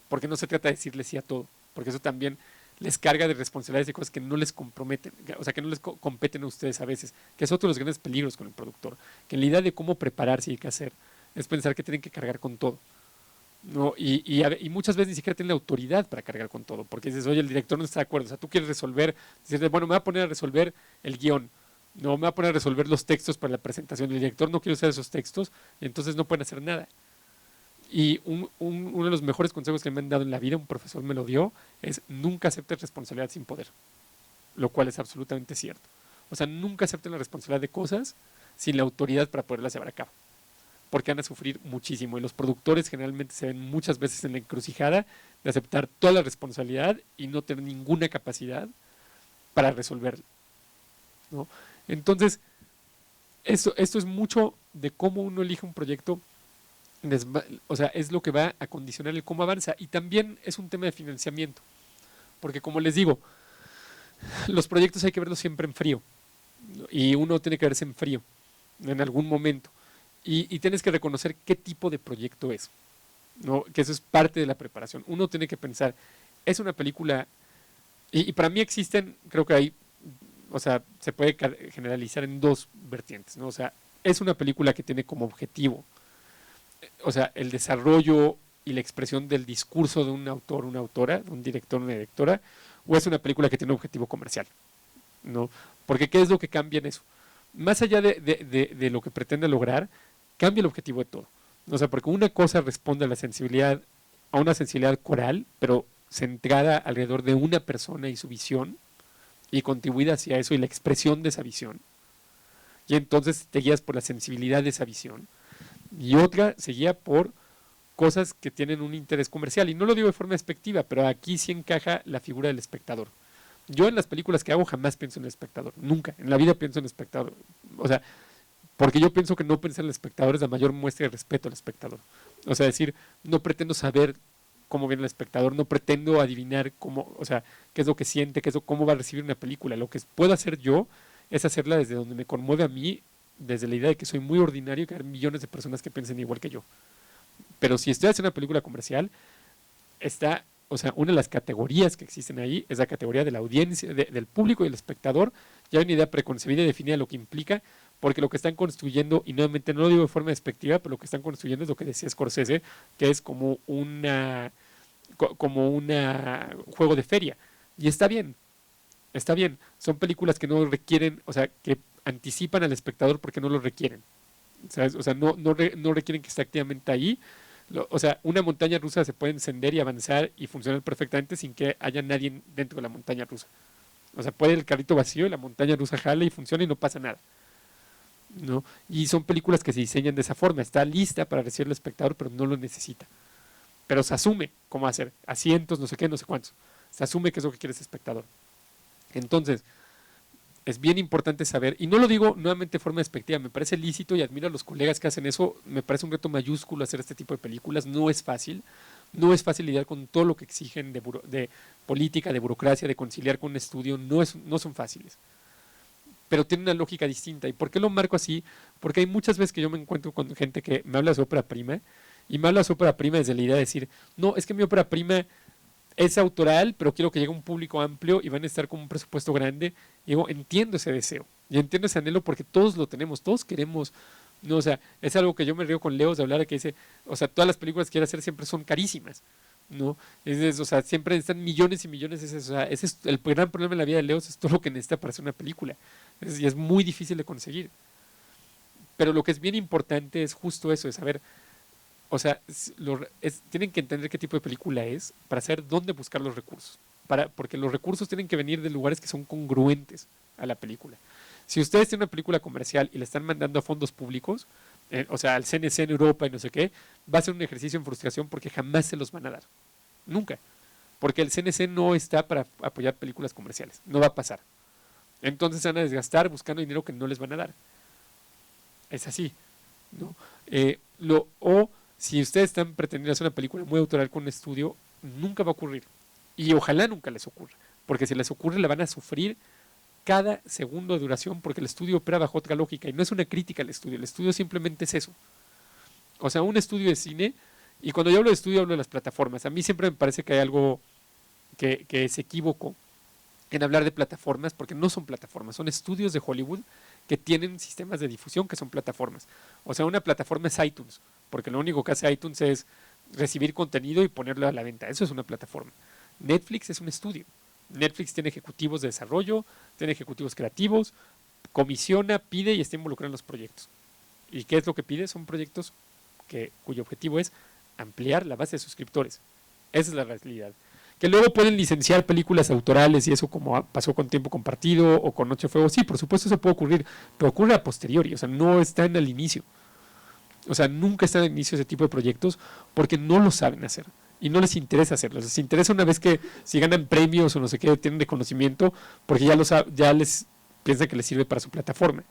Porque no se trata de decirle sí a todo. Porque eso también les carga de responsabilidades de cosas que no les comprometen, o sea, que no les competen a ustedes a veces, que es otro de los grandes peligros con el productor, que en la idea de cómo prepararse y qué hacer, es pensar que tienen que cargar con todo, ¿no? Y muchas veces ni siquiera tienen la autoridad para cargar con todo, porque dices, oye, el director no está de acuerdo, o sea, tú quieres resolver, dices, bueno, me voy a poner a resolver el guión, no, me voy a poner a resolver los textos para la presentación, el director no quiere usar esos textos, y entonces no pueden hacer nada. Y uno de los mejores consejos que me han dado en la vida, un profesor me lo dio, es nunca aceptes responsabilidad sin poder, lo cual es absolutamente cierto. O sea, nunca acepten la responsabilidad de cosas sin la autoridad para poderlas llevar a cabo, porque van a sufrir muchísimo. Y los productores generalmente se ven muchas veces en la encrucijada de aceptar toda la responsabilidad y no tener ninguna capacidad para resolverla, ¿no? Entonces, esto es mucho de cómo uno elige un proyecto. O sea, es lo que va a condicionar el cómo avanza. Y también es un tema de financiamiento. Porque como les digo, los proyectos hay que verlos siempre en frío. Y uno tiene que verse en frío en algún momento. Y tienes que reconocer qué tipo de proyecto es, ¿no? Que eso es parte de la preparación. Uno tiene que pensar, es una película. Y para mí existen, creo que hay, o sea, se puede generalizar en 2 vertientes, ¿no? O sea, es una película que tiene como objetivo, o sea, el desarrollo y la expresión del discurso de un autor, una autora, un director, una directora, o es una película que tiene un objetivo comercial, ¿no? Porque ¿qué es lo que cambia en eso? Más allá de lo que pretende lograr, cambia el objetivo de todo. O sea, porque una cosa responde a una sensibilidad coral, pero centrada alrededor de una persona y su visión, y contribuida hacia eso y la expresión de esa visión. Y entonces te guías por la sensibilidad de esa visión. Y otra se guía por cosas que tienen un interés comercial. Y no lo digo de forma despectiva, pero aquí sí encaja la figura del espectador. Yo en las películas que hago jamás pienso en el espectador. Nunca. En la vida pienso en el espectador. O sea, porque yo pienso que no pensar en el espectador es la mayor muestra de respeto al espectador. O sea, decir, no pretendo saber cómo viene el espectador, no pretendo adivinar cómo, o sea, qué es lo que siente, cómo va a recibir una película. Lo que puedo hacer yo es hacerla desde donde me conmueve a mí, desde la idea de que soy muy ordinario y que hay millones de personas que piensen igual que yo. Pero si estoy haciendo una película comercial, o sea, una de las categorías que existen ahí es la categoría de la audiencia, del público y el espectador. Ya hay una idea preconcebida y definida de lo que implica, porque lo que están construyendo, y nuevamente no lo digo de forma despectiva, pero lo que están construyendo es lo que decía Scorsese, que es como un juego de feria. Y está bien, Está bien, son películas que no requieren, o sea, que anticipan al espectador porque no lo requieren. ¿Sabes? O sea, no requieren que esté activamente ahí. O sea, una montaña rusa se puede encender y avanzar y funcionar perfectamente sin que haya nadie dentro de la montaña rusa. O sea, puede el carrito vacío y la montaña rusa jala y funciona y no pasa nada. ¿No? Y son películas que se diseñan de esa forma. Está lista para recibir al espectador, pero no lo necesita. Pero se asume cómo hacer. Asientos, no sé qué, no sé cuántos. Se asume que es lo que quiere ese espectador. Entonces, es bien importante saber, y no lo digo nuevamente de forma despectiva, me parece lícito y admiro a los colegas que hacen eso, me parece un reto mayúsculo hacer este tipo de películas, no es fácil lidiar con todo lo que exigen de política, de burocracia, de conciliar con un estudio, no son fáciles, pero tiene una lógica distinta. ¿Y por qué lo marco así? Porque hay muchas veces que yo me encuentro con gente que me habla de su ópera prima, y me habla de su ópera prima desde la idea de decir, no, es que mi ópera prima es autoral, pero quiero que llegue a un público amplio y van a estar con un presupuesto grande. Y digo, entiendo ese deseo y entiendo ese anhelo porque todos lo tenemos, todos queremos. No, o sea, es algo que yo me río con Leos de hablar, que dice, o sea, todas las películas que quiere hacer siempre son carísimas, ¿no? O sea, siempre están millones y millones. O sea, ese es el gran problema en la vida de Leos, es todo lo que necesita para hacer una película. Y es muy difícil de conseguir. Pero lo que es bien importante es justo eso, es saber. O sea, tienen que entender qué tipo de película es para saber dónde buscar los recursos. Porque los recursos tienen que venir de lugares que son congruentes a la película. Si ustedes tienen una película comercial y la están mandando a fondos públicos, o sea, al CNC en Europa y no sé qué, va a ser un ejercicio en frustración porque jamás se los van a dar. Nunca. Porque el CNC no está para apoyar películas comerciales. No va a pasar. Entonces se van a desgastar buscando dinero que no les van a dar. Es así, ¿no? Si ustedes están pretendiendo hacer una película muy autoral con un estudio, nunca va a ocurrir. Y ojalá nunca les ocurra. Porque si les ocurre, la van a sufrir cada segundo de duración porque el estudio opera bajo otra lógica. Y no es una crítica al estudio. El estudio simplemente es eso. O sea, un estudio de cine, y cuando yo hablo de estudio, hablo de las plataformas. A mí siempre me parece que hay algo que es equívoco en hablar de plataformas, porque no son plataformas, son estudios de Hollywood que tienen sistemas de difusión que son plataformas. O sea, una plataforma es iTunes, porque lo único que hace iTunes es recibir contenido y ponerlo a la venta. Eso es una plataforma. Netflix es un estudio. Netflix tiene ejecutivos de desarrollo, tiene ejecutivos creativos, comisiona, pide y está involucrado en los proyectos. ¿Y qué es lo que pide? Son proyectos cuyo objetivo es ampliar la base de suscriptores. Esa es la realidad. Que luego pueden licenciar películas autorales y eso, como pasó con Tiempo Compartido o con Noche de Fuego. Sí, por supuesto eso puede ocurrir, pero ocurre a posteriori, o sea, no están al inicio. O sea, nunca están al inicio ese tipo de proyectos porque no lo saben hacer y no les interesa hacerlo. Les interesa una vez que si ganan premios o no sé qué, tienen reconocimiento porque ya les piensan que les sirve para su plataforma.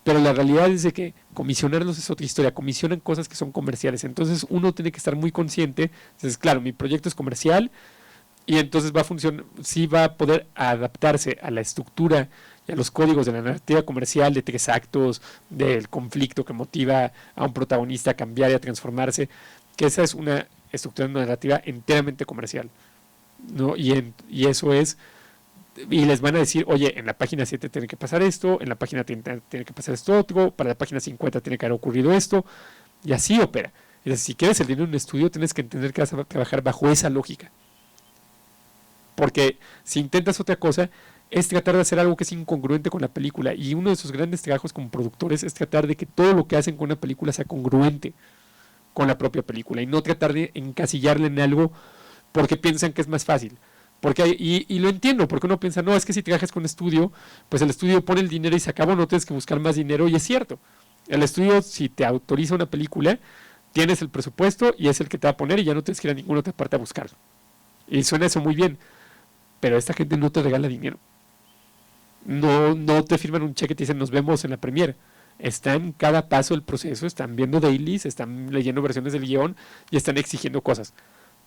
Pero la realidad es de que comisionarlos es otra historia. Comisionan cosas que son comerciales. Entonces uno tiene que estar muy consciente. Entonces, claro, mi proyecto es comercial y entonces va a funcionar, sí va a poder adaptarse a la estructura y a los códigos de la narrativa comercial de 3 actos, del conflicto que motiva a un protagonista a cambiar y a transformarse, que esa es una estructura narrativa enteramente comercial, ¿no? Y eso es, y les van a decir, oye, en la página 7 tiene que pasar esto, en la página 30 tiene que pasar esto otro, para la página 50 tiene que haber ocurrido esto, y así opera. Es decir, si quieres el dinero en un estudio, tienes que entender que vas a trabajar bajo esa lógica. Porque si intentas otra cosa, es tratar de hacer algo que es incongruente con la película. Y uno de sus grandes trabajos como productores es tratar de que todo lo que hacen con una película sea congruente con la propia película. Y no tratar de encasillarle en algo porque piensan que es más fácil. Y lo entiendo, porque uno piensa, no, es que si trabajas con un estudio, pues el estudio pone el dinero y se acabó, no tienes que buscar más dinero. Y es cierto. El estudio, si te autoriza una película, tienes el presupuesto y es el que te va a poner y ya no tienes que ir a ninguna otra parte a buscarlo. Y suena eso muy bien. Pero esta gente no te regala dinero. No te firman un cheque y te dicen nos vemos en la premiere. Están cada paso del proceso, están viendo dailies, están leyendo versiones del guión y están exigiendo cosas.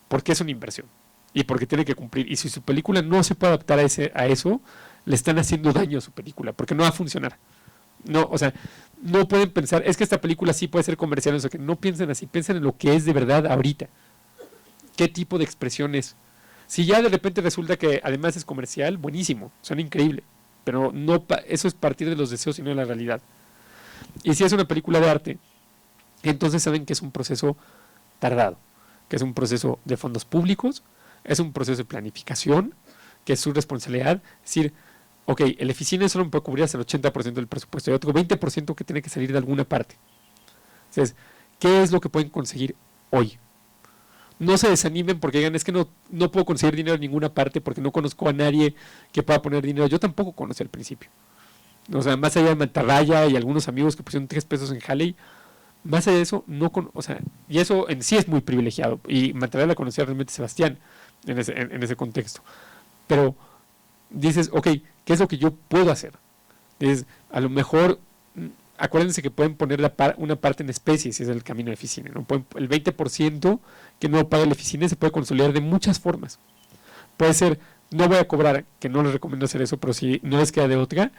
Porque es una inversión. Y porque tiene que cumplir. Y si su película no se puede adaptar a eso, le están haciendo daño a su película. Porque no va a funcionar. No, o sea, no pueden pensar, es que esta película sí puede ser comercial. O sea, que no piensen así, piensen en lo que es de verdad ahorita. ¿Qué tipo de expresión es? Si ya de repente resulta que además es comercial, buenísimo, suena increíble, pero no eso es partir de los deseos y no de la realidad. Y si es una película de arte, entonces saben que es un proceso tardado, que es un proceso de fondos públicos, es un proceso de planificación, que es su responsabilidad, decir, ok, el Eficine solo me puede cubrir hasta el 80% del presupuesto, y otro 20% que tiene que salir de alguna parte. Entonces, ¿qué es lo que pueden conseguir hoy? No se desanimen porque digan, es que no puedo conseguir dinero en ninguna parte porque no conozco a nadie que pueda poner dinero. Yo tampoco conocí al principio. O sea, más allá de Mantarraya y algunos amigos que pusieron 3 pesos en Halley, más allá de eso, o sea, y eso en sí es muy privilegiado. Y Mantarraya la conocía realmente Sebastián en ese contexto. Pero dices, ok, ¿qué es lo que yo puedo hacer? Dices, a lo mejor, acuérdense que pueden poner una parte en especie si es el camino de Eficine, ¿no? El 20% que no paga el Eficine se puede consolidar de muchas formas. Puede ser, no voy a cobrar, que no les recomiendo hacer eso, pero si no les queda de otra,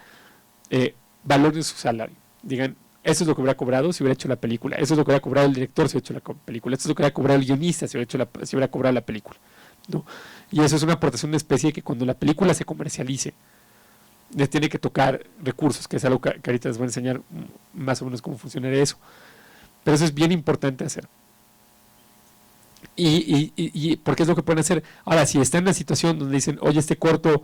valoren su salario. Digan, eso es lo que hubiera cobrado si hubiera hecho la película, eso es lo que hubiera cobrado el director si hubiera hecho la película, eso es lo que hubiera cobrado el guionista si hubiera cobrado la película, ¿no? Y eso es una aportación de especie que cuando la película se comercialice, les tiene que tocar recursos, que es algo que ahorita les voy a enseñar más o menos cómo funcionaría eso. Pero eso es bien importante hacer. Y porque es lo que pueden hacer. Ahora, si están en una situación donde dicen, oye, este corto,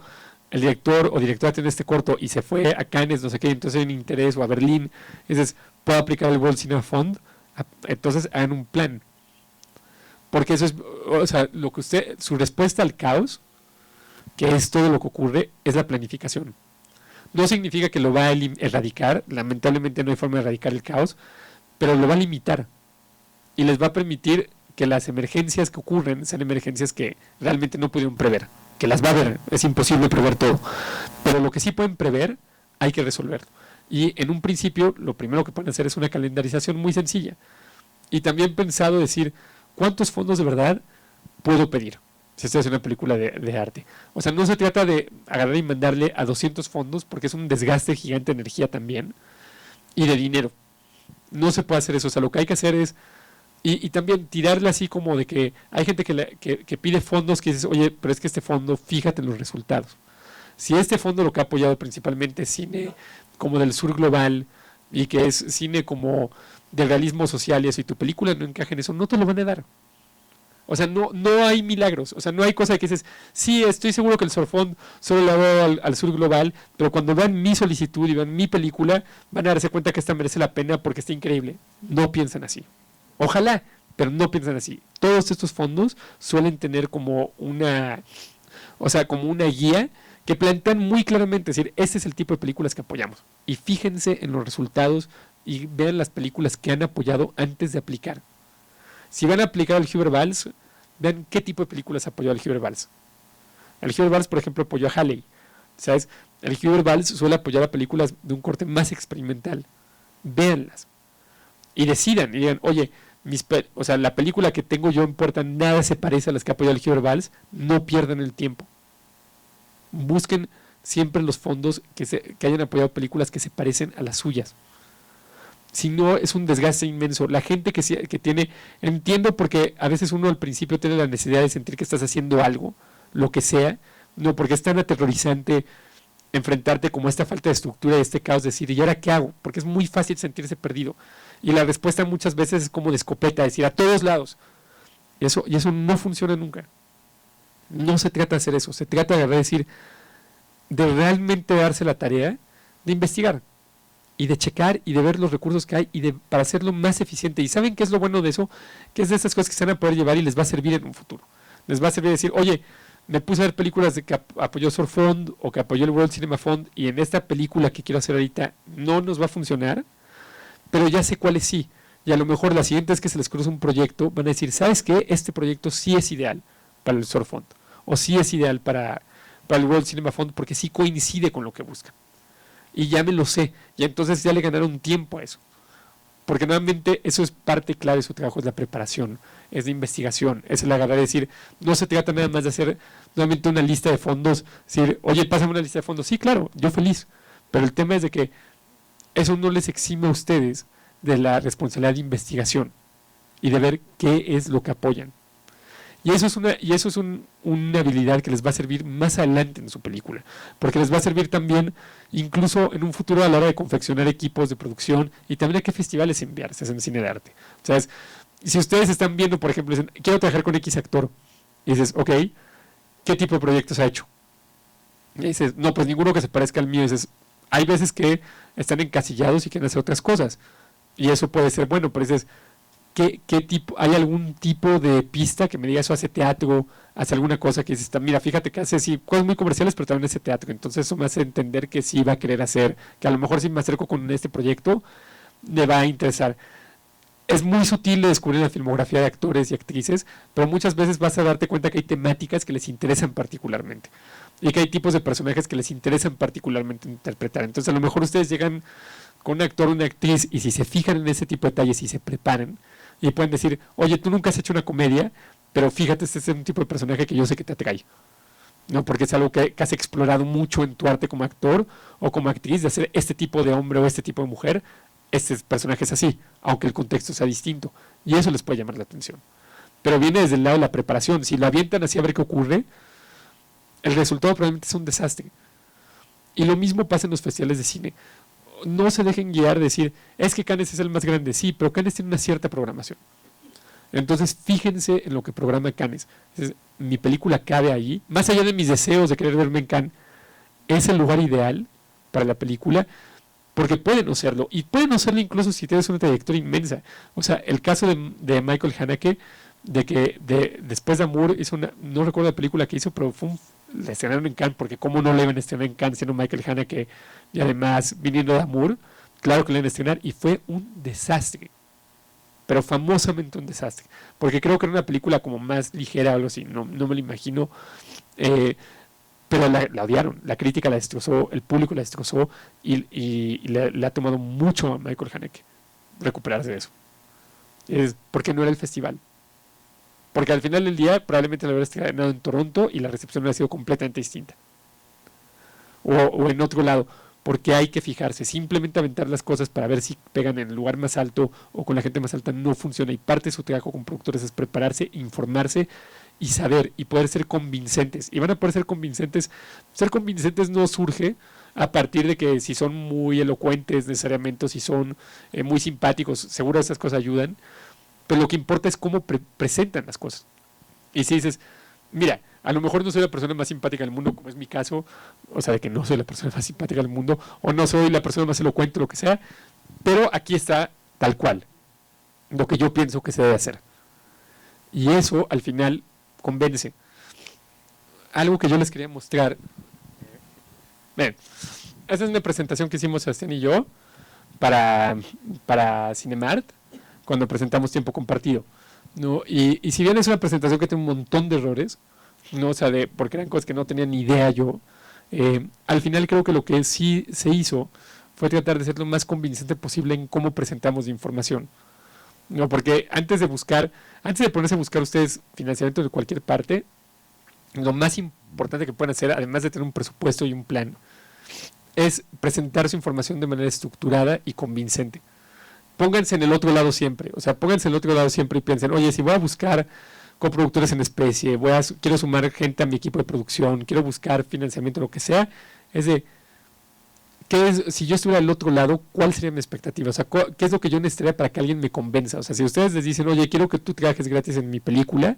el director o directora tiene este corto y se fue a Cannes, no sé qué, entonces hay un interés, o a Berlín, entonces puedo aplicar el World Cinema Fund, entonces hagan un plan. Porque eso es, o sea, su respuesta al caos, que es todo lo que ocurre, es la planificación. No significa que lo va a erradicar, lamentablemente no hay forma de erradicar el caos, pero lo va a limitar y les va a permitir que las emergencias que ocurren sean emergencias que realmente no pudieron prever, que las va a haber, es imposible prever todo, pero lo que sí pueden prever hay que resolverlo. Y en un principio lo primero que pueden hacer es una calendarización muy sencilla y también pensado decir cuántos fondos de verdad puedo pedir si estoy haciendo una película de arte. O sea, no se trata de agarrar y mandarle a 200 fondos porque es un desgaste gigante de energía también y de dinero. No se puede hacer eso. O sea, lo que hay que hacer es y también tirarle así como de que hay gente que pide fondos que dices, oye, pero es que este fondo, fíjate en los resultados. Si este fondo lo que ha apoyado principalmente es cine como del sur global y que es cine como del realismo social y eso, y tu película no encaja en eso, no te lo van a dar. O sea, no hay milagros. O sea, no hay cosa que dices, sí, estoy seguro que el Surfond solo lo ha dado al sur global, pero cuando vean mi solicitud y vean mi película, van a darse cuenta que esta merece la pena porque está increíble. No piensan así. Ojalá, pero no piensan así. Todos estos fondos suelen tener como una guía que plantean muy claramente, es decir, este es el tipo de películas que apoyamos. Y fíjense en los resultados y vean las películas que han apoyado antes de aplicar. Si van a aplicar al Huber Valls, vean qué tipo de películas apoyó al Huber Valls. El Huber Valls, por ejemplo, apoyó a Halley. ¿Sabes? El Huber Valls suele apoyar a películas de un corte más experimental. Véanlas. Y decidan, y digan, oye, la película que tengo yo en puerta nada se parece a las que apoyó el Huber Valls, no pierdan el tiempo. Busquen siempre los fondos que hayan apoyado películas que se parecen a las suyas. Si no, es un desgaste inmenso. La gente que tiene, entiendo porque a veces uno al principio tiene la necesidad de sentir que estás haciendo algo, lo que sea, no, porque es tan aterrorizante enfrentarte como a esta falta de estructura y este caos, decir, ¿y ahora qué hago? Porque es muy fácil sentirse perdido. Y la respuesta muchas veces es como de escopeta, decir a todos lados. Y eso no funciona nunca. No se trata de hacer eso, se trata de decir, de realmente darse la tarea de investigar y de checar y de ver los recursos que hay para hacerlo más eficiente. ¿Y saben qué es lo bueno de eso? Que es de esas cosas que se van a poder llevar y les va a servir en un futuro. Les va a servir decir, oye, me puse a ver películas de que apoyó Surfond o que apoyó el World Cinema Fund y en esta película que quiero hacer ahorita no nos va a funcionar, pero ya sé cuáles sí. Y a lo mejor la siguiente vez que se les cruza un proyecto van a decir, ¿sabes qué? Este proyecto sí es ideal para el Surfond o sí es ideal para el World Cinema Fund porque sí coincide con lo que buscan. Y ya me lo sé, y entonces ya le ganaron tiempo a eso. Porque nuevamente eso es parte clave de su trabajo, es la preparación, es la investigación, es el agarrar y decir, no se trata nada más de hacer nuevamente una lista de fondos, decir, oye, pásame una lista de fondos, sí, claro, yo feliz, pero el tema es de que eso no les exime a ustedes de la responsabilidad de investigación y de ver qué es lo que apoyan. Y eso es una habilidad que les va a servir más adelante en su película, porque les va a servir también incluso en un futuro a la hora de confeccionar equipos de producción y también a qué festivales enviarse en cine de arte. O sea, si ustedes están viendo, por ejemplo, dicen, quiero trabajar con X actor, y dices, ok, ¿qué tipo de proyectos ha hecho? Y dices, no, pues ninguno que se parezca al mío. Y dices, hay veces que están encasillados y quieren hacer otras cosas. Y eso puede ser bueno, pero dices, ¿qué tipo, hay algún tipo de pista que me diga eso hace teatro, hace alguna cosa que dices, mira, fíjate que hace sí, cosas muy comerciales, pero también hace teatro? Entonces eso me hace entender que sí va a querer hacer, que a lo mejor si me acerco con este proyecto, me va a interesar. Es muy sutil de descubrir la filmografía de actores y actrices, pero muchas veces vas a darte cuenta que hay temáticas que les interesan particularmente y que hay tipos de personajes que les interesan particularmente interpretar. Entonces a lo mejor ustedes llegan con un actor o una actriz y si se fijan en ese tipo de detalles y se preparan y pueden decir, oye, tú nunca has hecho una comedia, pero fíjate, este es un tipo de personaje que yo sé que te atrae, ¿no? Porque es algo que has explorado mucho en tu arte como actor o como actriz, de hacer este tipo de hombre o este tipo de mujer. Este personaje es así, aunque el contexto sea distinto, y eso les puede llamar la atención. Pero viene desde el lado de la preparación. Si lo avientan así a ver qué ocurre, el resultado probablemente es un desastre. Y lo mismo pasa en los festivales de cine. No se dejen guiar, decir, es que Cannes es el más grande. Sí, pero Cannes tiene una cierta programación. Entonces fíjense en lo que programa Cannes. Mi película cabe ahí, más allá de mis deseos de querer verme en Cannes, es el lugar ideal para la película. Porque pueden no serlo, y pueden no serlo incluso si tienes una trayectoria inmensa. O sea, el caso de Michael Haneke, de que después de Amour hizo una, no recuerdo la película que hizo, pero la estrenaron en Cannes, porque cómo no la iban a estrenar en Cannes siendo Michael Haneke, y además viniendo de Amour, claro que la iban a estrenar, y fue un desastre. Pero famosamente un desastre. Porque creo que era una película como más ligera o algo así, no me lo imagino. Pero la odiaron, la crítica la destrozó, el público la destrozó y le ha tomado mucho a Michael Haneke recuperarse de eso. Porque no era el festival. Porque al final del día probablemente la hubiera estrenado en Toronto y la recepción hubiera sido completamente distinta. O en otro lado, porque hay que fijarse, simplemente aventar las cosas para ver si pegan en el lugar más alto o con la gente más alta no funciona. Y parte de su trabajo con productores es prepararse, informarse y saber y poder ser convincentes. Y van a poder ser convincentes. Ser convincentes no surge a partir de que si son muy elocuentes necesariamente, o si son muy simpáticos, seguro esas cosas ayudan, pero lo que importa es cómo presentan las cosas. Y si dices, mira, a lo mejor no soy la persona más simpática del mundo, como es mi caso, o sea, de que no soy la persona más simpática del mundo, o no soy la persona más elocuente, lo que sea, pero aquí está tal cual, lo que yo pienso que se debe hacer. Y eso, al final, convence. Algo que yo les quería mostrar. Ven, esta es una presentación que hicimos Sebastián y yo para Cinemart, cuando presentamos Tiempo Compartido, ¿no? Y si bien es una presentación que tiene un montón de errores, ¿no? O sea, porque eran cosas que no tenía ni idea yo, al final creo que lo que sí se hizo fue tratar de ser lo más convincente posible en cómo presentamos la información, ¿no? Porque antes de ponerse a buscar ustedes financiamiento de cualquier parte, lo más importante que pueden hacer, además de tener un presupuesto y un plan, es presentar su información de manera estructurada y convincente. Pónganse en el otro lado siempre, o sea, pónganse en el otro lado siempre y piensen, oye, si voy a buscar coproductores en especie, quiero sumar gente a mi equipo de producción, quiero buscar financiamiento, lo que sea, es de, si yo estuviera al otro lado, ¿cuál sería mi expectativa? O sea, ¿qué es lo que yo necesitaría para que alguien me convenza? O sea, si ustedes les dicen, oye, quiero que tú trabajes gratis en mi película,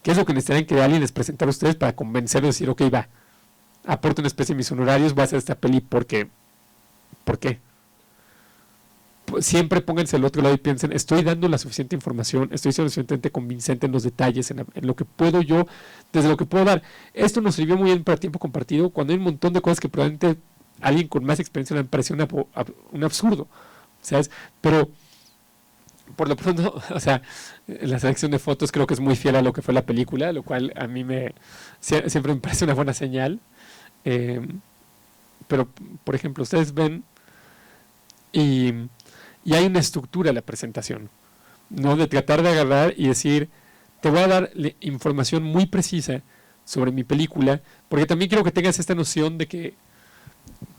¿qué es lo que necesitarían que alguien les presentara a ustedes para convencerlos y decir, ok, va, aporto una especie de mis honorarios, voy a hacer esta peli porque, ¿por qué? Pues siempre pónganse al otro lado y piensen, estoy dando la suficiente información, estoy siendo suficientemente convincente en los detalles, en lo que puedo yo, desde lo que puedo dar. Esto nos sirvió muy bien para Tiempo Compartido, cuando hay un montón de cosas que probablemente alguien con más experiencia le pareció un absurdo, ¿sabes? Pero por lo pronto, o sea, la selección de fotos creo que es muy fiel a lo que fue la película, lo cual a mí siempre me parece una buena señal. Pero, por ejemplo, ustedes ven y hay una estructura en la presentación, ¿no? De tratar de agarrar y decir, te voy a dar información muy precisa sobre mi película, porque también quiero que tengas esta noción de que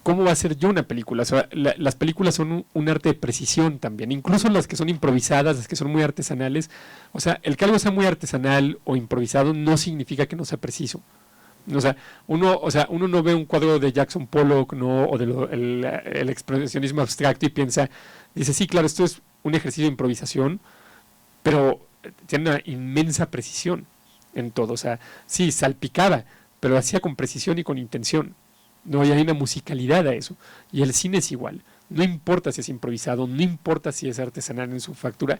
cómo va a ser yo una película. O sea, las películas son un arte de precisión también, incluso las que son improvisadas, las que son muy artesanales. O sea, el que algo sea muy artesanal o improvisado no significa que no sea preciso. O sea, uno no ve un cuadro de Jackson Pollock, ¿no? O el expresionismo abstracto y dice, sí, claro, esto es un ejercicio de improvisación, pero tiene una inmensa precisión en todo. O sea, sí, salpicaba, pero hacía con precisión y con intención. ¿no? Y hay una musicalidad a eso. Y el cine es igual. No importa si es improvisado, no importa si es artesanal en su factura,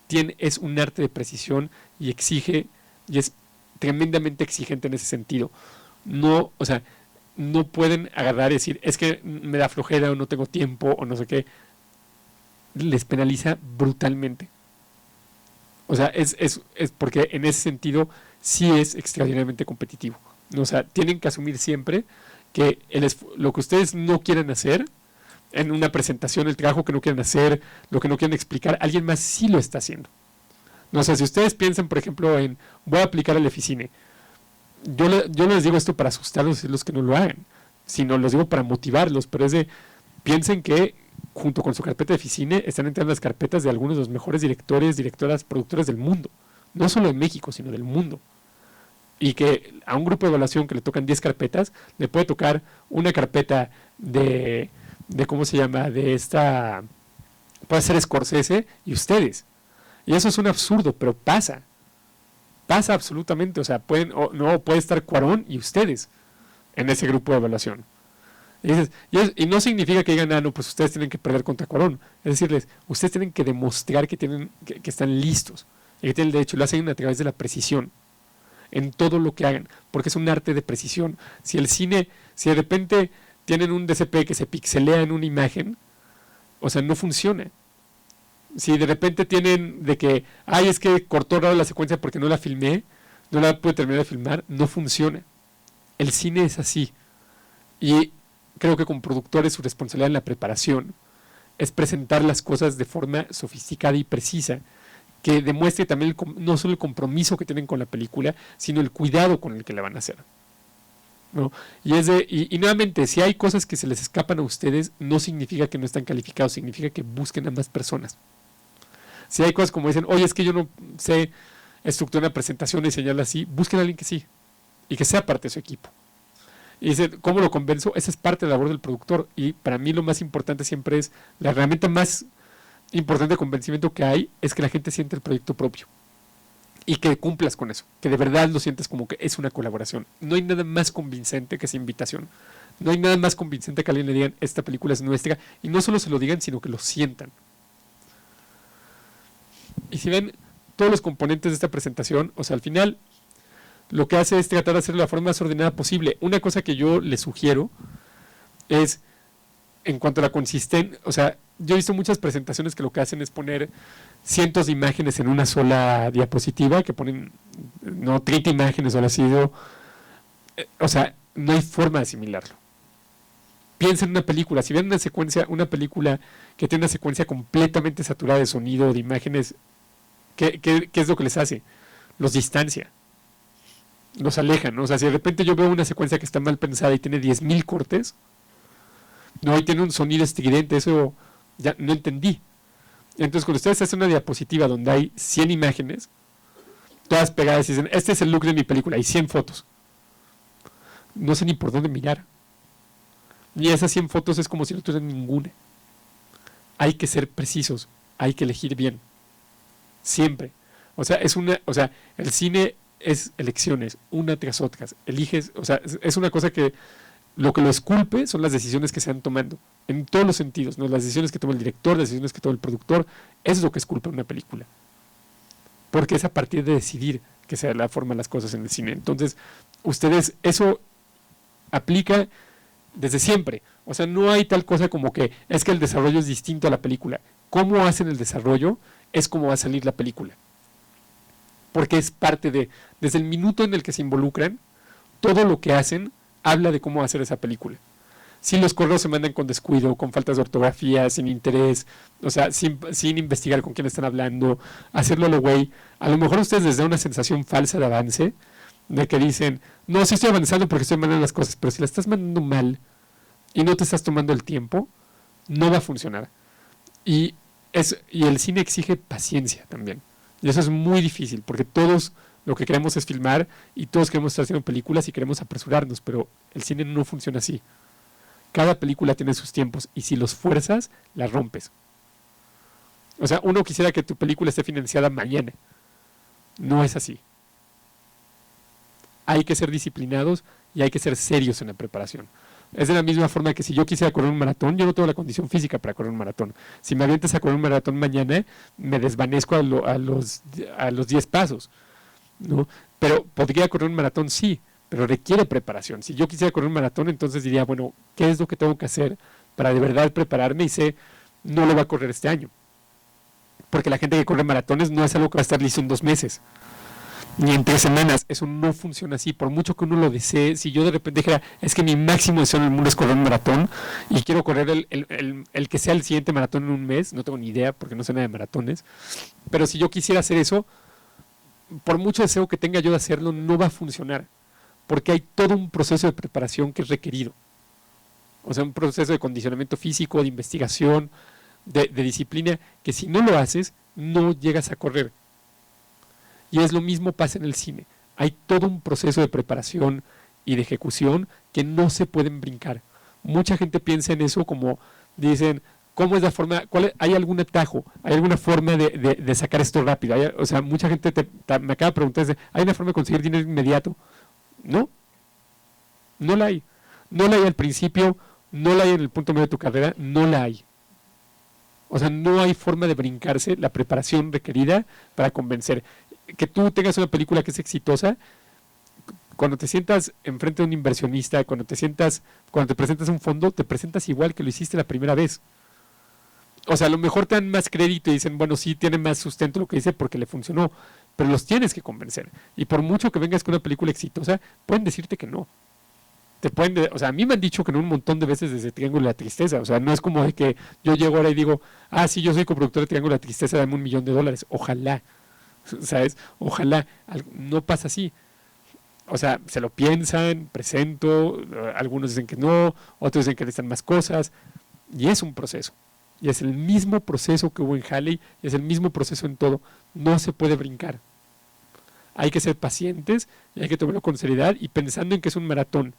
es un arte de precisión y exige, y es tremendamente exigente en ese sentido. No, o sea, no pueden agarrar y decir, es que me da flojera o no tengo tiempo o no sé qué. Les penaliza brutalmente. O sea, es porque en ese sentido sí es extraordinariamente competitivo. O sea, tienen que asumir siempre que lo que ustedes no quieren hacer en una presentación, el trabajo que no quieren hacer, lo que no quieren explicar, alguien más sí lo está haciendo. No sé, si ustedes piensan, por ejemplo, en voy a aplicar el Eficine, yo no les digo esto para asustarlos y los que no lo hagan, sino los digo para motivarlos, pero piensen que junto con su carpeta de Eficine están entrando las carpetas de algunos de los mejores directores, directoras, productores del mundo, no solo de México, sino del mundo. Y que a un grupo de evaluación que le tocan 10 carpetas, le puede tocar una carpeta de ¿cómo se llama? Puede ser Scorsese y ustedes. Y eso es un absurdo, pero pasa. Pasa absolutamente. O sea, puede estar Cuarón y ustedes en ese grupo de evaluación. Y no significa que digan, no, pues ustedes tienen que perder contra Cuarón. Es decirles, ustedes tienen que demostrar que están listos y que tienen el derecho. Lo hacen a través de la precisión en todo lo que hagan, porque es un arte de precisión. Si de repente tienen un DCP que se pixelea en una imagen, o sea, no funciona. Si de repente tienen de que, es que cortó raro la secuencia porque no la filmé, no la pude terminar de filmar, no funciona. El cine es así. Y creo que como productores su responsabilidad en la preparación es presentar las cosas de forma sofisticada y precisa, que demuestre también no solo el compromiso que tienen con la película, sino el cuidado con el que la van a hacer, ¿no? Y nuevamente, si hay cosas que se les escapan a ustedes, no significa que no están calificados, significa que busquen a más personas. Si hay cosas como dicen, oye, es que yo no sé estructurar una presentación y diseñarla así, busquen a alguien que sí, y que sea parte de su equipo. Y dicen, ¿cómo lo convenzo? Esa es parte de la labor del productor, y para mí lo más importante siempre es, la herramienta más importante de convencimiento que hay, es que la gente siente el proyecto propio. Y que cumplas con eso, que de verdad lo sientes como que es una colaboración. No hay nada más convincente que esa invitación. No hay nada más convincente que a alguien le digan, esta película es nuestra, y no solo se lo digan, sino que lo sientan. Y si ven todos los componentes de esta presentación, o sea, al final, lo que hace es tratar de hacerlo de la forma más ordenada posible. Una cosa que yo les sugiero es, en cuanto a la consistencia, o sea, yo he visto muchas presentaciones que lo que hacen es poner cientos de imágenes en una sola diapositiva, que ponen, 30 imágenes o algo así. O sea, no hay forma de asimilarlo. Piensen en una película, si ven una película que tiene una secuencia completamente saturada de sonido, de imágenes, ¿qué es lo que les hace? Los distancia, los alejan, ¿no? O sea, si de repente yo veo una secuencia que está mal pensada y tiene 10,000 cortes, y tiene un sonido estridente, eso ya no entendí. Entonces, cuando ustedes hacen una diapositiva donde hay 100 imágenes, todas pegadas y dicen, este es el look de mi película, hay 100 fotos, no sé ni por dónde mirar. Ni esas 100 fotos es como si no tuvieran ninguna. Hay que ser precisos, hay que elegir bien. Siempre. O sea, el cine es elecciones, una tras otras. Eliges, o sea, es una cosa que lo esculpe son las decisiones que se van tomando, en todos los sentidos, ¿no? Las decisiones que toma el director, las decisiones que toma el productor, eso es lo que esculpe una película. Porque es a partir de decidir que se la forman las cosas en el cine. Entonces, ustedes, eso aplica desde siempre. O sea, no hay tal cosa como que es que el desarrollo es distinto a la película. Cómo hacen el desarrollo es cómo va a salir la película. Porque es parte desde el minuto en el que se involucran, todo lo que hacen habla de cómo hacer esa película. Si los correos se mandan con descuido, con faltas de ortografía, sin interés, o sea, sin investigar con quién están hablando, hacerlo a lo güey, a lo mejor a ustedes les da una sensación falsa de avance, de que dicen, no, sí estoy avanzando porque estoy mandando las cosas, pero si la estás mandando mal y no te estás tomando el tiempo, no va a funcionar. Y el cine exige paciencia también. Y eso es muy difícil, porque todos lo que queremos es filmar y todos queremos estar haciendo películas y queremos apresurarnos, pero el cine no funciona así. Cada película tiene sus tiempos y si los fuerzas, las rompes. O sea, uno quisiera que tu película esté financiada mañana. No es así. Hay que ser disciplinados y hay que ser serios en la preparación. Es de la misma forma que si yo quisiera correr un maratón, yo no tengo la condición física para correr un maratón. Si me avientas a correr un maratón mañana, me desvanezco a los 10 pasos, ¿no? Pero podría correr un maratón, sí, pero requiere preparación. Si yo quisiera correr un maratón, entonces diría, bueno, ¿qué es lo que tengo que hacer para de verdad prepararme? Y sé, no lo va a correr este año. Porque la gente que corre maratones no es algo que va a estar listo en 2 meses. Ni en 3 semanas, eso no funciona así, por mucho que uno lo desee. Si yo de repente dijera, es que mi máximo deseo en el mundo es correr un maratón y quiero correr el que sea el siguiente maratón en un mes, no tengo ni idea porque no sé nada de maratones, pero si yo quisiera hacer eso, por mucho deseo que tenga yo de hacerlo, no va a funcionar, porque hay todo un proceso de preparación que es requerido. O sea, un proceso de condicionamiento físico, de investigación, de disciplina, que si no lo haces, no llegas a correr. Y es lo mismo pasa en el cine. Hay todo un proceso de preparación y de ejecución que no se pueden brincar. Mucha gente piensa en eso como dicen, ¿cómo es la forma? ¿Hay algún atajo? ¿Hay alguna forma de sacar esto rápido? O sea, mucha gente me acaba de preguntar, ¿hay una forma de conseguir dinero inmediato? No. No la hay. No la hay al principio, no la hay en el punto medio de tu carrera, no la hay. O sea, no hay forma de brincarse la preparación requerida para convencer. Que tú tengas una película que es exitosa, cuando te sientas enfrente de un inversionista, cuando te presentas a un fondo, te presentas igual que lo hiciste la primera vez. O sea, a lo mejor te dan más crédito y dicen, bueno, sí, tiene más sustento lo que dice porque le funcionó, pero los tienes que convencer. Y por mucho que vengas con una película exitosa, pueden decirte que no. O sea, a mí me han dicho que no un montón de veces desde Triángulo de la Tristeza. O sea, no es como de que yo llego ahora y digo, sí, yo soy coproductor de Triángulo de la Tristeza, dame $1 millón. Ojalá, ¿sabes? Ojalá. No pasa así. O sea, se lo piensan, presento, algunos dicen que no, otros dicen que necesitan más cosas. Y es un proceso. Y es el mismo proceso que hubo en Halley, y es el mismo proceso en todo. No se puede brincar. Hay que ser pacientes, y hay que tomarlo con seriedad y pensando en que es un maratón.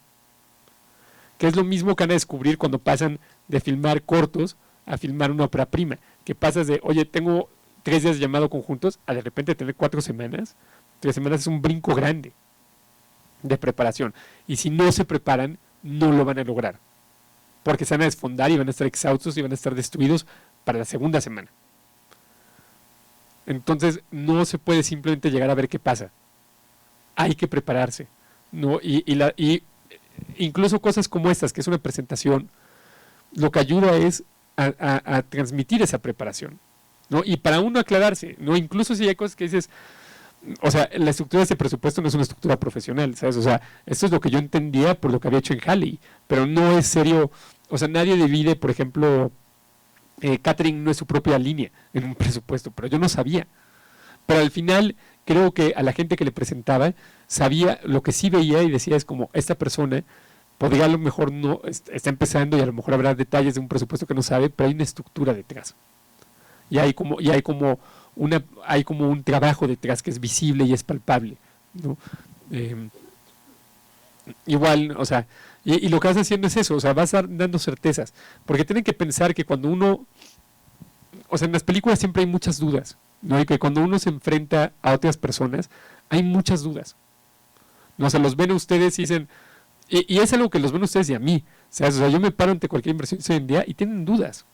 Que es lo mismo que van a descubrir cuando pasan de filmar cortos a filmar una ópera prima. Que pasas de, oye, tengo 3 días de llamado conjuntos, a de repente tener 4 semanas. 3 semanas es un brinco grande de preparación. Y si no se preparan, no lo van a lograr. Porque se van a desfondar y van a estar exhaustos y van a estar destruidos para la segunda semana. Entonces, no se puede simplemente llegar a ver qué pasa. Hay que prepararse, ¿no? Y incluso cosas como estas, que es una presentación, lo que ayuda es a transmitir esa preparación, ¿no? Y para uno aclararse, ¿no? Incluso si hay cosas que dices, o sea, la estructura de este presupuesto no es una estructura profesional, ¿sabes? O sea, esto es lo que yo entendía por lo que había hecho en Halley, pero no es serio. O sea, nadie divide, por ejemplo, catering no es su propia línea en un presupuesto, pero yo no sabía. Pero al final, creo que a la gente que le presentaba, sabía, lo que sí veía y decía es como, esta persona podría a lo mejor no, está empezando y a lo mejor habrá detalles de un presupuesto que no sabe, pero hay una estructura detrás. Y hay como un trabajo detrás que es visible y es palpable, ¿no? Igual, o sea, y lo que vas haciendo es eso, o sea, vas dando certezas, porque tienen que pensar que cuando uno, o sea, en las películas siempre hay muchas dudas, ¿no? Y que cuando uno se enfrenta a otras personas, hay muchas dudas, ¿no? O sea, los ven a ustedes y dicen, y es algo que los ven a ustedes y a mí, ¿sabes? O sea, yo me paro ante cualquier inversión hoy en día y tienen dudas.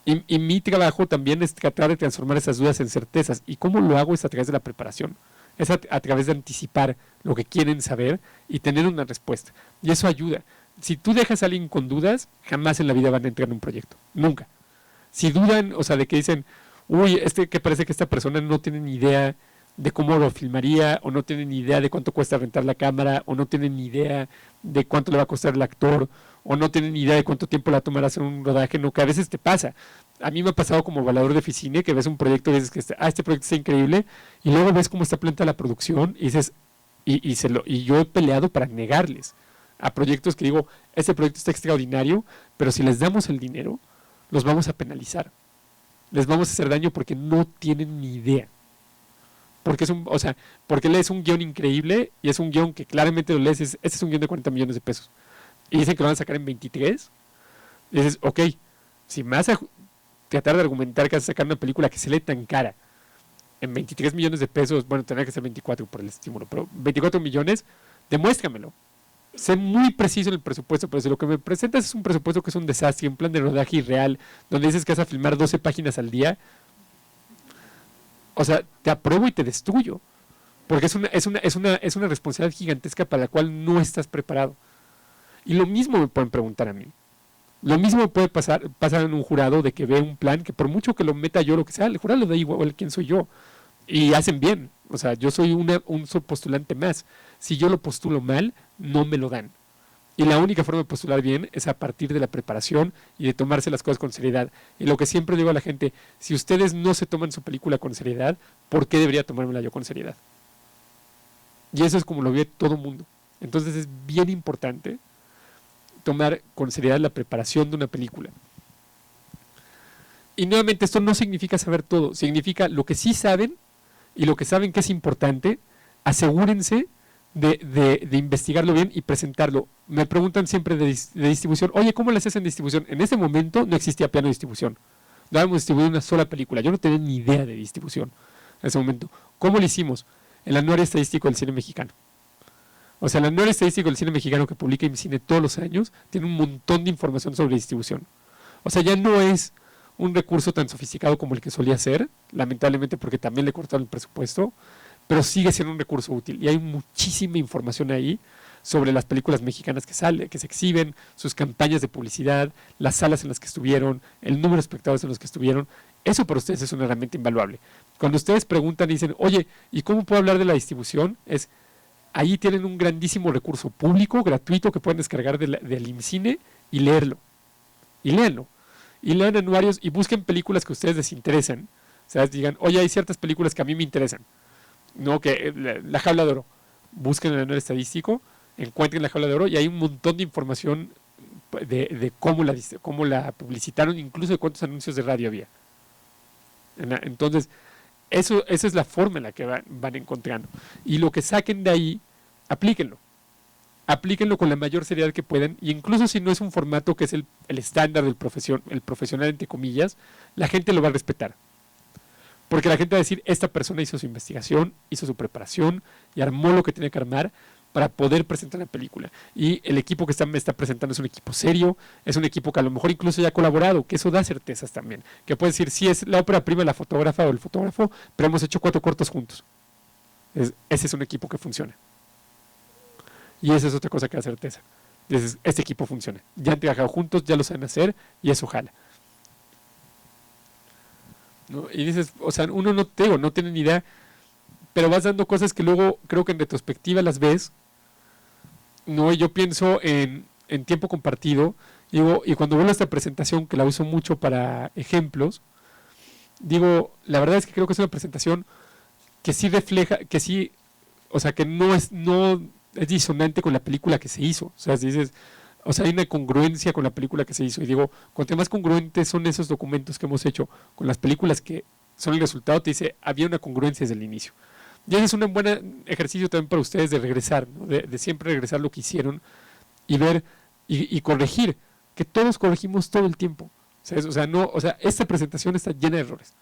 Y mi trabajo también es tratar de transformar esas dudas en certezas. ¿Y cómo lo hago? Es a través de la preparación. Es a través de anticipar lo que quieren saber y tener una respuesta. Y eso ayuda. Si tú dejas a alguien con dudas, jamás en la vida van a entrar en un proyecto. Nunca. Si dudan, o sea, de que dicen, uy, que parece que esta persona no tiene ni idea de cómo lo filmaría, o no tiene ni idea de cuánto cuesta rentar la cámara, o no tiene ni idea de cuánto le va a costar el actor, o no tienen ni idea de cuánto tiempo le va a tomar hacer un rodaje, no, que a veces te pasa. A mí me ha pasado como evaluador de oficina, que ves un proyecto y dices que este proyecto está increíble, y luego ves cómo está planteada la producción, y dices, y yo he peleado para negarles a proyectos que digo, este proyecto está extraordinario, pero si les damos el dinero, los vamos a penalizar. Les vamos a hacer daño porque no tienen ni idea. Porque porque lees un guión increíble, y es un guión que claramente lo lees, este es un guión de 40 millones de pesos. Y dicen que lo van a sacar en 23, y dices, ok, si me vas a tratar de argumentar que vas a sacar una película que se lee tan cara en 23 millones de pesos, bueno, tendrá que ser 24 por el estímulo, pero 24 millones, demuéstramelo. sé muy preciso en el presupuesto, pero si lo que me presentas es un presupuesto que es un desastre, un plan de rodaje irreal, donde dices que vas a filmar 12 páginas al día, o sea, te apruebo y te destruyo. Porque es una responsabilidad gigantesca para la cual no estás preparado. Y lo mismo me pueden preguntar a mí. Lo mismo puede pasar en un jurado de que ve un plan que por mucho que lo meta yo, lo que sea, el jurado le da igual quién soy yo. Y hacen bien. O sea, yo soy un postulante más. Si yo lo postulo mal, no me lo dan. Y la única forma de postular bien es a partir de la preparación y de tomarse las cosas con seriedad. Y lo que siempre digo a la gente, si ustedes no se toman su película con seriedad, ¿por qué debería tomármela yo con seriedad? Y eso es como lo ve todo el mundo. Entonces es bien importante tomar con seriedad la preparación de una película. Y nuevamente esto no significa saber todo, significa lo que sí saben y lo que saben que es importante, asegúrense de investigarlo bien y presentarlo. Me preguntan siempre de distribución, oye, ¿cómo lo haces en distribución? En ese momento no existía plano de distribución. No habíamos distribuido una sola película, yo no tenía ni idea de distribución en ese momento. ¿Cómo lo hicimos? El anuario estadístico del cine mexicano. O sea, el anuario estadístico del cine mexicano que publica IMCINE todos los años tiene un montón de información sobre distribución. O sea, ya no es un recurso tan sofisticado como el que solía ser, lamentablemente porque también le cortaron el presupuesto, pero sigue siendo un recurso útil. Y hay muchísima información ahí sobre las películas mexicanas que se exhiben, sus campañas de publicidad, las salas en las que estuvieron, el número de espectadores en los que estuvieron. Eso para ustedes es una herramienta invaluable. Cuando ustedes preguntan y dicen, oye, ¿y cómo puedo hablar de la distribución? Ahí tienen un grandísimo recurso público, gratuito, que pueden descargar del IMCINE y leerlo. Y léanlo. Y lean anuarios y busquen películas que a ustedes les interesan. O sea, digan, oye, hay ciertas películas que a mí me interesan. No, que la Jaula de Oro. Busquen el anuario estadístico, encuentren la Jaula de Oro y hay un montón de información de cómo la publicitaron, incluso de cuántos anuncios de radio había. Entonces, esa es la forma en la que van encontrando. Y lo que saquen de ahí, aplíquenlo. Aplíquenlo con la mayor seriedad que puedan. Y incluso si no es un formato que es el estándar del el profesional, entre comillas, la gente lo va a respetar. Porque la gente va a decir, esta persona hizo su investigación, hizo su preparación y armó lo que tenía que armar para poder presentar la película. Y el equipo que me está presentando es un equipo serio, es un equipo que a lo mejor incluso ya ha colaborado, que eso da certezas también. Que puede decir, sí es la ópera prima de la fotógrafa o el fotógrafo, pero hemos hecho 4 cortos juntos. Ese es un equipo que funciona. Y esa es otra cosa que da certeza. Dices, este equipo funciona. Ya han trabajado juntos, ya lo saben hacer y eso jala. ¿No? Y dices, o sea, uno no tiene ni idea, pero vas dando cosas que luego creo que en retrospectiva las ves. No, yo pienso en tiempo compartido, digo, y cuando veo esta presentación que la uso mucho para ejemplos, digo, la verdad es que creo que es una presentación que sí refleja, que sí, o sea, que no es disonante con la película que se hizo. O sea, si dices, o sea, hay una congruencia con la película que se hizo. Y digo, cuanto más congruentes son esos documentos que hemos hecho con las películas que son el resultado, te dice, había una congruencia desde el inicio. Y ese es un buen ejercicio también para ustedes de regresar, ¿no? de siempre regresar lo que hicieron y ver y corregir, que todos corregimos todo el tiempo. ¿Sabes? O sea, esta presentación está llena de errores,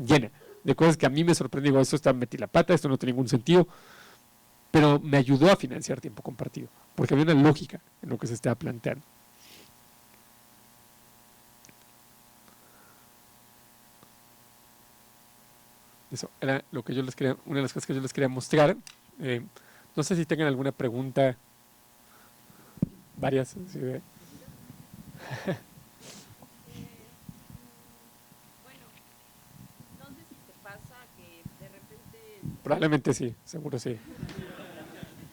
llena de cosas que a mí me sorprenden. Digo, esto metí la pata, esto no tiene ningún sentido, pero me ayudó a financiar tiempo compartido, porque había una lógica en lo que se estaba planteando. Eso era lo que una de las cosas que yo les quería mostrar. No sé si tengan alguna pregunta. Varias. ¿Sí? Bueno, no sé si te pasa que de repente... Probablemente sí, seguro sí.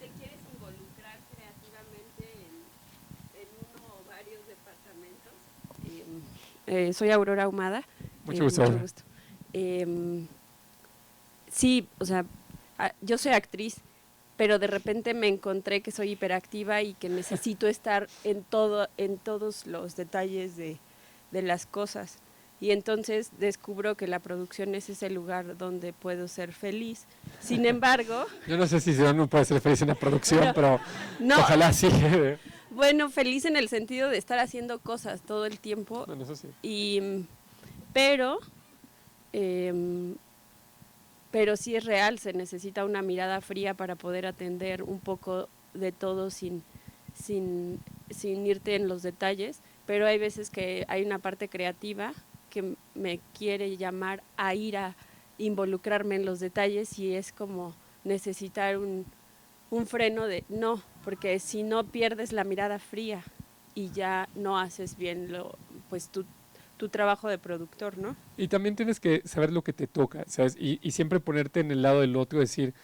¿Te quieres involucrar creativamente en uno o varios departamentos? Soy Aurora Ahumada. Mucho gusto. Mucho gusto. Sí, o sea, yo soy actriz, pero de repente me encontré que soy hiperactiva y que necesito estar en todos los detalles de las cosas. Y entonces descubro que la producción es ese lugar donde puedo ser feliz. Sin embargo... Yo no sé si uno puede ser feliz en la producción, pero no, ojalá sí. Bueno, feliz en el sentido de estar haciendo cosas todo el tiempo. Bueno, eso sí. Pero sí es real, se necesita una mirada fría para poder atender un poco de todo sin sin irte en los detalles, pero hay veces que hay una parte creativa que me quiere llamar a ir a involucrarme en los detalles y es como necesitar un freno de no, porque si no pierdes la mirada fría y ya no haces bien pues tu trabajo de productor, ¿no? Y también tienes que saber lo que te toca, ¿sabes? Y siempre ponerte en el lado del otro, decir,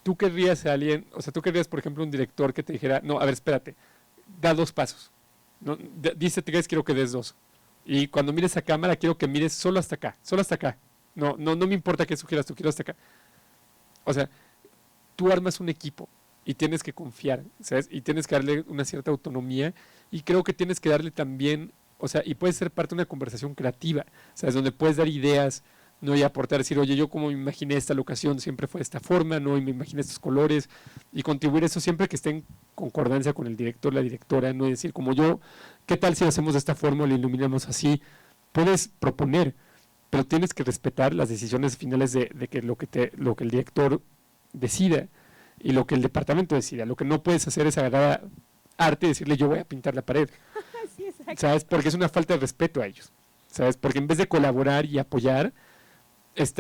tú querrías a alguien, o sea, tú querrías, por ejemplo, un director que te dijera, no, a ver, espérate, da 2 pasos, ¿no? Dice 3, quiero que des 2. Y cuando mires a cámara, quiero que mires solo hasta acá, solo hasta acá. No me importa qué sugieras, tú quiero hasta acá. O sea, tú armas un equipo y tienes que confiar, ¿sabes? Y tienes que darle una cierta autonomía y creo que tienes que darle también, o sea, y puede ser parte de una conversación creativa, ¿sabes? Donde puedes dar ideas, no, y aportar, decir, oye, yo como me imaginé esta locación siempre fue de esta forma, ¿no? Y me imaginé estos colores y contribuir eso siempre que esté en concordancia con el director, la directora, no, y decir como yo, ¿qué tal si lo hacemos de esta forma o lo iluminamos así? Puedes proponer, pero tienes que respetar las decisiones finales de que lo que el director decida y lo que el departamento decida. Lo que no puedes hacer es agarrar arte y decirle yo voy a pintar la pared. Sí, exacto. ¿Sabes? Porque es una falta de respeto a ellos. ¿Sabes? Porque en vez de colaborar y apoyar, les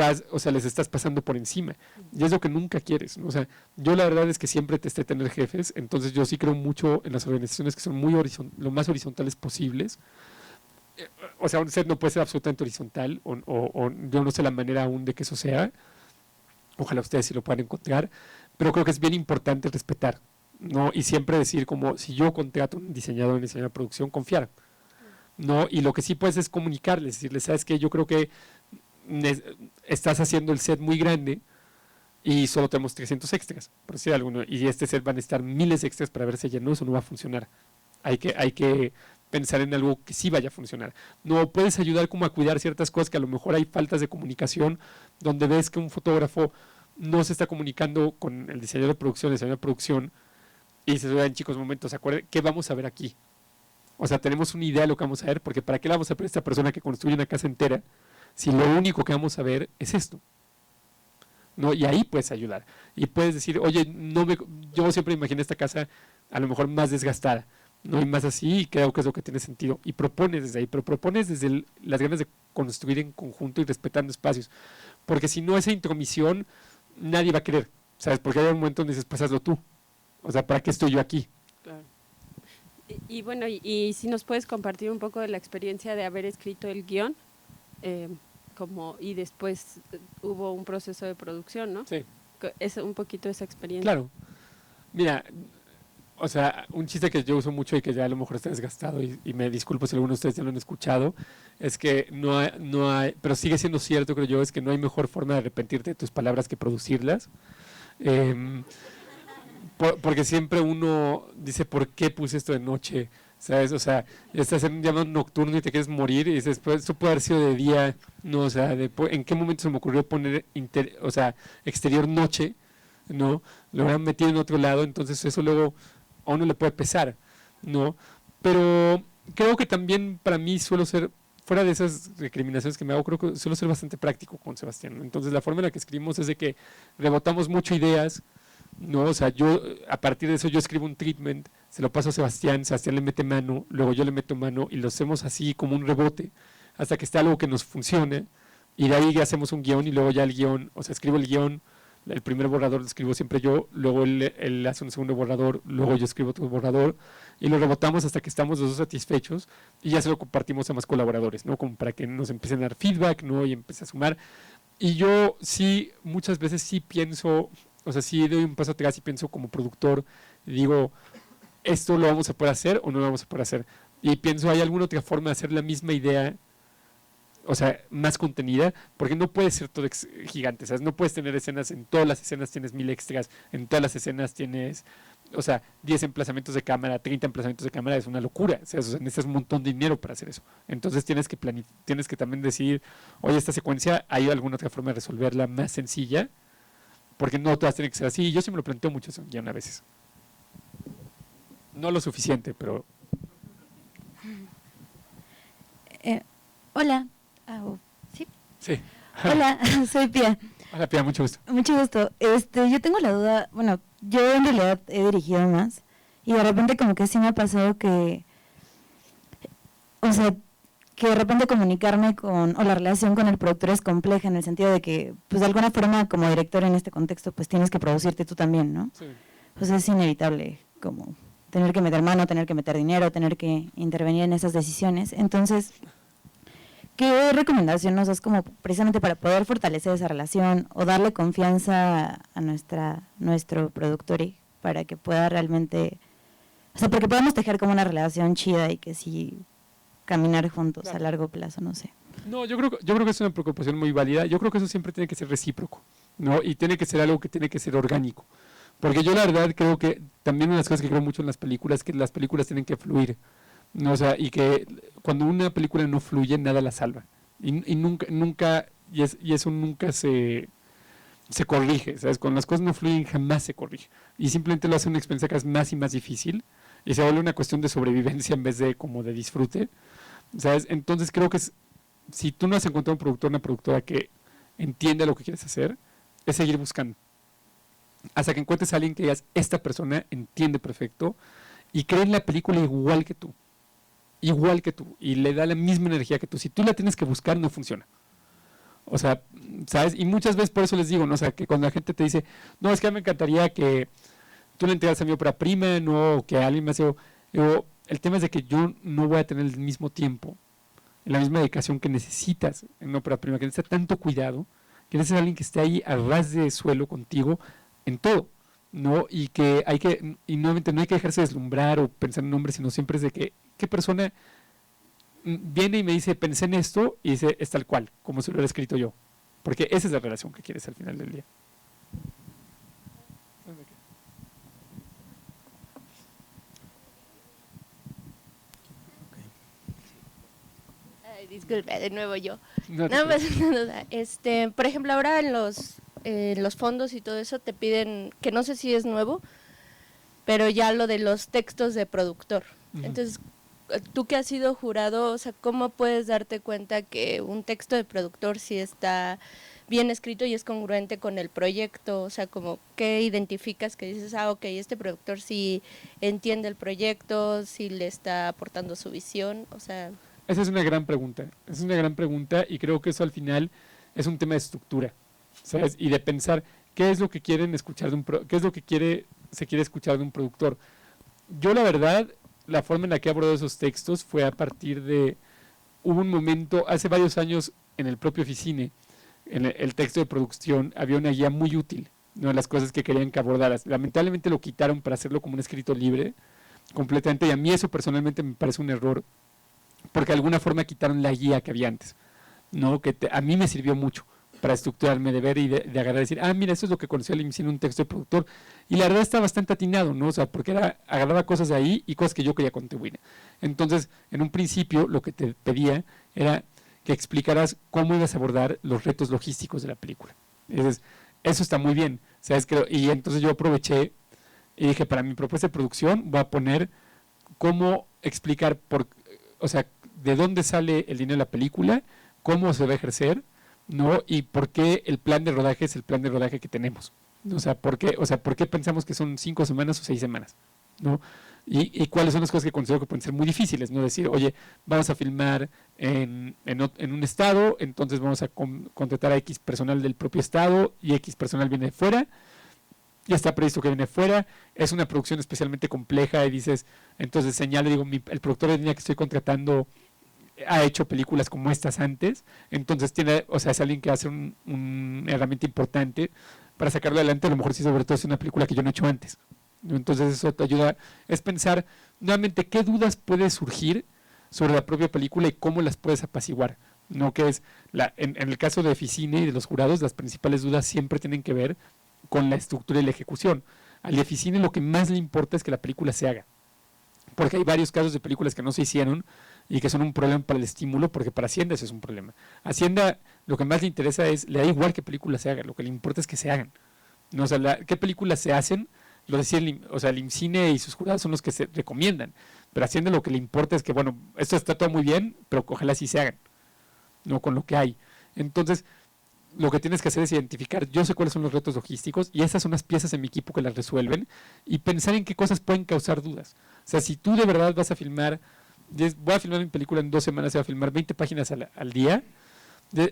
estás pasando por encima. Y es lo que nunca quieres, ¿no? O sea, yo la verdad es que siempre testé tener jefes, entonces yo sí creo mucho en las organizaciones que son lo más horizontales posibles. O sea, un set no puede ser absolutamente horizontal, o yo no sé la manera aún de que eso sea. Ojalá ustedes sí lo puedan encontrar, pero creo que es bien importante respetar, ¿no? Y siempre decir como, si yo contrato a un diseñador, un diseñador de producción, confiar, ¿no? Y lo que sí puedes es comunicarles, decirles, ¿sabes qué? Yo creo que estás haciendo el set muy grande y solo tenemos 300 extras, por decir algo, ¿no? Y este set van a estar miles de extras para verse lleno, eso no va a funcionar. Hay que pensar en algo que sí vaya a funcionar. No puedes ayudar como a cuidar ciertas cosas que a lo mejor hay faltas de comunicación, donde ves que un fotógrafo no se está comunicando con el diseñador de producción, y se en chicos momentos, acuérdense, ¿qué vamos a ver aquí? O sea, tenemos una idea de lo que vamos a ver, porque ¿para qué la vamos a ver a esta persona que construye una casa entera si lo único que vamos a ver es esto? ¿No? Y ahí puedes ayudar. Y puedes decir, oye, yo siempre imaginé esta casa a lo mejor más desgastada, ¿no? Y más así, y creo que es lo que tiene sentido. Y propones desde ahí, pero propones desde las ganas de construir en conjunto y respetando espacios. Porque si no, esa intromisión, nadie va a querer, ¿sabes? Porque hay un momento donde dices, pues hazlo tú. O sea, ¿para qué estoy yo aquí? Claro. Y bueno, y si nos puedes compartir un poco de la experiencia de haber escrito el guión, y después hubo un proceso de producción, ¿no? Sí. Es un poquito esa experiencia. Claro. Mira, o sea, un chiste que yo uso mucho y que ya a lo mejor está desgastado y me disculpo si alguno de ustedes ya lo han escuchado, es que no hay, pero sigue siendo cierto, creo yo, es que no hay mejor forma de arrepentirte de tus palabras que producirlas. Porque siempre uno dice, ¿por qué puse esto de noche? ¿Sabes? O sea, estás en un llamado nocturno y te quieres morir y dices, pues esto puede haber sido de día, no, o sea, ¿en qué momento se me ocurrió poner exterior noche? ¿No? Lo hubieran metido en otro lado, entonces eso luego a uno le puede pesar, ¿no? Pero creo que también para mí suelo ser, fuera de esas recriminaciones que me hago, creo que suelo ser bastante práctico con Sebastián, ¿no? Entonces la forma en la que escribimos es de que rebotamos mucho ideas, ¿no? O sea, a partir de eso yo escribo un treatment, se lo paso a Sebastián le mete mano, luego yo le meto mano y lo hacemos así como un rebote hasta que esté algo que nos funcione y de ahí hacemos un guión y luego ya el guión, o sea, escribo el guión, el primer borrador lo escribo siempre yo, luego él hace un segundo borrador, luego yo escribo otro borrador y lo rebotamos hasta que estamos los dos satisfechos y ya se lo compartimos a más colaboradores, ¿no? Como para que nos empiecen a dar feedback, ¿no? Y empiece a sumar. Y yo sí, muchas veces sí pienso, o sea, sí doy un paso atrás y pienso como productor, y digo, ¿esto lo vamos a poder hacer o no lo vamos a poder hacer? Y pienso, ¿hay alguna otra forma de hacer la misma idea, o sea, más contenida? Porque no puede ser todo gigante, ¿sabes? No puedes tener escenas, en todas las escenas tienes 1000 extras, en todas las escenas tienes, o sea, 10 emplazamientos de cámara, 30 emplazamientos de cámara, es una locura, ¿sabes? O sea, necesitas un montón de dinero para hacer eso. Entonces tienes que también decidir, oye, esta secuencia, ¿hay alguna otra forma de resolverla más sencilla? Porque no todas tienen que ser así. Yo sí me lo planteo mucho eso guión a veces. No lo suficiente, pero... Hola. ¿Sí? Sí. Hola, soy Pia. Hola, Pia, mucho gusto. Mucho gusto. Yo tengo la duda, bueno, yo en realidad he dirigido más Y de repente como que sí me ha pasado que, o sea, que de repente comunicarme con, o la relación con el productor es compleja en el sentido de que, pues de alguna forma como director en este contexto, pues tienes que producirte tú también, ¿no? Sí. Pues es inevitable como tener que meter mano, tener que meter dinero, tener que intervenir en esas decisiones. Entonces, ¿qué recomendación nos das como precisamente para poder fortalecer esa relación o darle confianza a nuestro productor y para que pueda realmente, o sea, porque podamos tejer como una relación chida y que sí caminar juntos a largo plazo, no sé? No, yo creo que es una preocupación muy válida. Yo creo que eso siempre tiene que ser recíproco, ¿no? Y tiene que ser algo que tiene que ser orgánico. Porque yo la verdad creo que también una de las cosas que creo mucho en las películas es que las películas tienen que fluir, ¿no? O sea, y que cuando una película no fluye, nada la salva. Y nunca, y eso nunca se corrige, ¿sabes? Cuando las cosas no fluyen, jamás se corrige. Y simplemente lo hace una experiencia que es más y más difícil, y se vuelve una cuestión de sobrevivencia en vez de como de disfrute, ¿sabes? Entonces creo que si tú no has encontrado un productor, una productora que entiende lo que quieres hacer, es seguir buscando. Hasta que encuentres a alguien que digas, esta persona entiende perfecto y cree en la película igual que tú, y le da la misma energía que tú. Si tú la tienes que buscar, no funciona. O sea, ¿sabes? Y muchas veces por eso les digo, ¿no? O sea, que cuando la gente te dice, no, es que me encantaría que tú le entregas a mi ópera prima, no, o que alguien me hace... Digo, el tema es de que yo no voy a tener el mismo tiempo, la misma dedicación que necesitas en una ópera prima, que necesita tanto cuidado, que necesitas a alguien que esté ahí a ras de suelo contigo en todo, ¿no? Y nuevamente no hay que dejarse deslumbrar o pensar en nombres, sino siempre es de que, ¿qué persona viene y me dice, pensé en esto, y dice, es tal cual, como si lo hubiera escrito yo? Porque esa es la relación que quieres al final del día. Ay, disculpe, de nuevo yo. No te Nada más una duda. Por ejemplo, ahora en los fondos y todo eso te piden, que no sé si es nuevo, pero ya lo de los textos de productor. Ujú. Entonces, tú que has sido jurado, o sea, ¿cómo puedes darte cuenta que un texto de productor sí está bien escrito y es congruente con el proyecto? O sea, como ¿qué identificas que dices, ok, este productor sí entiende el proyecto, sí le está aportando su visión? O sea... Esa es una gran pregunta, y creo que eso al final es un tema de estructura, ¿sabes? Y de pensar qué es lo que quieren escuchar qué es lo que se quiere escuchar de un productor. Yo la verdad, la forma en la que he abordado esos textos fue a partir de, hubo un momento, hace varios años, en el propio Oficine, en el texto de producción, había una guía muy útil, ¿no? De las cosas que querían que abordaras. Lamentablemente lo quitaron para hacerlo como un escrito libre, completamente, y a mí eso personalmente me parece un error, porque de alguna forma quitaron la guía que había antes, ¿no? Que a mí me sirvió mucho para estructurarme, de ver y de agarrar y decir, mira, eso es lo que conocí al inicio en un texto de productor, y la verdad está bastante atinado, ¿no? O sea, porque agarraba cosas de ahí y cosas que yo quería contribuir. Entonces, en un principio, lo que te pedía era que explicaras cómo ibas a abordar los retos logísticos de la película. Entonces, eso está muy bien, ¿sabes? Y entonces yo aproveché y dije, para mi propuesta de producción voy a poner cómo explicar o sea, de dónde sale el dinero de la película, cómo se va a ejercer, ¿no? Y por qué el plan de rodaje es el plan de rodaje que tenemos. O sea, ¿por qué pensamos que son 5 semanas o 6 semanas? ¿No? Y cuáles son las cosas que considero que pueden ser muy difíciles, ¿no? Decir, oye, vamos a filmar en un estado, entonces vamos a contratar a X personal del propio estado y X personal viene de fuera, ya está previsto que viene fuera, es una producción especialmente compleja y dices, entonces señalo, digo, el productor de línea que estoy contratando ha hecho películas como estas antes, entonces es alguien que hace una herramienta importante para sacarlo adelante, a lo mejor sí, sobre todo es una película que yo no he hecho antes, ¿no? Entonces eso te ayuda, es pensar nuevamente qué dudas puede surgir sobre la propia película y cómo las puedes apaciguar, ¿no? Que es, en el caso de Oficine y de los jurados, las principales dudas siempre tienen que ver con la estructura y la ejecución. Al Oficine lo que más le importa es que la película se haga, porque hay varios casos de películas que no se hicieron y que son un problema para el estímulo, porque para Hacienda eso es un problema. Hacienda lo que más le interesa le da igual qué películas se hagan, lo que le importa es que se hagan, ¿no? O sea, qué películas se hacen, lo decía el IMCINE y sus jurados son los que se recomiendan, pero Hacienda lo que le importa es que, bueno, esto está todo muy bien, pero ojalá sí se hagan, no con lo que hay. Entonces, lo que tienes que hacer es identificar, yo sé cuáles son los retos logísticos y esas son las piezas en mi equipo que las resuelven y pensar en qué cosas pueden causar dudas. O sea, si tú de verdad vas a filmar, voy a filmar mi película en 2 semanas, se va a filmar 20 páginas al día,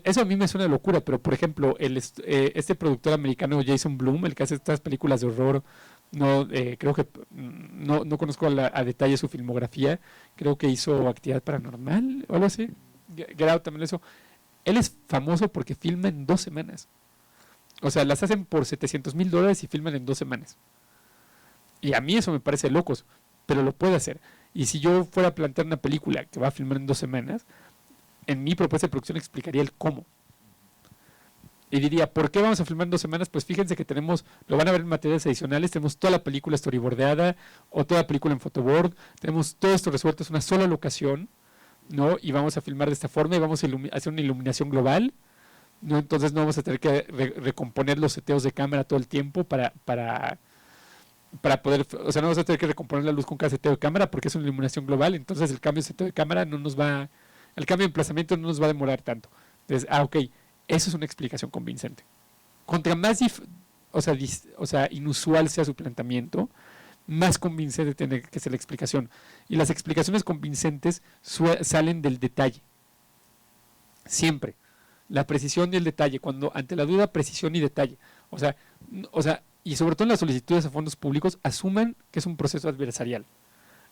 eso a mí me suena locura, pero por ejemplo, este productor americano Jason Blum, el que hace estas películas de horror, creo que no conozco a detalle su filmografía, creo que hizo Actividad Paranormal o algo así, Get Out también eso. Él es famoso porque filma en 2 semanas. O sea, las hacen por $700,000 y filman en 2 semanas. Y a mí eso me parece locos, pero lo puede hacer. Y si yo fuera a plantear una película que va a filmar en 2 semanas, en mi propuesta de producción explicaría el cómo. Y diría, ¿por qué vamos a filmar en 2 semanas? Pues fíjense que lo van a ver en materiales adicionales, tenemos toda la película storyboardeada o toda la película en photoboard, tenemos todo esto resuelto, es una sola locación, ¿no? Y vamos a filmar de esta forma y vamos a hacer una iluminación global, ¿no? Entonces no vamos a tener que recomponer los seteos de cámara todo el tiempo para poder, o sea, no vamos a tener que recomponer la luz con cada seteo de cámara porque es una iluminación global, entonces el cambio de seteo de cámara el cambio de emplazamiento no nos va a demorar tanto. Entonces, ok, eso es una explicación convincente. Contra más inusual sea su planteamiento, más convincente tiene que ser la explicación. Y las explicaciones convincentes salen del detalle. Siempre. La precisión y el detalle. Cuando ante la duda, precisión y detalle. O sea, y sobre todo en las solicitudes a fondos públicos, asuman que es un proceso adversarial.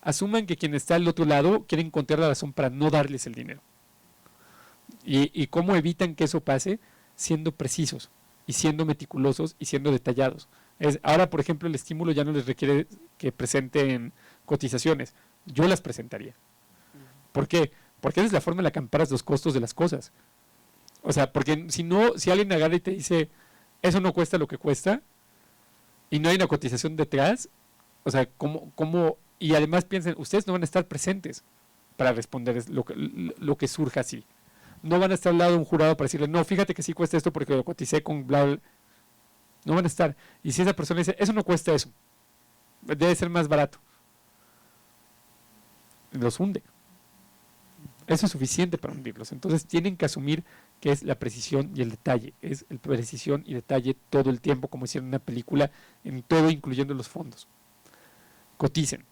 Asuman que quien está al otro lado quiere encontrar la razón para no darles el dinero. ¿Y cómo evitan que eso pase? Siendo precisos y siendo meticulosos y siendo detallados. Ahora, por ejemplo, el estímulo ya no les requiere que presenten cotizaciones. Yo las presentaría. ¿Por qué? Porque esa es la forma en la que amparas los costos de las cosas. O sea, porque si alguien agarra y te dice, eso no cuesta lo que cuesta, y no hay una cotización detrás, o sea, y además piensen, ustedes no van a estar presentes para responder lo que surja así. No van a estar al lado de un jurado para decirle, no, fíjate que sí cuesta esto porque lo coticé con bla, bla. No van a estar. Y si esa persona dice, eso no cuesta eso, debe ser más barato, los hunde. Eso es suficiente para hundirlos. Entonces tienen que asumir que es la precisión y el detalle. Es el precisión y detalle todo el tiempo, como hicieron en una película, en todo, incluyendo los fondos. Coticen,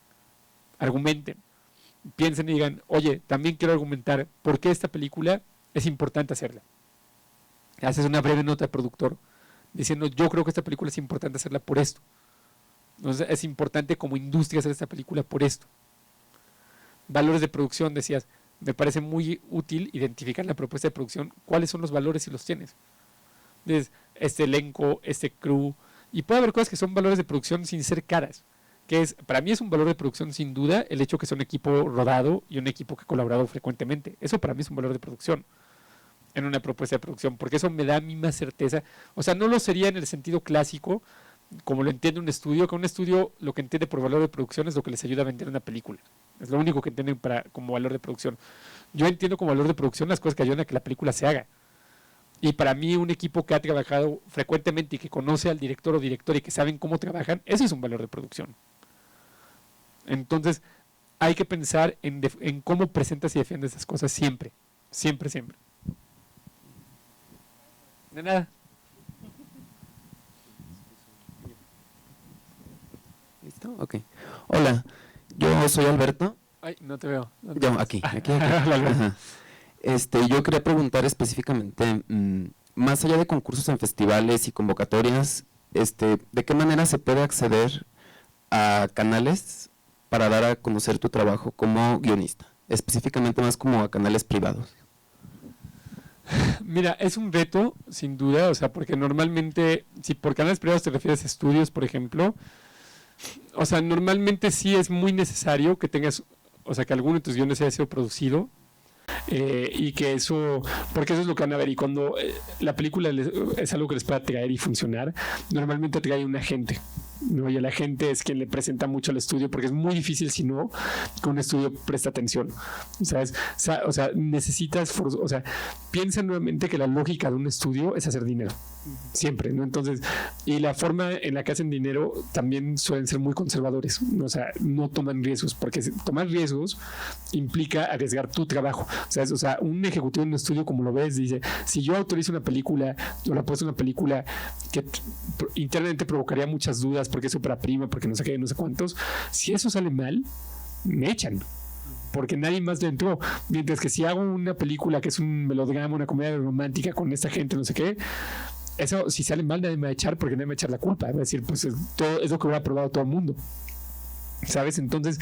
argumenten, piensen y digan, oye, también quiero argumentar por qué esta película es importante hacerla. Haces una breve nota de productor diciendo, yo creo que esta película es importante hacerla por esto. Entonces, es importante como industria hacer esta película por esto. Valores de producción, decías, me parece muy útil identificar en la propuesta de producción cuáles son los valores si los tienes. Entonces, este elenco, este crew, y puede haber cosas que son valores de producción sin ser caras, para mí es un valor de producción sin duda el hecho que sea un equipo rodado y un equipo que ha colaborado frecuentemente. Eso para mí es un valor de producción en una propuesta de producción, porque eso me da a mí más certeza. O sea, no lo sería en el sentido clásico, como lo entiende un estudio, que un estudio lo que entiende por valor de producción es lo que les ayuda a vender una película. Es lo único que entienden como valor de producción. Yo entiendo como valor de producción las cosas que ayudan a que la película se haga. Y para mí un equipo que ha trabajado frecuentemente y que conoce al director o directora y que saben cómo trabajan, eso es un valor de producción. Entonces, hay que pensar en cómo presentas y defiendes esas cosas siempre. Siempre, siempre. De nada. ¿Listo? Ok. Hola, yo soy Alberto. Ay, no te veo. Yo, aquí. Ajá. Yo quería preguntar específicamente, más allá de concursos en festivales y convocatorias, ¿de qué manera se puede acceder a canales para dar a conocer tu trabajo como guionista? Específicamente más como a canales privados. Mira, es un reto, sin duda, o sea, porque normalmente, si por canales privados te refieres a estudios, por ejemplo, o sea, normalmente sí es muy necesario que tengas, o sea, que alguno de tus guiones haya sido producido, y que eso, porque eso es lo que van a ver, y cuando la película es algo que les pueda atraer y funcionar, normalmente atrae un agente, ¿no? Y el agente es quien le presenta mucho al estudio, porque es muy difícil si no que un estudio preste atención, ¿sabes? O sea, necesitas, o sea, piensa nuevamente que la lógica de un estudio es hacer dinero. Siempre, ¿no? Entonces, y la forma en la que hacen dinero también suelen ser muy conservadores, ¿no? O sea, no toman riesgos, porque tomar riesgos implica arriesgar tu trabajo. O sea, un ejecutivo en un estudio, como lo ves, dice, si yo autorizo una película, o la apuesto una película que internamente provocaría muchas dudas, porque es ópera prima, porque no sé qué, no sé cuántos, si eso sale mal, me echan. Porque nadie más le entró. Mientras que si hago una película que es un melodrama, una comedia romántica con esta gente, no sé qué, eso si sale mal nadie me va a echar, porque nadie me va a echar la culpa. Va a decir, pues todo es lo que hubiera probado todo el mundo. ¿Sabes? Entonces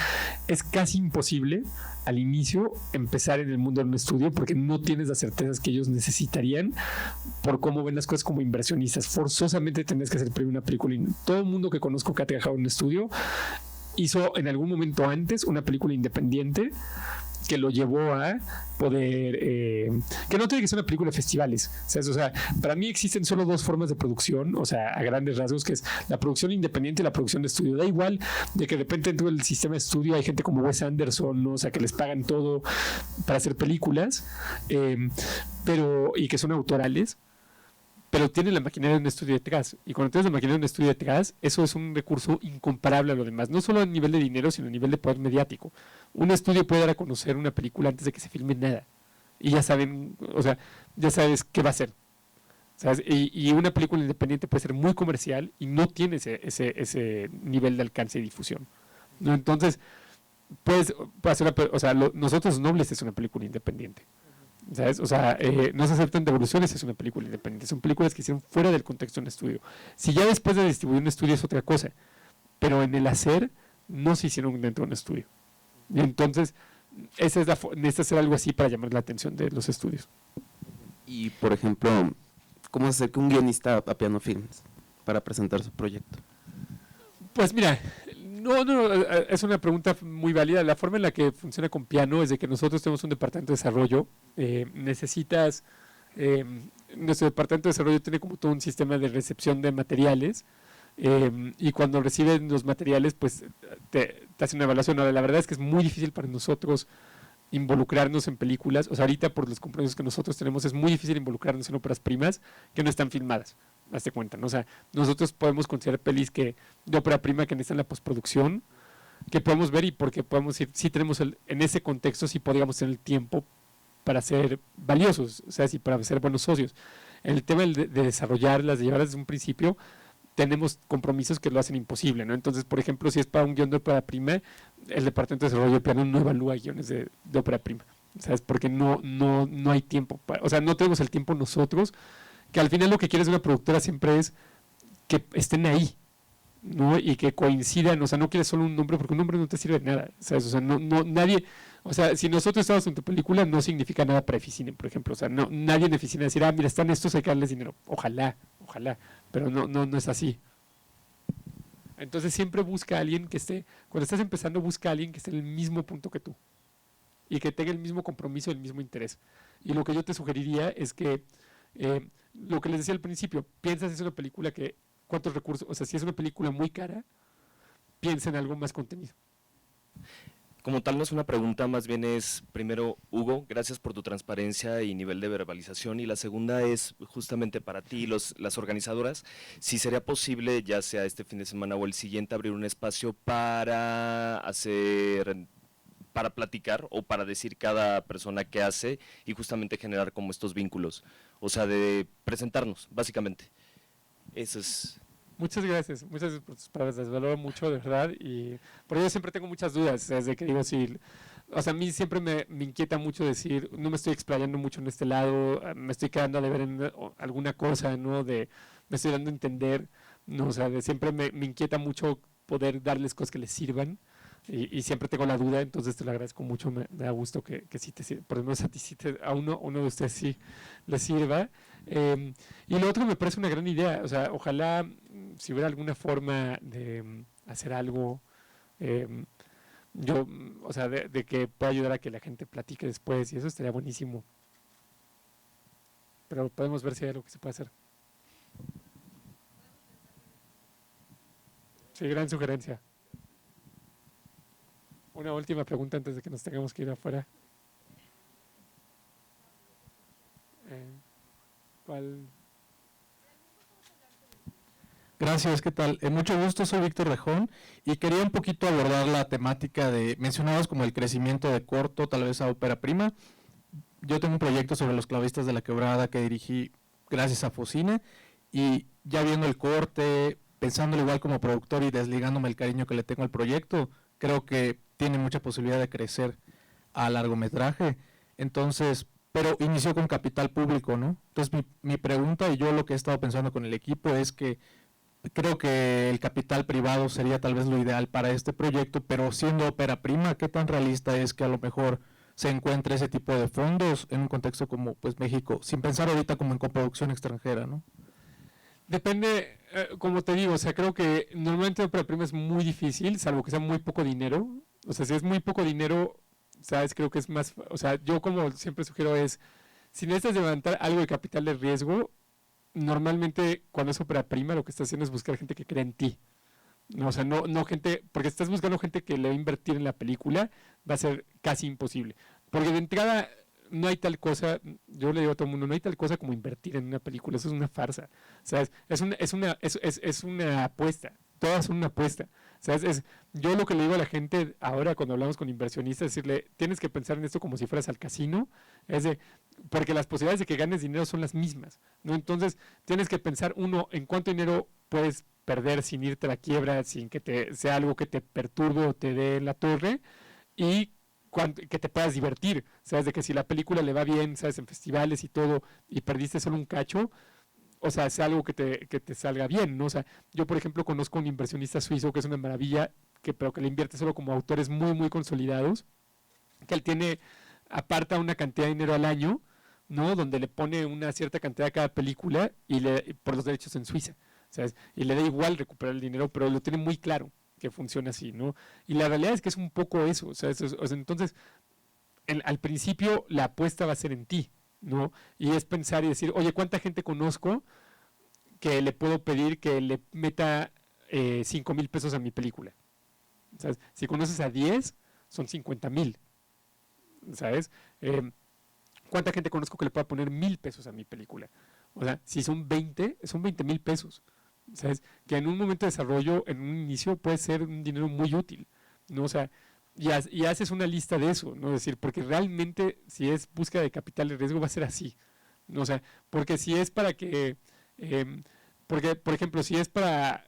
es casi imposible al inicio empezar en el mundo de un estudio, porque no tienes las certezas que ellos necesitarían por cómo ven las cosas como inversionistas. Forzosamente tenés que hacer primero una película. Todo el mundo que conozco que ha trabajado en un estudio hizo en algún momento antes una película independiente que lo llevó a poder, que no tiene que ser una película de festivales, ¿sabes? O sea, para mí existen solo dos formas de producción, o sea, a grandes rasgos, que es la producción independiente y la producción de estudio. Da igual de que de repente dentro del sistema de estudio hay gente como Wes Anderson, ¿no? O sea, que les pagan todo para hacer películas, y que son autorales, pero tiene la maquinaria de un estudio detrás. Y cuando tienes la maquinaria de un estudio detrás, eso es un recurso incomparable a lo demás. No solo a nivel de dinero, sino a nivel de poder mediático. Un estudio puede dar a conocer una película antes de que se filme nada. Y ya saben, o sea, ya sabes qué va a ser. ¿Sabes? Y una película independiente puede ser muy comercial y no tiene ese nivel de alcance y difusión, ¿no? Entonces, puede hacer Nosotros Nobles es una película independiente. ¿Sabes? O sea, No se aceptan devoluciones es una película independiente. Son películas que hicieron fuera del contexto de un estudio. Si ya después de distribuir un estudio es otra cosa, pero en el hacer no se hicieron dentro de un estudio. Y entonces, necesita hacer algo así para llamar la atención de los estudios. Y, por ejemplo, ¿cómo hacer que un guionista apiano films para presentar su proyecto? Pues mira, no, es una pregunta muy válida. La forma en la que funciona con Piano es de que nosotros tenemos un departamento de desarrollo. Nuestro departamento de desarrollo tiene como todo un sistema de recepción de materiales, y cuando reciben los materiales, pues te hacen una evaluación. Ahora, la verdad es que es muy difícil para nosotros involucrarnos en películas. O sea, ahorita por los compromisos que nosotros tenemos es muy difícil involucrarnos en óperas primas que no están filmadas. Hazte cuenta, ¿no? O sea, nosotros podemos considerar pelis de ópera prima que necesitan la postproducción, que podemos ver, y porque podemos ir, sí tenemos en ese contexto, sí podríamos tener el tiempo para ser valiosos, o sea, sí, para ser buenos socios. En el tema de desarrollarlas, de llevarlas desde un principio, tenemos compromisos que lo hacen imposible, ¿no? Entonces, por ejemplo, si es para un guión de ópera prima, el departamento de desarrollo de Piano no evalúa guiones de ópera prima, ¿sabes? Porque no hay tiempo, o sea, no tenemos el tiempo nosotros, que al final lo que quieres de una productora siempre es que estén ahí, ¿no? Y que coincidan. O sea, no quieres solo un nombre, porque un nombre no te sirve de nada, ¿sabes? O sea, nadie, o sea, si nosotros estamos en tu película, no significa nada para Eficine, por ejemplo. O sea, nadie en Eficine va a decir, mira, están estos, hay que darles dinero. Ojalá, pero no es así. Entonces siempre busca a alguien que esté, cuando estás empezando, busca a alguien que esté en el mismo punto que tú y que tenga el mismo compromiso, el mismo interés. Y lo que yo te sugeriría es que lo que les decía al principio, piensas es una película que, ¿cuántos recursos? O sea, si es una película muy cara, piensa en algo más contenido. Como tal no es una pregunta, más bien es, primero, Hugo, gracias por tu transparencia y nivel de verbalización, y la segunda es justamente para ti, las organizadoras, si sería posible, ya sea este fin de semana o el siguiente, abrir un espacio para platicar o para decir cada persona qué hace y justamente generar como estos vínculos, o sea, de presentarnos, básicamente. Eso es... Muchas gracias por tus palabras, las valoro mucho, de verdad, y por ello siempre tengo muchas dudas, desde que digo, o sea, a mí siempre me inquieta mucho decir, no me estoy explayando mucho en este lado, me estoy quedando a deber en alguna cosa, ¿no? Me estoy dando a entender, ¿no? O sea, siempre me inquieta mucho poder darles cosas que les sirvan, y siempre tengo la duda, entonces te lo agradezco mucho, me da gusto que sí te sirva, por lo menos a ti sí a uno de ustedes sí les sirva. Y lo otro me parece una gran idea, o sea, ojalá si hubiera alguna forma de hacer algo, o sea, de que pueda ayudar a que la gente platique después, y eso estaría buenísimo. Pero podemos ver si hay algo que se puede hacer. Sí, gran sugerencia. Una última pregunta antes de que nos tengamos que ir afuera. ¿Cuál? Gracias, ¿qué tal? Mucho gusto, soy Víctor Rejón y quería un poquito abordar la temática de, mencionados como el crecimiento de corto, tal vez a ópera prima. Yo tengo un proyecto sobre los clavistas de la quebrada que dirigí gracias a Focine, y ya viendo el corte, pensándolo igual como productor y desligándome el cariño que le tengo al proyecto, creo que tiene mucha posibilidad de crecer a largometraje. Entonces, pero inició con capital público, ¿no? Entonces mi pregunta, y yo lo que he estado pensando con el equipo, es que creo que el capital privado sería tal vez lo ideal para este proyecto, pero siendo ópera prima, ¿qué tan realista es que a lo mejor se encuentre ese tipo de fondos en un contexto como pues México, sin pensar ahorita como en coproducción extranjera, ¿no? Depende, como te digo, o sea, creo que normalmente ópera prima es muy difícil, salvo que sea muy poco dinero. O sea, si es muy poco dinero, sabes, creo que es más, o sea, yo como siempre sugiero es, si necesitas levantar algo de capital de riesgo, normalmente cuando es ópera prima lo que estás haciendo es buscar gente que crea en ti. No, o sea, no gente, porque si estás buscando gente que le va a invertir en la película, va a ser casi imposible. Porque de entrada no hay tal cosa, yo le digo a todo el mundo, no hay tal cosa como invertir en una película, eso es una farsa. ¿Sabes? Es una apuesta, todas son una apuesta. ¿Sabes? Yo lo que le digo a la gente ahora cuando hablamos con inversionistas es decirle, tienes que pensar en esto como si fueras al casino, porque las posibilidades de que ganes dinero son las mismas, ¿no? Entonces tienes que pensar, uno, en cuánto dinero puedes perder sin irte a la quiebra, sin que sea algo que te perturbe o te dé la torre, y que te puedas divertir, ¿sabes? De que si la película le va bien, ¿sabes? En festivales y todo, y perdiste solo un cacho, o sea, sea algo que te salga bien, ¿no? O sea, yo por ejemplo conozco a un inversionista suizo que es una maravilla, pero que le invierte solo como autores muy, muy consolidados, que él aparta una cantidad de dinero al año, ¿no? Donde le pone una cierta cantidad a cada película por los derechos en Suiza, ¿sabes? Y le da igual recuperar el dinero, pero lo tiene muy claro que funciona así, ¿no? Y la realidad es que es un poco eso, o sea, entonces, al principio la apuesta va a ser en ti, ¿no? Y es pensar y decir, oye, ¿cuánta gente conozco que le puedo pedir que le meta 5,000 pesos a mi película? ¿Sabes? Si conoces a 10, son 50,000, ¿sabes? ¿Cuánta gente conozco que le pueda poner 1,000 pesos a mi película? O sea, si son 20, son 20,000 pesos. ¿Sabes? Que en un momento de desarrollo, en un inicio, puede ser un dinero muy útil, ¿no? O sea, y haces una lista de eso, ¿no? Es decir, porque realmente si es búsqueda de capital de riesgo va a ser así, ¿no? O sea, porque si es para que, porque, por ejemplo, si es para,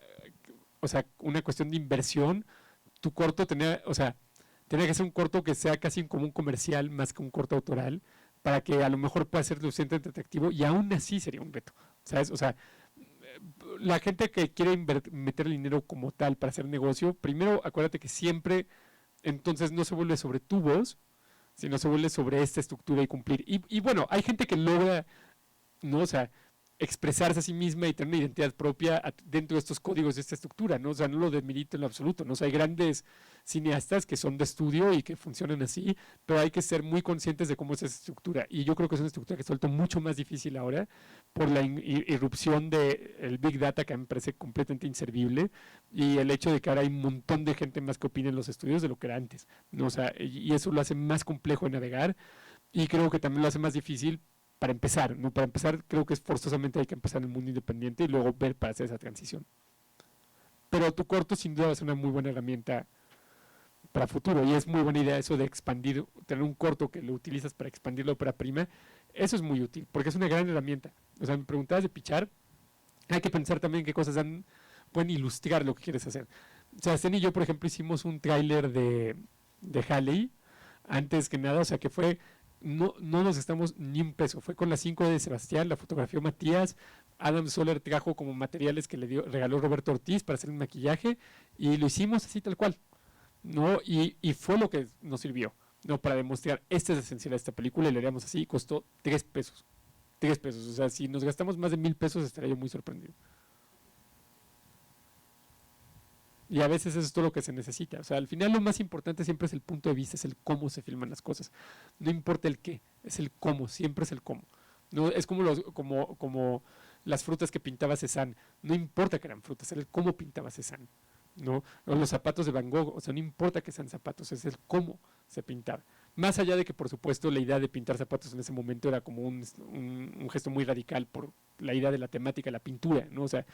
o sea, una cuestión de inversión, tu corto tenía que ser un corto que sea casi como un comercial más que un corto autoral, para que a lo mejor pueda ser suficientemente atractivo, y aún así sería un reto, ¿sabes? O sea, la gente que quiere meter el dinero como tal para hacer negocio, primero acuérdate que siempre, entonces no se vuelve sobre tu voz, sino se vuelve sobre esta estructura y cumplir. Y bueno, hay gente que logra, ¿no? O sea, expresarse a sí misma y tener una identidad propia dentro de estos códigos de esta estructura, ¿no? O sea, no lo demerito en lo absoluto, ¿no? O sea, hay grandes cineastas que son de estudio y que funcionan así, pero hay que ser muy conscientes de cómo es esa estructura. Y yo creo que es una estructura que se ha vuelto mucho más difícil ahora por la irrupción del Big Data, que a mí me parece completamente inservible, y el hecho de que ahora hay un montón de gente más que opina en los estudios de lo que era antes, ¿no? O sea, y eso lo hace más complejo de navegar, y creo que también lo hace más difícil para empezar, ¿no? Para empezar, creo que forzosamente hay que empezar en el mundo independiente y luego ver para hacer esa transición. Pero tu corto sin duda va a ser una muy buena herramienta para futuro, y es muy buena idea eso de expandir, tener un corto que lo utilizas para expandir la ópera prima. Eso es muy útil, porque es una gran herramienta. O sea, me preguntabas de pichar, hay que pensar también qué cosas pueden ilustrar lo que quieres hacer. O sea, Sten y yo, por ejemplo, hicimos un tráiler de Halley, antes que nada, o sea, que fue, no nos gastamos ni un peso, fue con las 5 de Sebastián, la fotografió Matías, Adam Soler trajo como materiales que regaló Roberto Ortiz para hacer el maquillaje, y lo hicimos así tal cual, ¿no? Y fue lo que nos sirvió, ¿no? Para demostrar, esta es esencial de esta película, y lo haríamos así, y costó 3 pesos. 3 pesos, o sea, si nos gastamos más de 1,000 pesos estaría yo muy sorprendido. Y a veces eso es todo lo que se necesita. O sea, al final lo más importante siempre es el punto de vista, es el cómo se filman las cosas. No importa el qué, es el cómo, siempre es el cómo. No, es como las frutas que pintaba Cézanne. No importa que eran frutas, era el cómo pintaba Cézanne, ¿no? O los zapatos de Van Gogh, o sea, no importa que sean zapatos, es el cómo se pintaba. Más allá de que, por supuesto, la idea de pintar zapatos en ese momento era como un gesto muy radical por la idea de la temática, la pintura, ¿no? O sea,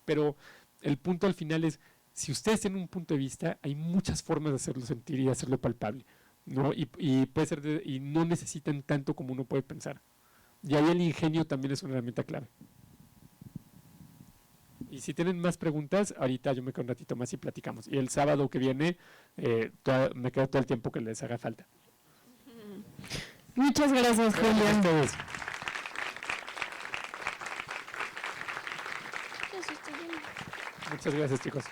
pero el punto al final es, si ustedes tienen un punto de vista, hay muchas formas de hacerlo sentir y de hacerlo palpable, ¿no? Y puede ser y no necesitan tanto como uno puede pensar. Y ahí el ingenio también es una herramienta clave. Y si tienen más preguntas, ahorita yo me quedo un ratito más y platicamos. Y el sábado que viene me quedo todo el tiempo que les haga falta. Muchas gracias, Julio. Gracias a ustedes. Eso está bien. Muchas gracias, chicos.